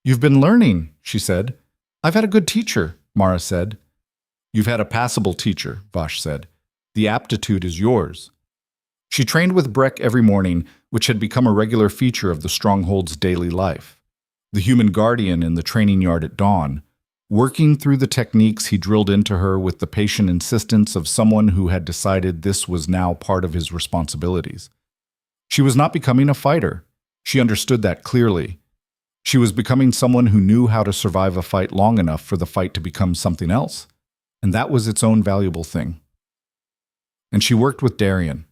"You've been learning," she said. "I've had a good teacher," Mara said. "You've had a passable teacher," Vash said. "The aptitude is yours." She trained with Breck every morning, which had become a regular feature of the Stronghold's daily life. The human guardian in the training yard at dawn, working through the techniques he drilled into her with the patient insistence of someone who had decided this was now part of his responsibilities. She was not becoming a fighter. She understood that clearly. She was becoming someone who knew how to survive a fight long enough for the fight to become something else, and that was its own valuable thing. And she worked with Darian.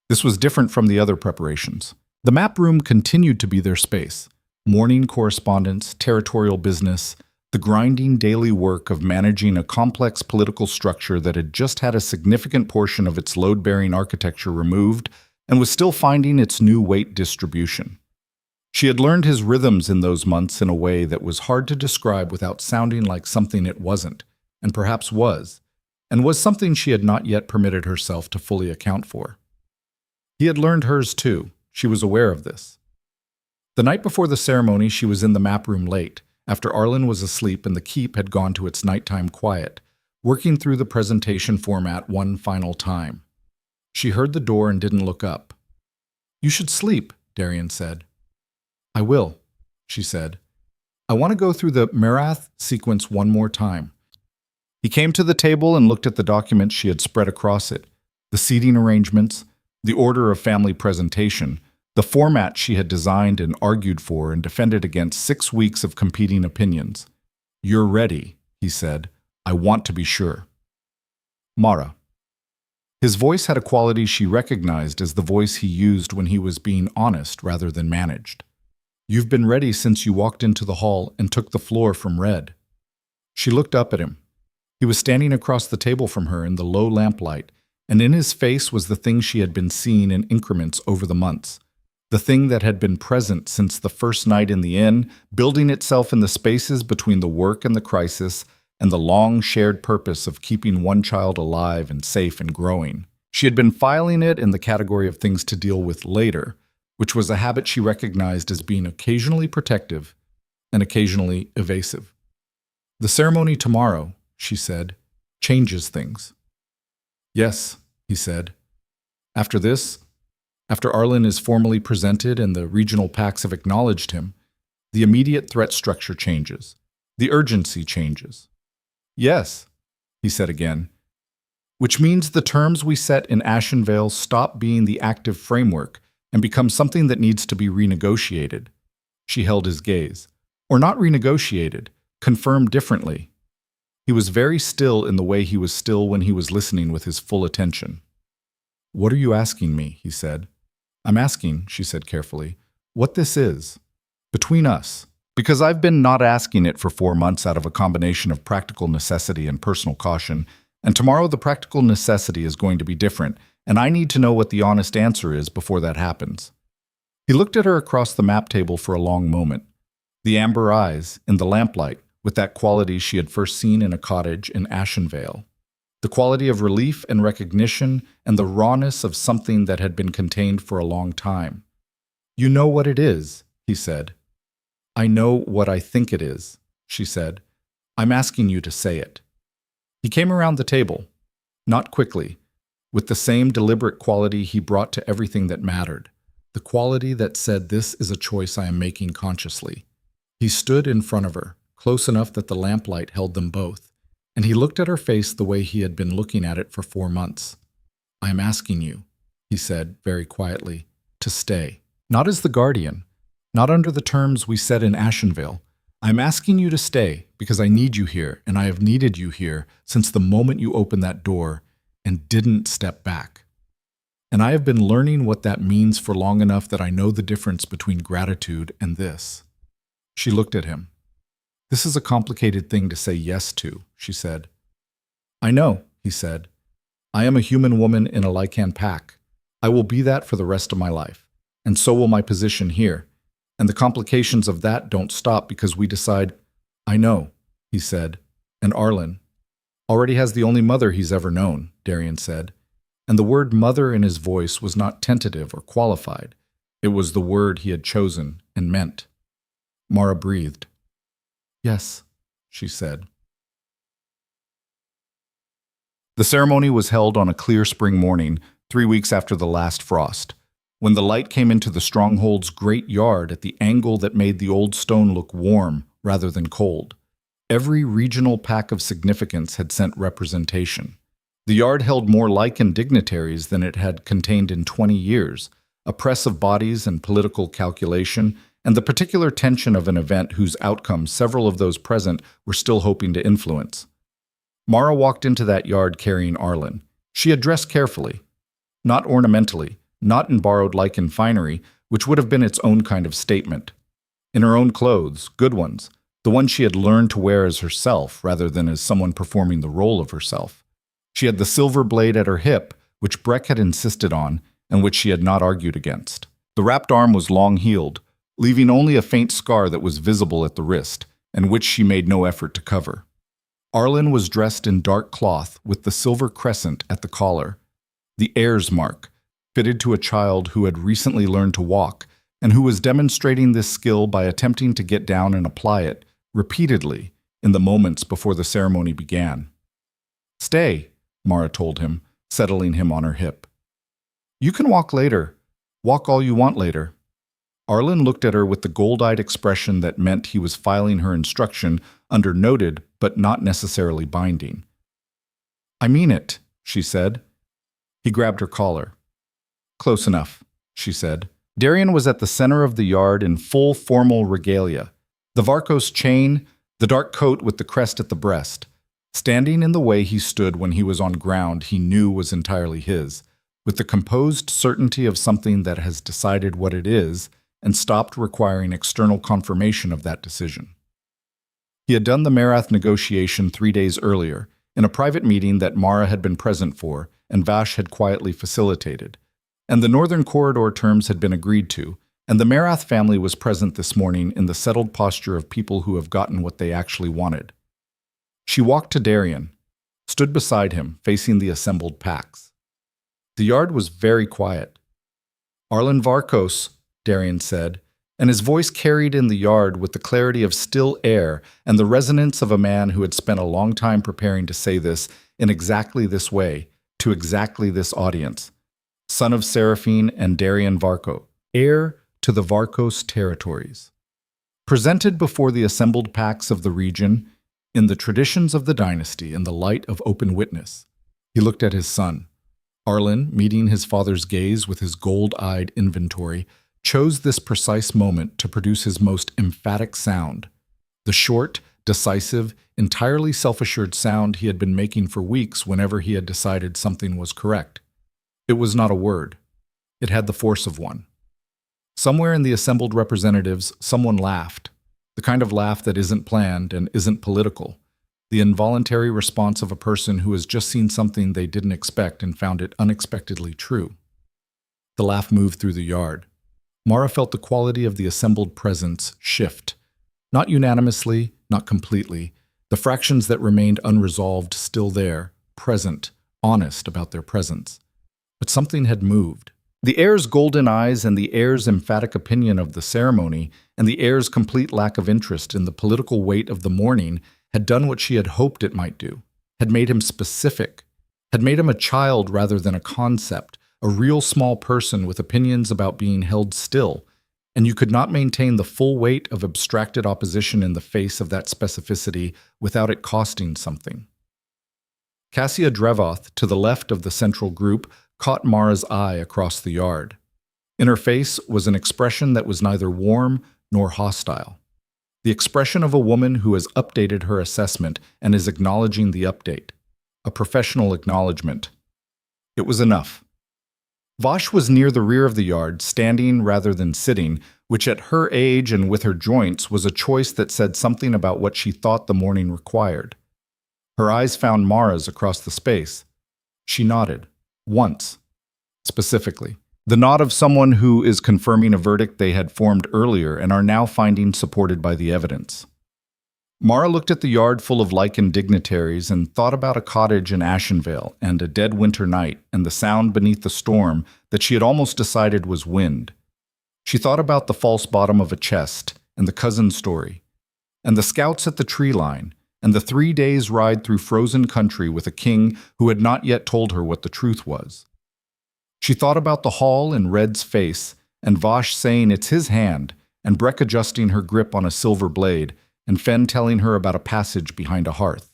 This was different from the other preparations. The map room continued to be their space. Morning correspondence, territorial business, the grinding daily work of managing a complex political structure that had just had a significant portion of its load-bearing architecture removed and was still finding its new weight distribution. She had learned his rhythms in those months in a way that was hard to describe without sounding like something it wasn't, and perhaps was, and was something she had not yet permitted herself to fully account for. He had learned hers too. She was aware of this. The night before the ceremony, she was in the map room late, after Arlen was asleep and the keep had gone to its nighttime quiet, working through the presentation format one final time. She heard the door and didn't look up. "You should sleep," Darian said. "I will," she said. "I want to go through the Marath sequence one more time." He came to the table and looked at the documents she had spread across it, the seating arrangements, the order of family presentation, the format she had designed and argued for and defended against 6 weeks of competing opinions. "You're ready," he said. "I want to be sure." Mara. His voice had a quality she recognized as the voice he used when he was being honest rather than managed. "You've been ready since you walked into the hall and took the floor from Red." She looked up at him. He was standing across the table from her in the low lamplight, and in his face was the thing she had been seeing in increments over the months, the thing that had been present since the first night in the inn, building itself in the spaces between the work and the crisis, and the long shared purpose of keeping one child alive and safe and growing. She had been filing it in the category of things to deal with later, which was a habit she recognized as being occasionally protective and occasionally evasive. "The ceremony tomorrow," she said, "changes things." "Yes," he said. "After this, after Arlen is formally presented and the regional packs have acknowledged him, the immediate threat structure changes. The urgency changes." "Yes," he said again, "which means the terms we set in Ashenvale stop being the active framework and become something that needs to be renegotiated." She held his gaze. "Or not renegotiated, confirmed differently." He was very still in the way he was still when he was listening with his full attention. "What are you asking me?" he said. "I'm asking," she said carefully, "what this is. Between us. Because I've been not asking it for 4 months out of a combination of practical necessity and personal caution, and tomorrow the practical necessity is going to be different, and I need to know what the honest answer is before that happens." He looked at her across the map table for a long moment. The amber eyes, in the lamplight, with that quality she had first seen in a cottage in Ashenvale. The quality of relief and recognition and the rawness of something that had been contained for a long time. "You know what it is," he said. "I know what I think it is," she said. "I'm asking you to say it." He came around the table, not quickly, with the same deliberate quality he brought to everything that mattered, the quality that said, "This is a choice I am making consciously." He stood in front of her, close enough that the lamplight held them both, and he looked at her face the way he had been looking at it for 4 months. "I am asking you," he said very quietly, "to stay. Not as the guardian, not under the terms we set in Ashenvale. I'm asking you to stay because I need you here, and I have needed you here since the moment you opened that door and didn't step back. And I have been learning what that means for long enough that I know the difference between gratitude and this." She looked at him. "This is a complicated thing to say yes to," she said. "I know," he said. "I am a human woman in a Lycan pack. I will be that for the rest of my life, and so will my position here. And the complications of that don't stop because we decide—" "I know," he said. "And Arlen already has the only mother he's ever known," Darian said. And the word mother in his voice was not tentative or qualified. It was the word he had chosen and meant. Mara breathed. "Yes," she said. The ceremony was held on a clear spring morning, 3 weeks after the last frost. When the light came into the stronghold's great yard at the angle that made the old stone look warm rather than cold, every regional pack of significance had sent representation. The yard held more Lycan dignitaries than it had contained in 20 years, a press of bodies and political calculation, and the particular tension of an event whose outcome several of those present were still hoping to influence. Mara walked into that yard carrying Arlen. She had dressed carefully, not ornamentally, not in borrowed Lycan finery, which would have been its own kind of statement. In her own clothes, good ones, the ones she had learned to wear as herself rather than as someone performing the role of herself. She had the silver blade at her hip, which Breck had insisted on, and which she had not argued against. The wrapped arm was long-heeled, leaving only a faint scar that was visible at the wrist, and which she made no effort to cover. Arlen was dressed in dark cloth with the silver crescent at the collar, the heir's mark, fitted to a child who had recently learned to walk, and who was demonstrating this skill by attempting to get down and apply it, repeatedly, in the moments before the ceremony began. Stay, Mara told him, settling him on her hip. You can walk later. Walk all you want later. Arlen looked at her with the gold-eyed expression that meant he was filing her instruction under noted but not necessarily binding. I mean it, she said. He grabbed her collar. Close enough, she said. Darian was at the center of the yard in full formal regalia. The Varkos chain, the dark coat with the crest at the breast. Standing in the way he stood when he was on ground he knew was entirely his, with the composed certainty of something that has decided what it is and stopped requiring external confirmation of that decision. He had done the Marath negotiation 3 days earlier, in a private meeting that Mara had been present for and Vash had quietly facilitated, and the Northern Corridor terms had been agreed to, and the Marath family was present this morning in the settled posture of people who have gotten what they actually wanted. She walked to Darian, stood beside him, facing the assembled packs. The yard was very quiet. Arlen Varkos, Darian said, and his voice carried in the yard with the clarity of still air and the resonance of a man who had spent a long time preparing to say this in exactly this way, to exactly this audience. Son of Seraphine and Darian Varko, heir to the Varkos territories. Presented before the assembled packs of the region, in the traditions of the dynasty and the light of open witness, he looked at his son. Arlen, meeting his father's gaze with his gold-eyed inventory, chose this precise moment to produce his most emphatic sound, the short, decisive, entirely self-assured sound he had been making for weeks whenever he had decided something was correct. It was not a word. It had the force of one. Somewhere in the assembled representatives, someone laughed, the kind of laugh that isn't planned and isn't political, the involuntary response of a person who has just seen something they didn't expect and found it unexpectedly true. The laugh moved through the yard. Mara felt the quality of the assembled presence shift. Not unanimously, not completely. The fractions that remained unresolved still there, present, honest about their presence. But something had moved. The heir's golden eyes and the heir's emphatic opinion of the ceremony and the heir's complete lack of interest in the political weight of the morning had done what she had hoped it might do, had made him specific, had made him a child rather than a concept, a real small person with opinions about being held still, and you could not maintain the full weight of abstracted opposition in the face of that specificity without it costing something. Cassia Drevoth, to the left of the central group, caught Mara's eye across the yard. In her face was an expression that was neither warm nor hostile. The expression of a woman who has updated her assessment and is acknowledging the update. A professional acknowledgement. It was enough. Vash was near the rear of the yard, standing rather than sitting, which at her age and with her joints was a choice that said something about what she thought the morning required. Her eyes found Mara's across the space. She nodded. Once. Specifically. The nod of someone who is confirming a verdict they had formed earlier and are now finding supported by the evidence. Mara looked at the yard full of Lycan dignitaries and thought about a cottage in Ashenvale and a dead winter night and the sound beneath the storm that she had almost decided was wind. She thought about the false bottom of a chest and the cousin story, and the scouts at the tree line, and the 3 days' ride through frozen country with a king who had not yet told her what the truth was. She thought about the hall in Red's face, and Vash saying it's his hand, and Breck adjusting her grip on a silver blade, and Fen telling her about a passage behind a hearth.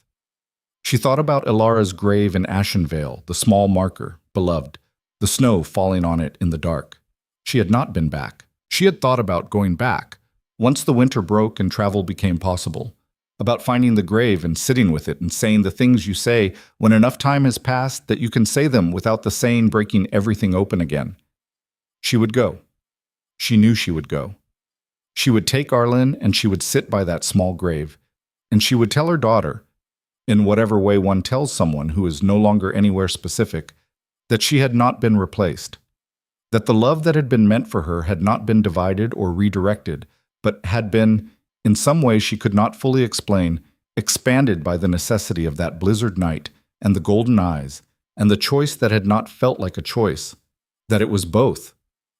She thought about Ilara's grave in Ashenvale, the small marker, beloved, the snow falling on it in the dark. She had not been back. She had thought about going back, once the winter broke and travel became possible, about finding the grave and sitting with it and saying the things you say when enough time has passed that you can say them without the saying breaking everything open again. She would go. She knew she would go. She would take Arlen and she would sit by that small grave, and she would tell her daughter, in whatever way one tells someone who is no longer anywhere specific, that she had not been replaced, that the love that had been meant for her had not been divided or redirected, but had been, in some way she could not fully explain, expanded by the necessity of that blizzard night and the golden eyes, and the choice that had not felt like a choice, that it was both,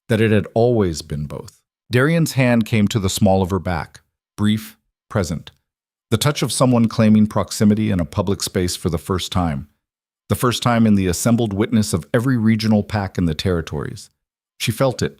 that it had always been both. Darian's hand came to the small of her back, brief, present. The touch of someone claiming proximity in a public space for the first time, The first time in the assembled witness of every regional pack in the territories. She felt it.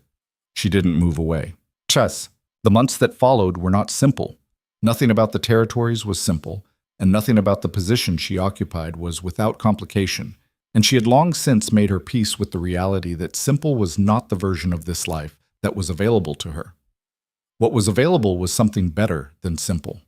She didn't move away. Chess. The months that followed were not simple. Nothing about the territories was simple, and nothing about the position she occupied was without complication, and she had long since made her peace with the reality that simple was not the version of this life that was available to her. What was available was something better than simple.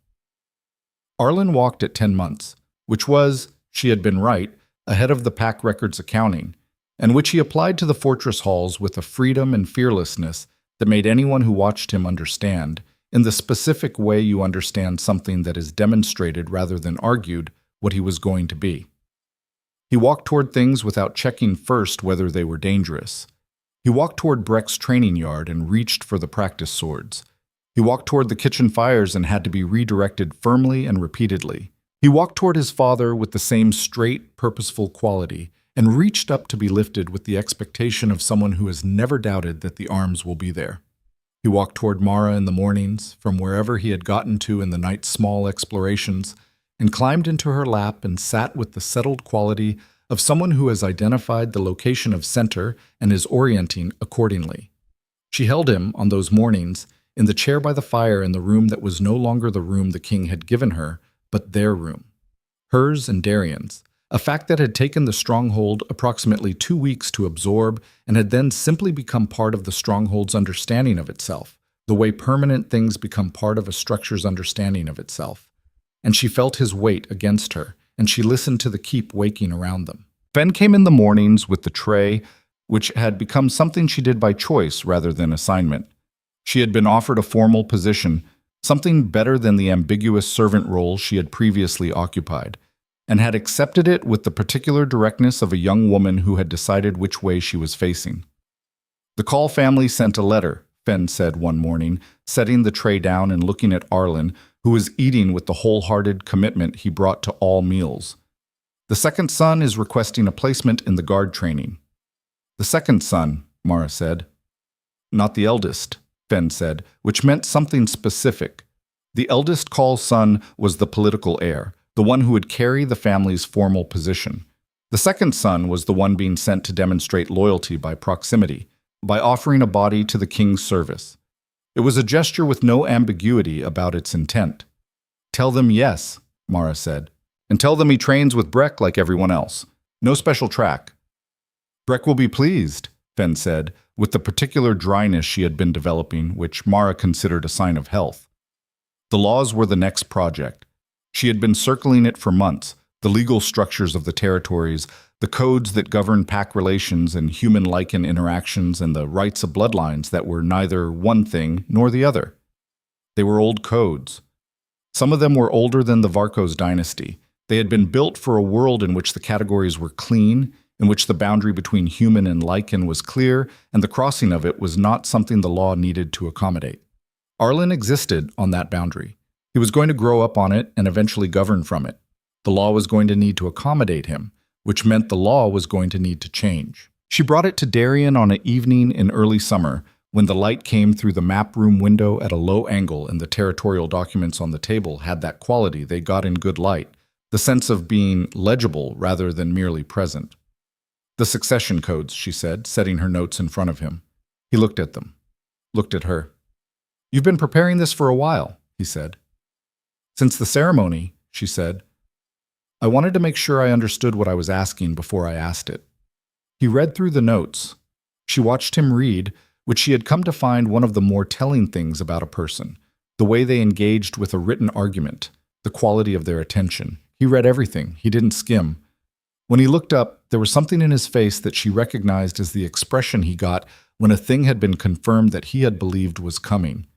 Arlen walked at 10 months, which was, she had been right, ahead of the pack records accounting, and which he applied to the fortress halls with a freedom and fearlessness that made anyone who watched him understand, in the specific way you understand something that is demonstrated rather than argued, what he was going to be. He walked toward things without checking first whether they were dangerous. He walked toward Breck's training yard and reached for the practice swords. He walked toward the kitchen fires and had to be redirected firmly and repeatedly. He walked toward his father with the same straight, purposeful quality, and reached up to be lifted with the expectation of someone who has never doubted that the arms will be there. He walked toward Mara in the mornings, from wherever he had gotten to in the night's small explorations, and climbed into her lap and sat with the settled quality of someone who has identified the location of center and is orienting accordingly. She held him, on those mornings, in the chair by the fire in the room that was no longer the room the king had given her, but their room. Hers and Darian's. A fact that had taken the stronghold approximately 2 weeks to absorb and had then simply become part of the stronghold's understanding of itself, the way permanent things become part of a structure's understanding of itself. And she felt his weight against her, and she listened to the keep waking around them. Fen came in the mornings with the tray, which had become something she did by choice rather than assignment. She had been offered a formal position, something better than the ambiguous servant role she had previously occupied, and had accepted it with the particular directness of a young woman who had decided which way she was facing. The Call family sent a letter, Fen said one morning, setting the tray down and looking at Arlen, who was eating with the wholehearted commitment he brought to all meals. The second son is requesting a placement in the guard training. The second son, Mara said. Not the eldest, Fen said, which meant something specific. The eldest Call's son was the political heir, the one who would carry the family's formal position. The second son was the one being sent to demonstrate loyalty by proximity, by offering a body to the king's service. It was a gesture with no ambiguity about its intent. Tell them yes, Mara said, and tell them he trains with Breck like everyone else. No special track. Breck will be pleased, Fen said, with the particular dryness she had been developing, which Mara considered a sign of health. The laws were the next project. She had been circling it for months, the legal structures of the territories, the codes that govern pack relations and human Lycan interactions, and the rights of bloodlines that were neither one thing nor the other. They were old codes. Some of them were older than the Varkos dynasty. They had been built for a world in which the categories were clean, in which the boundary between human and Lycan was clear, and the crossing of it was not something the law needed to accommodate. Arlen existed on that boundary. He was going to grow up on it and eventually govern from it. The law was going to need to accommodate him, which meant the law was going to need to change. She brought it to Darian on an evening in early summer, when the light came through the map room window at a low angle and the territorial documents on the table had that quality they got in good light, the sense of being legible rather than merely present. The succession codes, she said, setting her notes in front of him. He looked at them, looked at her. You've been preparing this for a while, he said. Since the ceremony, she said. I wanted to make sure I understood what I was asking before I asked it. He read through the notes. She watched him read, which she had come to find one of the more telling things about a person, the way they engaged with a written argument, the quality of their attention. He read everything. He didn't skim. When he looked up, there was something in his face that she recognized as the expression he got when a thing had been confirmed that he had believed was coming.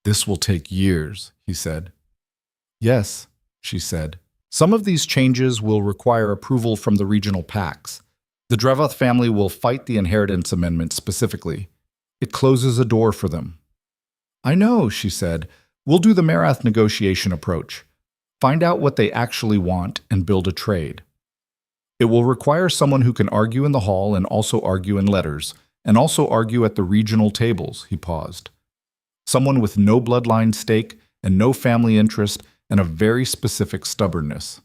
This will take years, he said. Yes, she said. Some of these changes will require approval from the regional packs. The Drevoth family will fight the inheritance amendment specifically. It closes a door for them. I know, she said. We'll do the Marath negotiation approach. Find out what they actually want and build a trade. It will require someone who can argue in the hall and also argue in letters, and also argue at the regional tables, he paused. Someone with no bloodline stake and no family interest and a very specific stubbornness.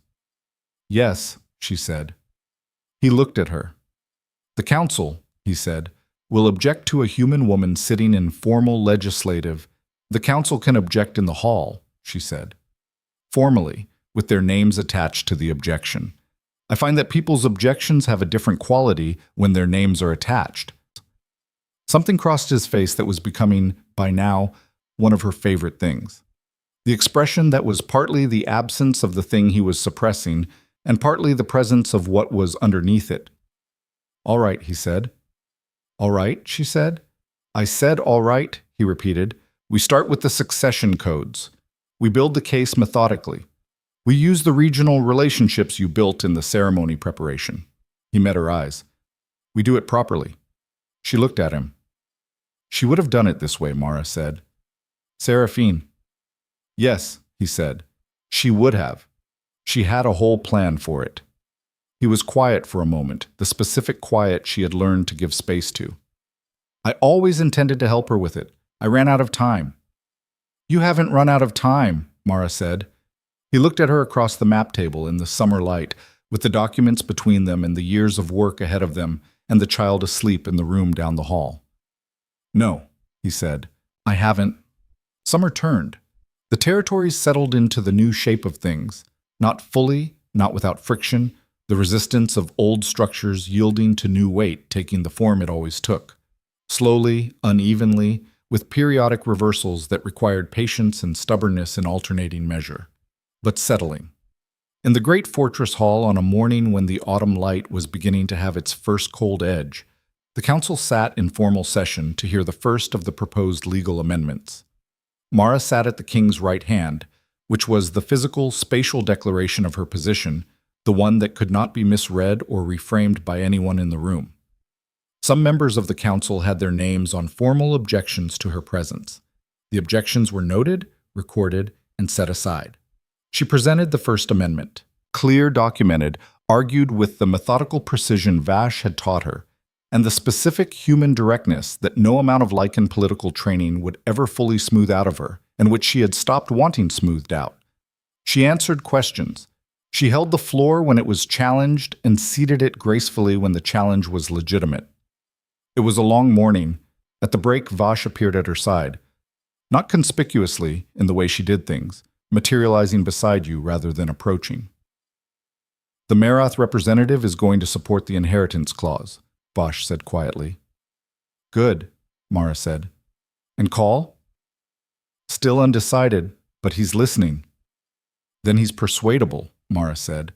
Yes, she said. He looked at her. "The council," he said, "will object to a human woman sitting in formal legislative." "The council can object in the hall," she said. "Formally, with their names attached to the objection. I find that people's objections have a different quality when their names are attached." Something crossed his face that was becoming, by now, one of her favorite things. The expression that was partly the absence of the thing he was suppressing and partly the presence of what was underneath it. "All right," he said. "All right," she said. "I said all right," he repeated. "We start with the succession codes. We build the case methodically. We use the regional relationships you built in the ceremony preparation." He met her eyes. "We do it properly." She looked at him. "She would have done it this way," Mara said. "Seraphine." "Yes," he said. "She would have. She had a whole plan for it." He was quiet for a moment, the specific quiet she had learned to give space to. "I always intended to help her with it. I ran out of time." "You haven't run out of time," Mara said. He looked at her across the map table in the summer light, with the documents between them and the years of work ahead of them, and the child asleep in the room down the hall. "No," he said. "I haven't." Summer turned. The territories settled into the new shape of things, not fully, not without friction, the resistance of old structures yielding to new weight taking the form it always took. Slowly, unevenly, with periodic reversals that required patience and stubbornness in alternating measure, but settling. In the great fortress hall on a morning when the autumn light was beginning to have its first cold edge, the council sat in formal session to hear the first of the proposed legal amendments. Mara sat at the king's right hand, which was the physical, spatial declaration of her position, the one that could not be misread or reframed by anyone in the room. Some members of the council had their names on formal objections to her presence. The objections were noted, recorded, and set aside. She presented the First Amendment, clear, documented, argued with the methodical precision Vash had taught her, and the specific human directness that no amount of Lycan political training would ever fully smooth out of her, and which she had stopped wanting smoothed out. She answered questions. She held the floor when it was challenged and ceded it gracefully when the challenge was legitimate. It was a long morning. At the break, Vash appeared at her side. Not conspicuously in the way she did things, materializing beside you rather than approaching. "The Marath representative is going to support the inheritance clause," Vash said quietly. "Good," Mara said. "And Call?" "Still undecided, but he's listening." "Then he's persuadable," Mara said.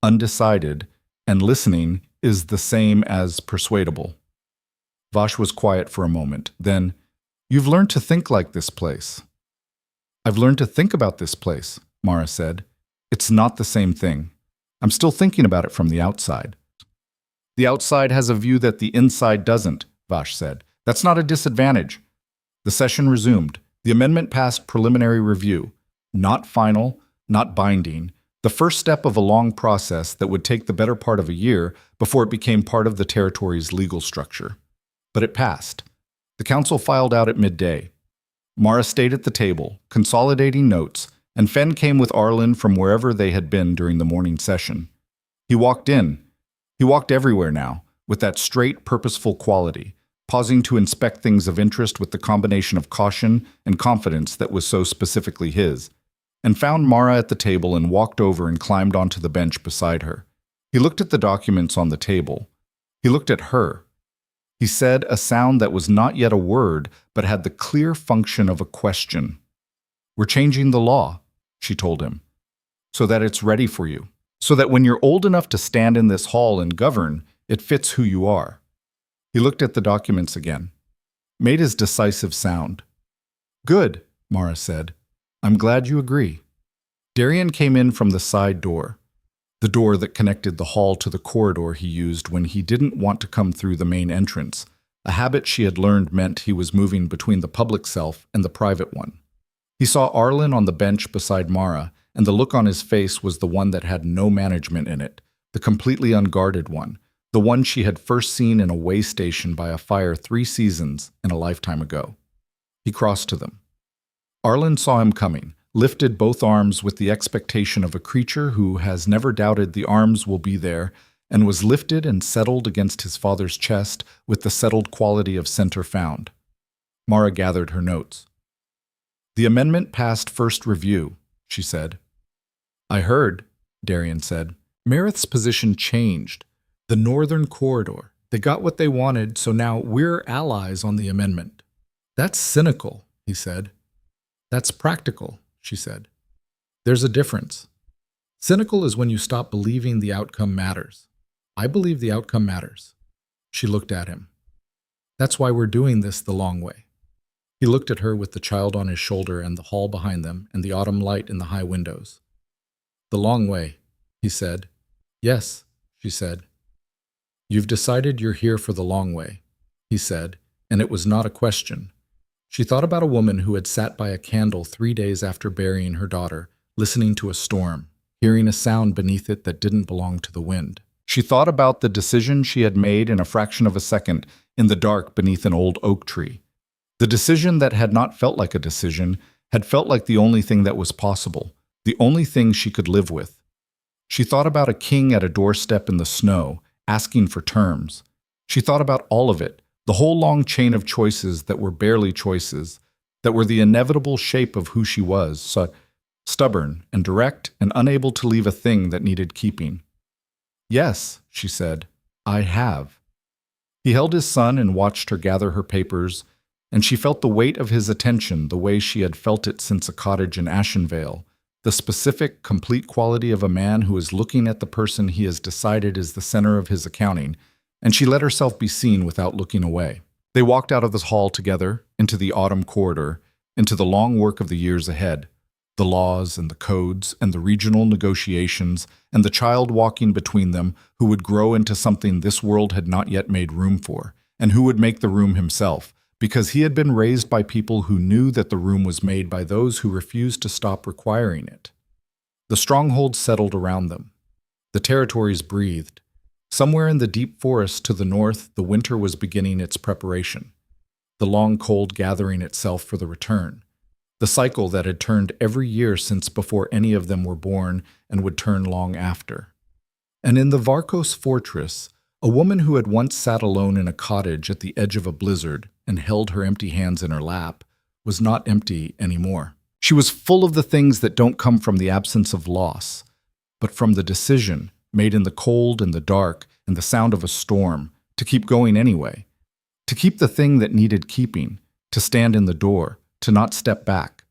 "Undecided and listening is the same as persuadable." Vash was quiet for a moment. Then, "You've learned to think like this place." "I've learned to think about this place," Mara said. "It's not the same thing. I'm still thinking about it from the outside." "The outside has a view that the inside doesn't," Vash said. "That's not a disadvantage." The session resumed. The amendment passed preliminary review. Not final, not binding. The first step of a long process that would take the better part of a year before it became part of the territory's legal structure. But it passed. The council filed out at midday. Mara stayed at the table, consolidating notes, and Fen came with Arlen from wherever they had been during the morning session. He walked in. He walked everywhere now, with that straight, purposeful quality, pausing to inspect things of interest with the combination of caution and confidence that was so specifically his, and found Mara at the table and walked over and climbed onto the bench beside her. He looked at the documents on the table. He looked at her. He said a sound that was not yet a word, but had the clear function of a question. "We're changing the law," she told him, "so that it's ready for you, so that when you're old enough to stand in this hall and govern, it fits who you are." He looked at the documents again, made his decisive sound. "Good," Mara said. "I'm glad you agree." Darian came in from the side door, the door that connected the hall to the corridor he used when he didn't want to come through the main entrance. A habit she had learned meant he was moving between the public self and the private one. He saw Arlen on the bench beside Mara, and the look on his face was the one that had no management in it, the completely unguarded one, the one she had first seen in a way station by a fire 3 seasons and a lifetime ago. He crossed to them. Arlen saw him coming, lifted both arms with the expectation of a creature who has never doubted the arms will be there, and was lifted and settled against his father's chest with the settled quality of center found. Mara gathered her notes. "The amendment passed first review," she said. "I heard," Darian said. "Meredith's position changed. The Northern Corridor. They got what they wanted, so now we're allies on the amendment." "That's cynical," he said. "That's practical," she said. "There's a difference. Cynical is when you stop believing the outcome matters. I believe the outcome matters." She looked at him. "That's why we're doing this the long way." He looked at her with the child on his shoulder and the hall behind them and the autumn light in the high windows. "The long way," he said. "Yes," she said. "You've decided you're here for the long way," he said, and it was not a question. She thought about a woman who had sat by a candle 3 days after burying her daughter, listening to a storm, hearing a sound beneath it that didn't belong to the wind. She thought about the decision she had made in a fraction of a second in the dark beneath an old oak tree. The decision that had not felt like a decision had felt like the only thing that was possible, the only thing she could live with. She thought about a king at a doorstep in the snow, asking for terms. She thought about all of it, the whole long chain of choices that were barely choices, that were the inevitable shape of who she was, so stubborn and direct and unable to leave a thing that needed keeping. "Yes," she said, "I have." He held his son and watched her gather her papers, and she felt the weight of his attention the way she had felt it since a cottage in Ashenvale, the specific, complete quality of a man who is looking at the person he has decided is the center of his accounting, and she let herself be seen without looking away. They walked out of the hall together, into the autumn corridor, into the long work of the years ahead, the laws and the codes and the regional negotiations, and the child walking between them who would grow into something this world had not yet made room for, and who would make the room himself, because he had been raised by people who knew that the room was made by those who refused to stop requiring it. The strongholds settled around them. The territories breathed. Somewhere in the deep forest to the north, the winter was beginning its preparation, the long cold gathering itself for the return, the cycle that had turned every year since before any of them were born and would turn long after. And in the Varkos fortress, a woman who had once sat alone in a cottage at the edge of a blizzard and held her empty hands in her lap was not empty anymore. She was full of the things that don't come from the absence of loss, but from the decision, made in the cold and the dark and the sound of a storm, to keep going anyway, to keep the thing that needed keeping, to stand in the door, to not step back,